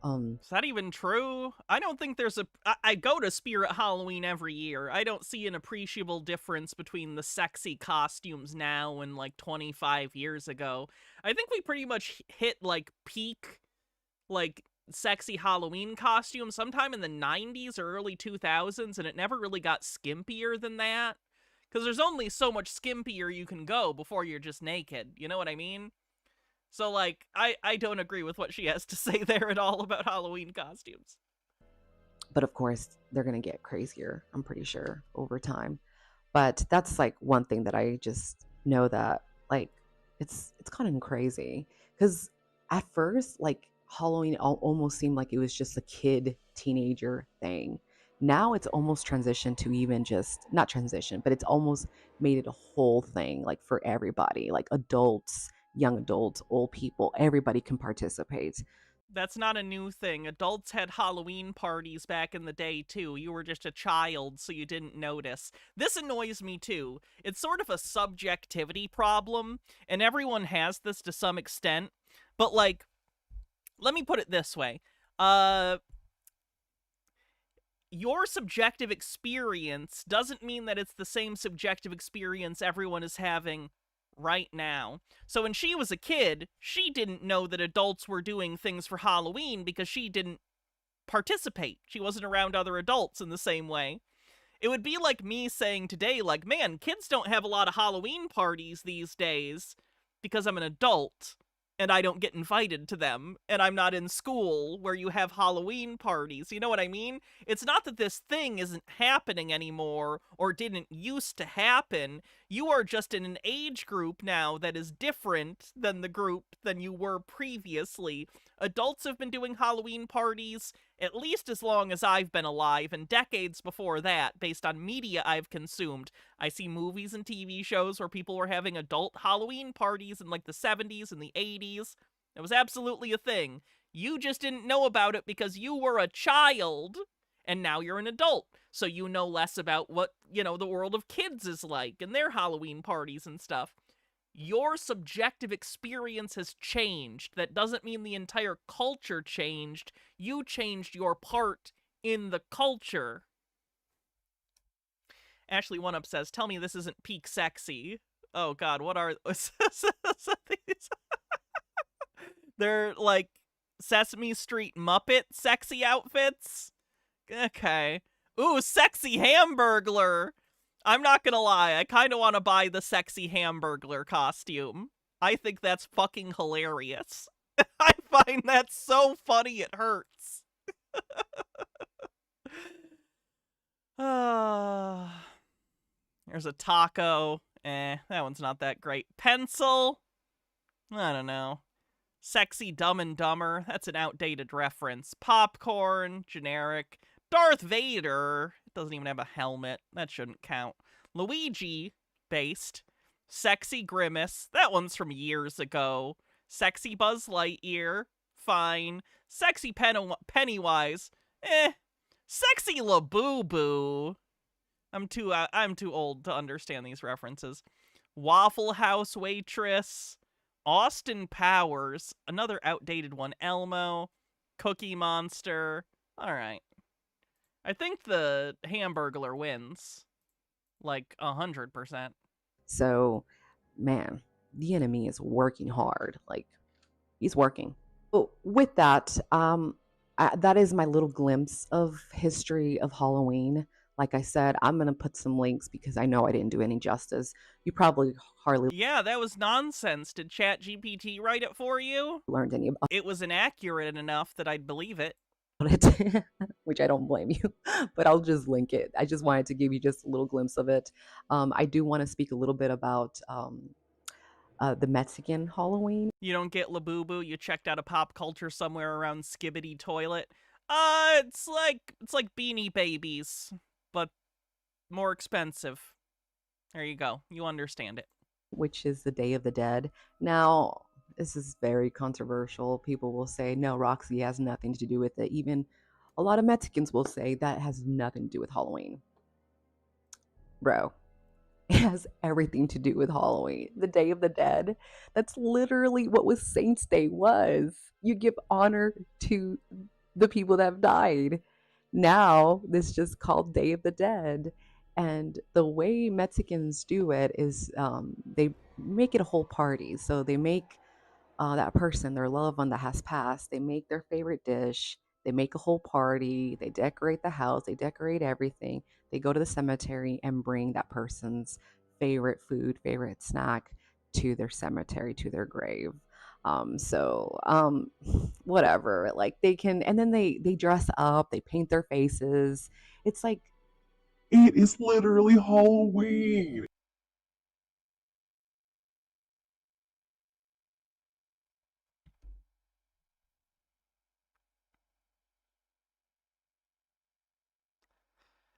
Is that even true? I don't think there's I go to Spirit Halloween every year. I don't see an appreciable difference between the sexy costumes now and like 25 years ago. I think we pretty much hit like peak, like sexy Halloween costumes sometime in the 90s or early 2000s, and it never really got skimpier than that. Because there's only so much skimpier you can go before you're just naked. You know what I mean? So, like, I don't agree with what she has to say there at all about Halloween costumes. But of course, they're going to get crazier, I'm pretty sure, over time. But that's, like, one thing that I just know that, like, it's kind of crazy. Because at first, like, Halloween almost seemed like it was just a kid, teenager thing. Now it's almost transitioned to even just, not transition, but it's almost made it a whole thing, like, for everybody, like adults, young adults, old people, everybody can participate. That's not a new thing. Adults had Halloween parties back in the day, too. You were just a child, so you didn't notice. This annoys me, too. It's sort of a subjectivity problem, and everyone has this to some extent. But, like, let me put it this way. Your subjective experience doesn't mean that it's the same subjective experience everyone is having right now. So when she was a kid, she didn't know that adults were doing things for Halloween because she didn't participate. She wasn't around other adults in the same way. It would be like me saying today, like, man, kids don't have a lot of Halloween parties these days because I'm an adult and I don't get invited to them, and I'm not in school where you have Halloween parties. You know what I mean? It's not that this thing isn't happening anymore or didn't used to happen. You are just in an age group now that is different than the group than you were previously. Adults have been doing Halloween parties at least as long as I've been alive, and decades before that, based on media I've consumed. I see movies and TV shows where people were having adult Halloween parties in like the 70s and the 80s. It was absolutely a thing. You just didn't know about it because you were a child, and now you're an adult. So you know less about what, the world of kids is like and their Halloween parties and stuff. Your subjective experience has changed. That doesn't mean the entire culture changed. You changed your part in the culture. Ashley One Up says, tell me this isn't peak sexy. Oh god, what are these? They're like Sesame Street Muppet sexy outfits? Okay. Ooh, sexy Hamburglar! I'm not gonna lie, I kind of want to buy the sexy Hamburglar costume. I think that's fucking hilarious. I find that so funny it hurts. There's a taco. That one's not that great. Pencil? I don't know. Sexy Dumb and Dumber? That's an outdated reference. Popcorn? Generic. Darth Vader? It doesn't even have a helmet. That shouldn't count. Luigi? Based. Sexy Grimace? That one's from years ago. Sexy Buzz Lightyear? Fine. Sexy Pennywise? Sexy Labubu? I'm too old to understand these references. Waffle House Waitress? Austin Powers? Another outdated one. Elmo? Cookie Monster? Alright. I think the Hamburglar wins. Like 100%. So, man, the enemy is working hard. Like, he's working. But with that, that is my little glimpse of history of Halloween. Like I said, I'm going to put some links because I know I didn't do any justice. You probably hardly Yeah, that was nonsense. Did ChatGPT write it for you? learned any about It was inaccurate enough that I'd believe it. it, which I don't blame you, but I'll just link it. I just wanted to give you just a little glimpse of it. I do want to speak a little bit about the Mexican Halloween. You don't get Labubu, you checked out a pop culture somewhere around Skibbity Toilet. It's like Beanie Babies, but more expensive. There you go. You understand it. Which is the Day of the Dead. Now, this is very controversial. People will say, no, Roxy has nothing to do with it. Even a lot of Mexicans will say that has nothing to do with Halloween. Bro, it has everything to do with Halloween. The Day of the Dead. That's literally what was Saints' Day was. You give honor to the people that have died. Now, this is just called Day of the Dead. And the way Mexicans do it is they make it a whole party. So they make that person, their loved one that has passed, they make their favorite dish. They make a whole party. They decorate the house. They decorate everything. They go to the cemetery and bring that person's favorite food, favorite snack to their cemetery, to their grave. Whatever. Like they can, and then they dress up. They paint their faces. It's like, it is literally Halloween.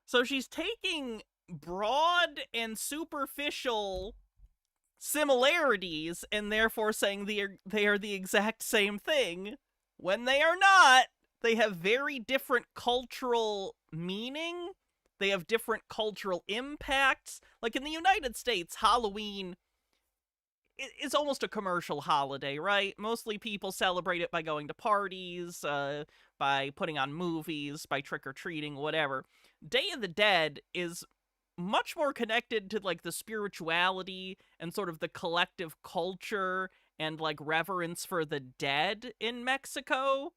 So she's taking broad and superficial similarities and therefore saying they are the exact same thing, when they are not. They have very different cultural meaning. They have different cultural impacts. Like in the United States, Halloween is almost a commercial holiday, right? Mostly people celebrate it by going to parties, by putting on movies, by trick-or-treating, whatever. Day of the Dead is much more connected to like the spirituality and sort of the collective culture and like reverence for the dead in Mexico.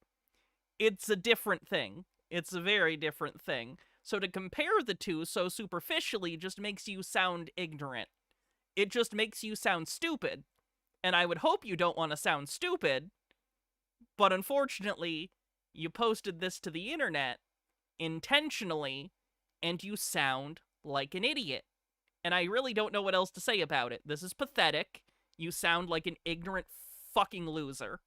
It's a different thing. It's a very different thing. So to compare the two so superficially just makes you sound ignorant. It just makes you sound stupid. And I would hope you don't want to sound stupid, but unfortunately, you posted this to the internet intentionally, and you sound like an idiot. And I really don't know what else to say about it. This is pathetic. You sound like an ignorant fucking loser.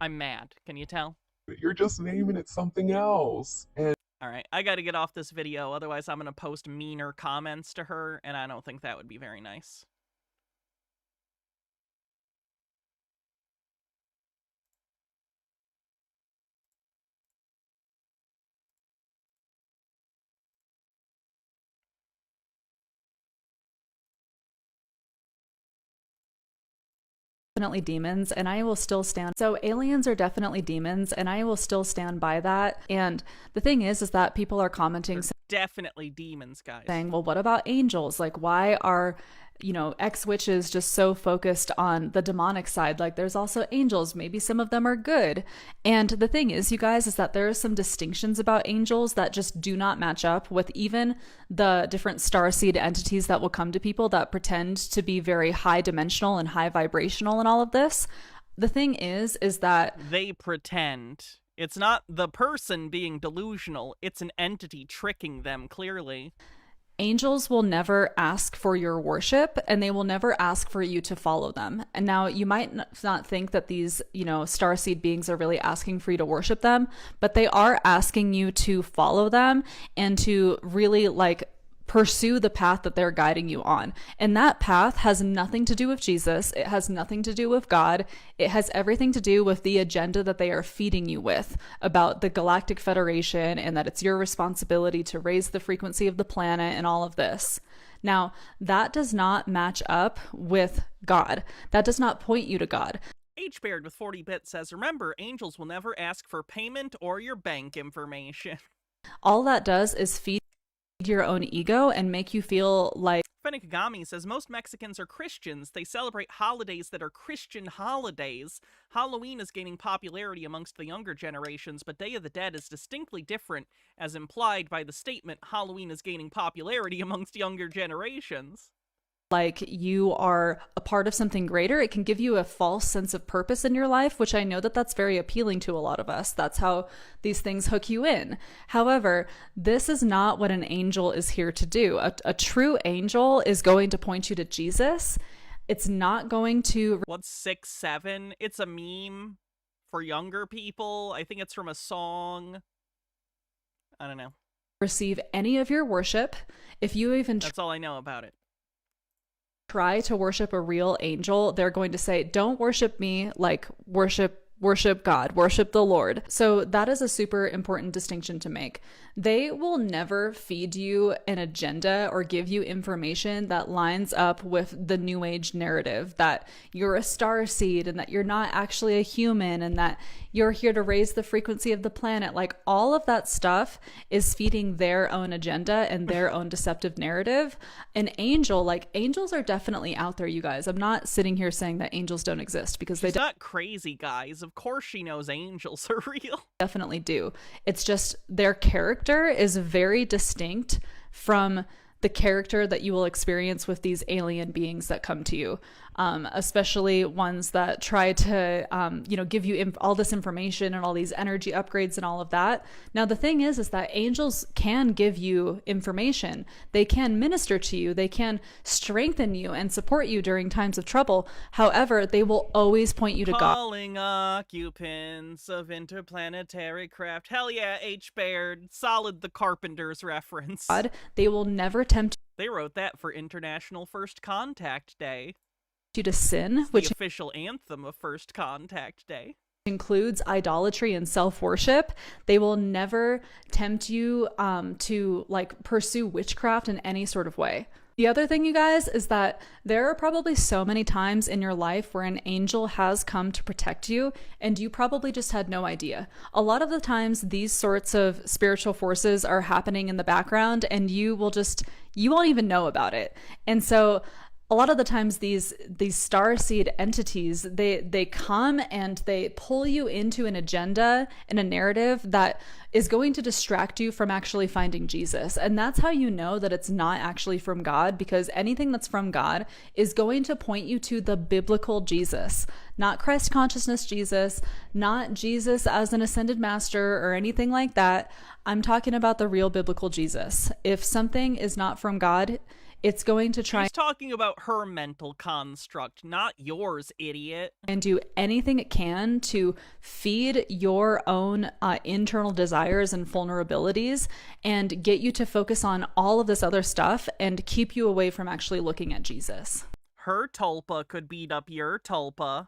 I'm mad. Can you tell? You're just naming it something else. And alright, I gotta get off this video, otherwise I'm gonna post meaner comments to her, and I don't think that would be very nice. Definitely demons, and I will still stand. So aliens are definitely demons, and I will still stand by that. And the thing is that people are commenting, definitely demons, guys, saying, well, what about angels? Like, why are, you know, ex-witches just so focused on the demonic side? Like, there's also angels. Maybe some of them are good. And the thing is, you guys, is that there are some distinctions about angels that just do not match up with even the different starseed entities that will come to people that pretend to be very high dimensional and high vibrational and all of this. The thing is that they pretend. It's not the person being delusional. It's an entity tricking them, clearly. Angels will never ask for your worship, and they will never ask for you to follow them. And now you might not think that these, you know, starseed beings are really asking for you to worship them, but they are asking you to follow them and to really like pursue the path that they're guiding you on. And that path has nothing to do with Jesus. It has nothing to do with God. It has everything to do with the agenda that they are feeding you with about the Galactic Federation, and that it's your responsibility to raise the frequency of the planet and all of this. Now, that does not match up with God. That does not point you to God. H-Baird with 40 bits says, remember, angels will never ask for payment or your bank information. All that does is feed your own ego and make you feel like Fenikagami says most Mexicans are Christians. They celebrate holidays that are Christian holidays. Halloween is gaining popularity amongst the younger generations, but Day of the Dead is distinctly different, as implied by the statement Halloween is gaining popularity amongst younger generations. Like you are a part of something greater. It can give you a false sense of purpose in your life, which I know that that's very appealing to a lot of us. That's how these things hook you in. However, this is not what an angel is here to do. A true angel is going to point you to Jesus. It's not going to... What's 6'7"? It's a meme for younger people. I think it's from a song. I don't know. Receive any of your worship. If you even... That's all I know about it. Try to worship a real angel, they're going to say, don't worship me, like worship God, worship the Lord. So that is a super important distinction to make. They will never feed you an agenda or give you information that lines up with the New Age narrative that you're a starseed and that you're not actually a human and that you're here to raise the frequency of the planet. Like all of that stuff is feeding their own agenda and their own deceptive narrative. An angel, like angels are definitely out there, you guys. I'm not sitting here saying that angels don't exist because She's not crazy, guys. Of course she knows angels are real. Definitely do. It's just their character is very distinct from the character that you will experience with these alien beings that come to you, especially ones that try to, give you all this information and all these energy upgrades and all of that. Now, the thing is that angels can give you information. They can minister to you. They can strengthen you and support you during times of trouble. However, they will always point you to God. Calling occupants of interplanetary craft. Hell yeah, H-Baird. Solid the Carpenters reference. God, they will never tempt you. They wrote that for International First Contact Day. You to sin, it's which the official anthem of First Contact Day. Includes idolatry and self-worship. They will never tempt you to like pursue witchcraft in any sort of way. The other thing, you guys, is that there are probably so many times in your life where an angel has come to protect you and you probably just had no idea. A lot of the times these sorts of spiritual forces are happening in the background and you won't even know about it. And so a lot of the times these starseed entities, they come and they pull you into an agenda and a narrative that is going to distract you from actually finding Jesus. And that's how you know that it's not actually from God, because anything that's from God is going to point you to the biblical Jesus, not Christ consciousness Jesus, not Jesus as an ascended master or anything like that. I'm talking about the real biblical Jesus. If something is not from God, it's going to try. She's talking about her mental construct, not yours, idiot. And do anything it can to feed your own internal desires and vulnerabilities and get you to focus on all of this other stuff and keep you away from actually looking at Jesus. Her tulpa could beat up your tulpa.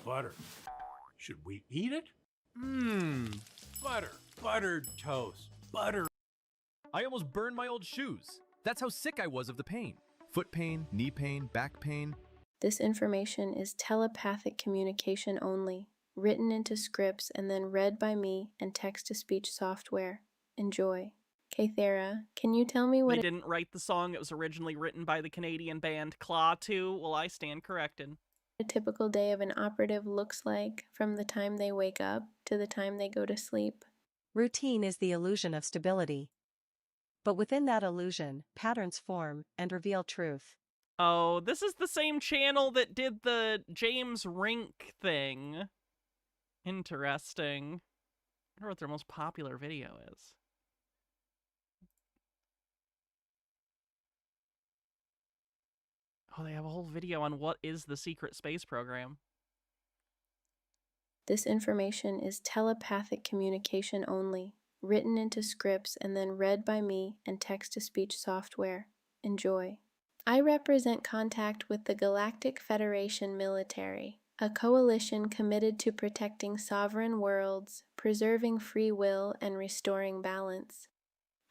Butter. Should we eat it? Butter. Buttered toast. Butter. I almost burned my old shoes. That's how sick I was of the pain. Foot pain, knee pain, back pain. This information is telepathic communication only, written into scripts and then read by me and text-to-speech software. Enjoy. Kathera, can you tell me what— They didn't write the song. It was originally written by the Canadian band Claw 2. Well, I stand corrected. A typical day of an operative looks like from the time they wake up to the time they go to sleep? Routine is the illusion of stability. But within that illusion, patterns form and reveal truth. Oh, this is the same channel that did the James Rink thing. Interesting. I wonder what their most popular video is. Oh, they have a whole video on what is the secret space program. This information is telepathic communication only, written into scripts and then read by me and text-to-speech software. Enjoy. I represent contact with the Galactic Federation military, a coalition committed to protecting sovereign worlds, preserving free will, and restoring balance.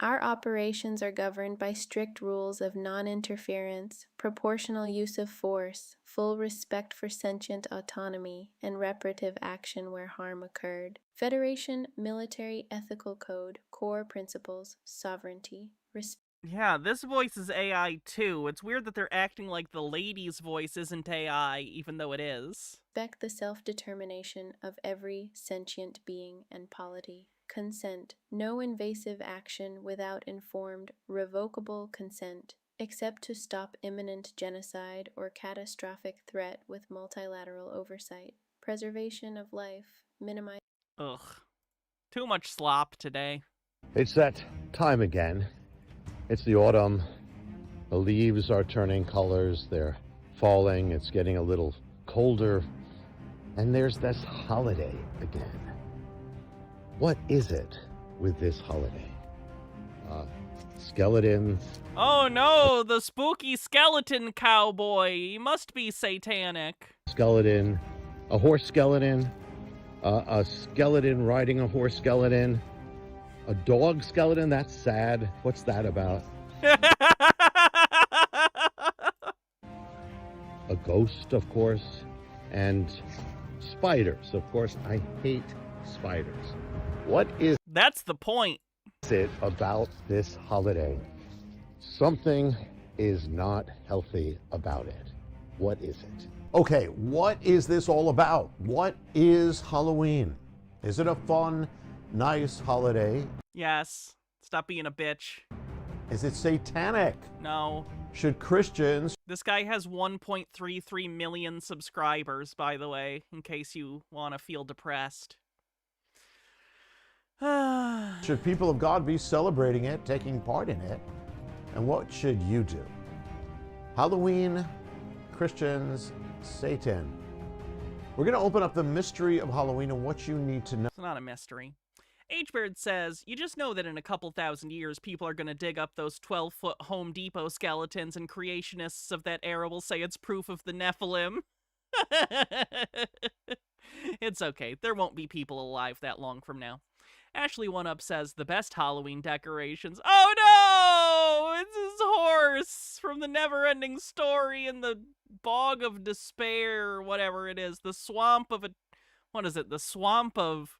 Our operations are governed by strict rules of non-interference, proportional use of force, full respect for sentient autonomy, and reparative action where harm occurred. Federation Military Ethical Code, Core Principles, Sovereignty, Respect. Yeah, this voice is AI too. It's weird that they're acting like the lady's voice isn't AI, even though it is. Respect the self-determination of every sentient being and polity. Consent. No invasive action without informed, revocable consent, except to stop imminent genocide or catastrophic threat with multilateral oversight. Preservation of life. Minimize. Ugh. Too much slop today. It's that time again. It's the autumn. The leaves are turning colors. They're falling. It's getting a little colder. And there's this holiday again. What is it with this holiday? Skeletons. Oh no, the spooky skeleton cowboy. He must be satanic. Skeleton. A horse skeleton. A skeleton riding a horse skeleton. A dog skeleton? That's sad. What's that about? A ghost, of course. And spiders, of course. I hate spiders. What is That's the point. it about this holiday? Something is not healthy about it. What is it? Okay, what is this all about? What is Halloween? Is it a fun, nice holiday? Yes. Stop being a bitch. Is it satanic? No. Should Christians... This guy has 1.33 million subscribers, by the way, in case you want to feel depressed. Should people of God be celebrating it, taking part in it? And what should you do? Halloween, Christians, Satan. We're going to open up the mystery of Halloween and what you need to know. It's not a mystery. H-Bird says, you just know that in a couple thousand years, people are going to dig up those 12-foot Home Depot skeletons, and creationists of that era will say it's proof of the Nephilim. It's okay. There won't be people alive that long from now. Ashley One Up says, the best Halloween decorations. Oh no! It's his horse from the Never-Ending Story in the Bog of Despair, or whatever it is. The swamp of what is it? The swamp of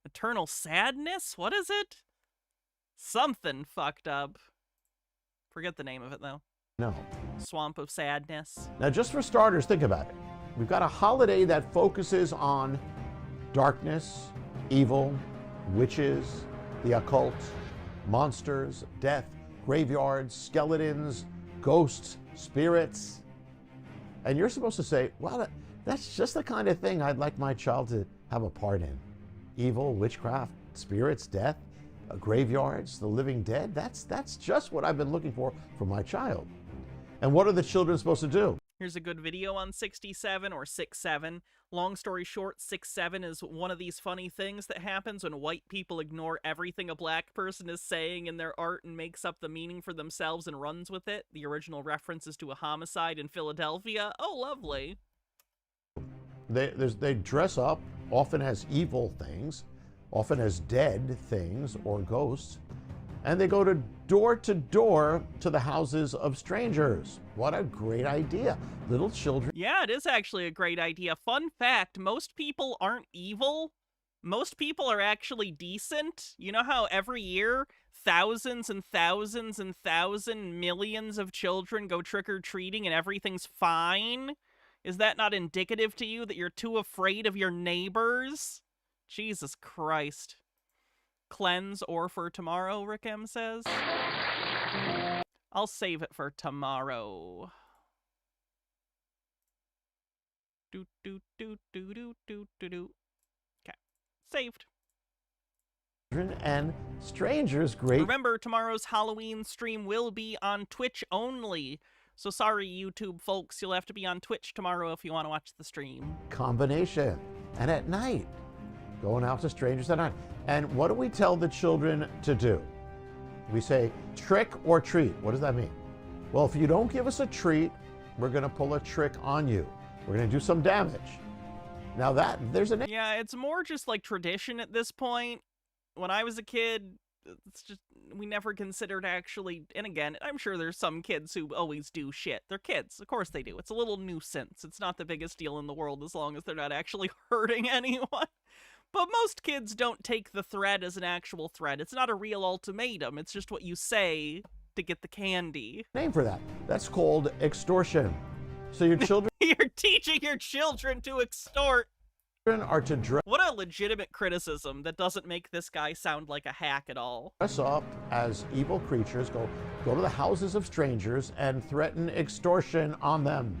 Eternal Sadness? What is it? Something fucked up. Forget the name of it, though. No. Swamp of Sadness. Now, just for starters, think about it. We've got a holiday that focuses on darkness, evil, witches, the occult, monsters, death, graveyards, skeletons, ghosts, spirits. And you're supposed to say, well, that's just the kind of thing I'd like my child to have a part in. Evil, witchcraft, spirits, death, graveyards, the living dead. That's just what I've been looking for my child. And what are the children supposed to do? Here's a good video on 67 or 67. Long story short, 67 is one of these funny things that happens when white people ignore everything a black person is saying in their art and makes up the meaning for themselves and runs with it. The original reference is to a homicide in Philadelphia. Oh, lovely. They dress up, often as evil things, often as dead things or ghosts, and they go door to the houses of strangers. What a great idea. Little children. Yeah, it is actually a great idea. Fun fact, most people aren't evil. Most people are actually decent. You know how every year thousands and thousands and millions of children go trick-or-treating and everything's fine? Is that not indicative to you that you're too afraid of your neighbors? Jesus Christ. Cleanse or for tomorrow, Rick M says. I'll save it for tomorrow. Do do do do do do do do. Okay. Saved. And strangers, great. Remember, tomorrow's Halloween stream will be on Twitch only. So sorry, YouTube folks, you'll have to be on Twitch tomorrow if you want to watch the stream. Combination. And at night, going out to strangers at night. And what do we tell the children to do? We say trick or treat. What does that mean? Well, if you don't give us a treat, we're going to pull a trick on you. We're going to do some damage. Now there's an... Yeah, it's more just like tradition at this point. When I was a kid, it's just, we never considered actually, and again, I'm sure there's some kids who always do shit. They're kids. Of course they do. It's a little nuisance. It's not the biggest deal in the world as long as they're not actually hurting anyone. But most kids don't take the threat as an actual threat. It's not a real ultimatum. It's just what you say to get the candy. Name for that. That's called extortion. So your children... You're teaching your children to extort. Are to dress... What a legitimate criticism that doesn't make this guy sound like a hack at all. Dress up as evil creatures, go to the houses of strangers and threaten extortion on them.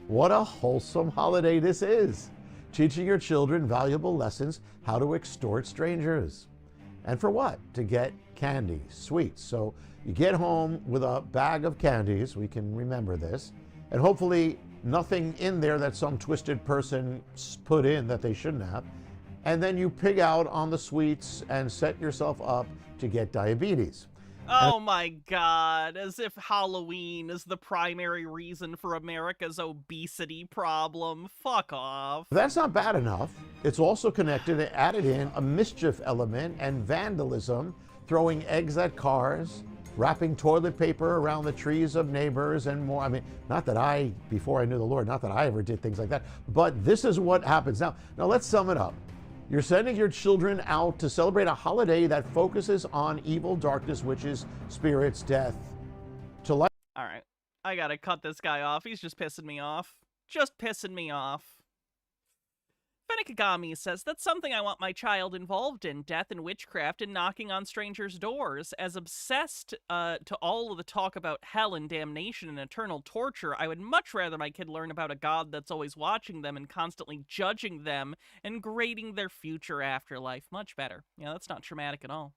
What a wholesome holiday this is. Teaching your children valuable lessons how to extort strangers. And for what? To get candy, sweets. So you get home with a bag of candies, we can remember this, and hopefully nothing in there that some twisted person put in that they shouldn't have. And then you pig out on the sweets and set yourself up to get diabetes. Oh my God, as if Halloween is the primary reason for America's obesity problem. Fuck off. That's not bad enough. It's also connected and added in a mischief element and vandalism, throwing eggs at cars, wrapping toilet paper around the trees of neighbors and more. I mean, not that I, before I knew the Lord, not that I ever did things like that, but this is what happens. Now let's sum it up. You're sending your children out to celebrate a holiday that focuses on evil, darkness, witches, spirits, death. All right, I gotta cut this guy off. He's just pissing me off. Just pissing me off. Fennikagami says, that's something I want my child involved in, death and witchcraft and knocking on strangers' doors. As obsessed to all of the talk about hell and damnation and eternal torture, I would much rather my kid learn about a God that's always watching them and constantly judging them and grading their future afterlife. Much better. Yeah, that's not traumatic at all.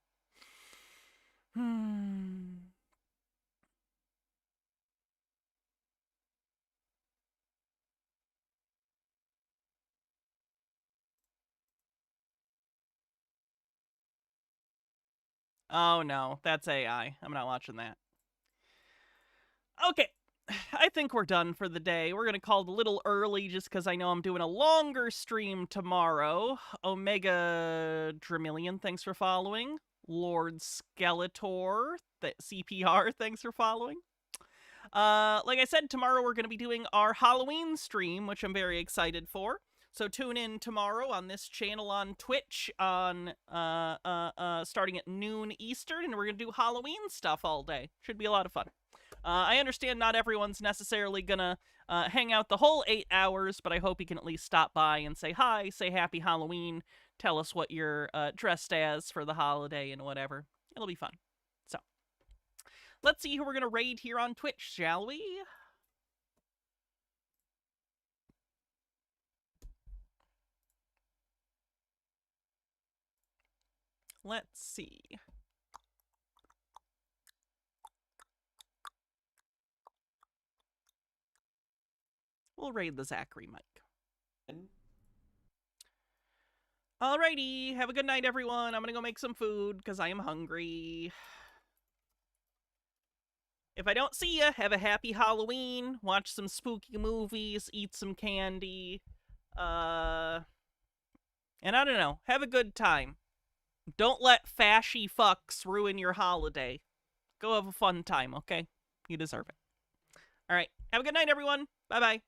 Oh no, that's AI. I'm not watching that. Okay, I think we're done for the day. We're gonna call it a little early just because I know I'm doing a longer stream tomorrow. Omega Dramillion, thanks for following. Lord Skeletor, CPR, thanks for following. Like I said, tomorrow we're going to be doing our Halloween stream, which I'm very excited for. So tune in tomorrow on this channel on Twitch on starting at noon Eastern, and we're going to do Halloween stuff all day. Should be a lot of fun. I understand not everyone's necessarily going to hang out the whole 8 hours, but I hope you can at least stop by and say hi, say happy Halloween, tell us what you're dressed as for the holiday and whatever. It'll be fun. So, let's see who we're going to raid here on Twitch, shall we? Let's see. We'll raid the Zachary mic. Alrighty, have a good night, everyone. I'm gonna go make some food, because I am hungry. If I don't see ya, have a happy Halloween, watch some spooky movies, eat some candy, and I don't know, have a good time. Don't let fashy fucks ruin your holiday. Go have a fun time, okay? You deserve it. Alright, have a good night, everyone. Bye-bye.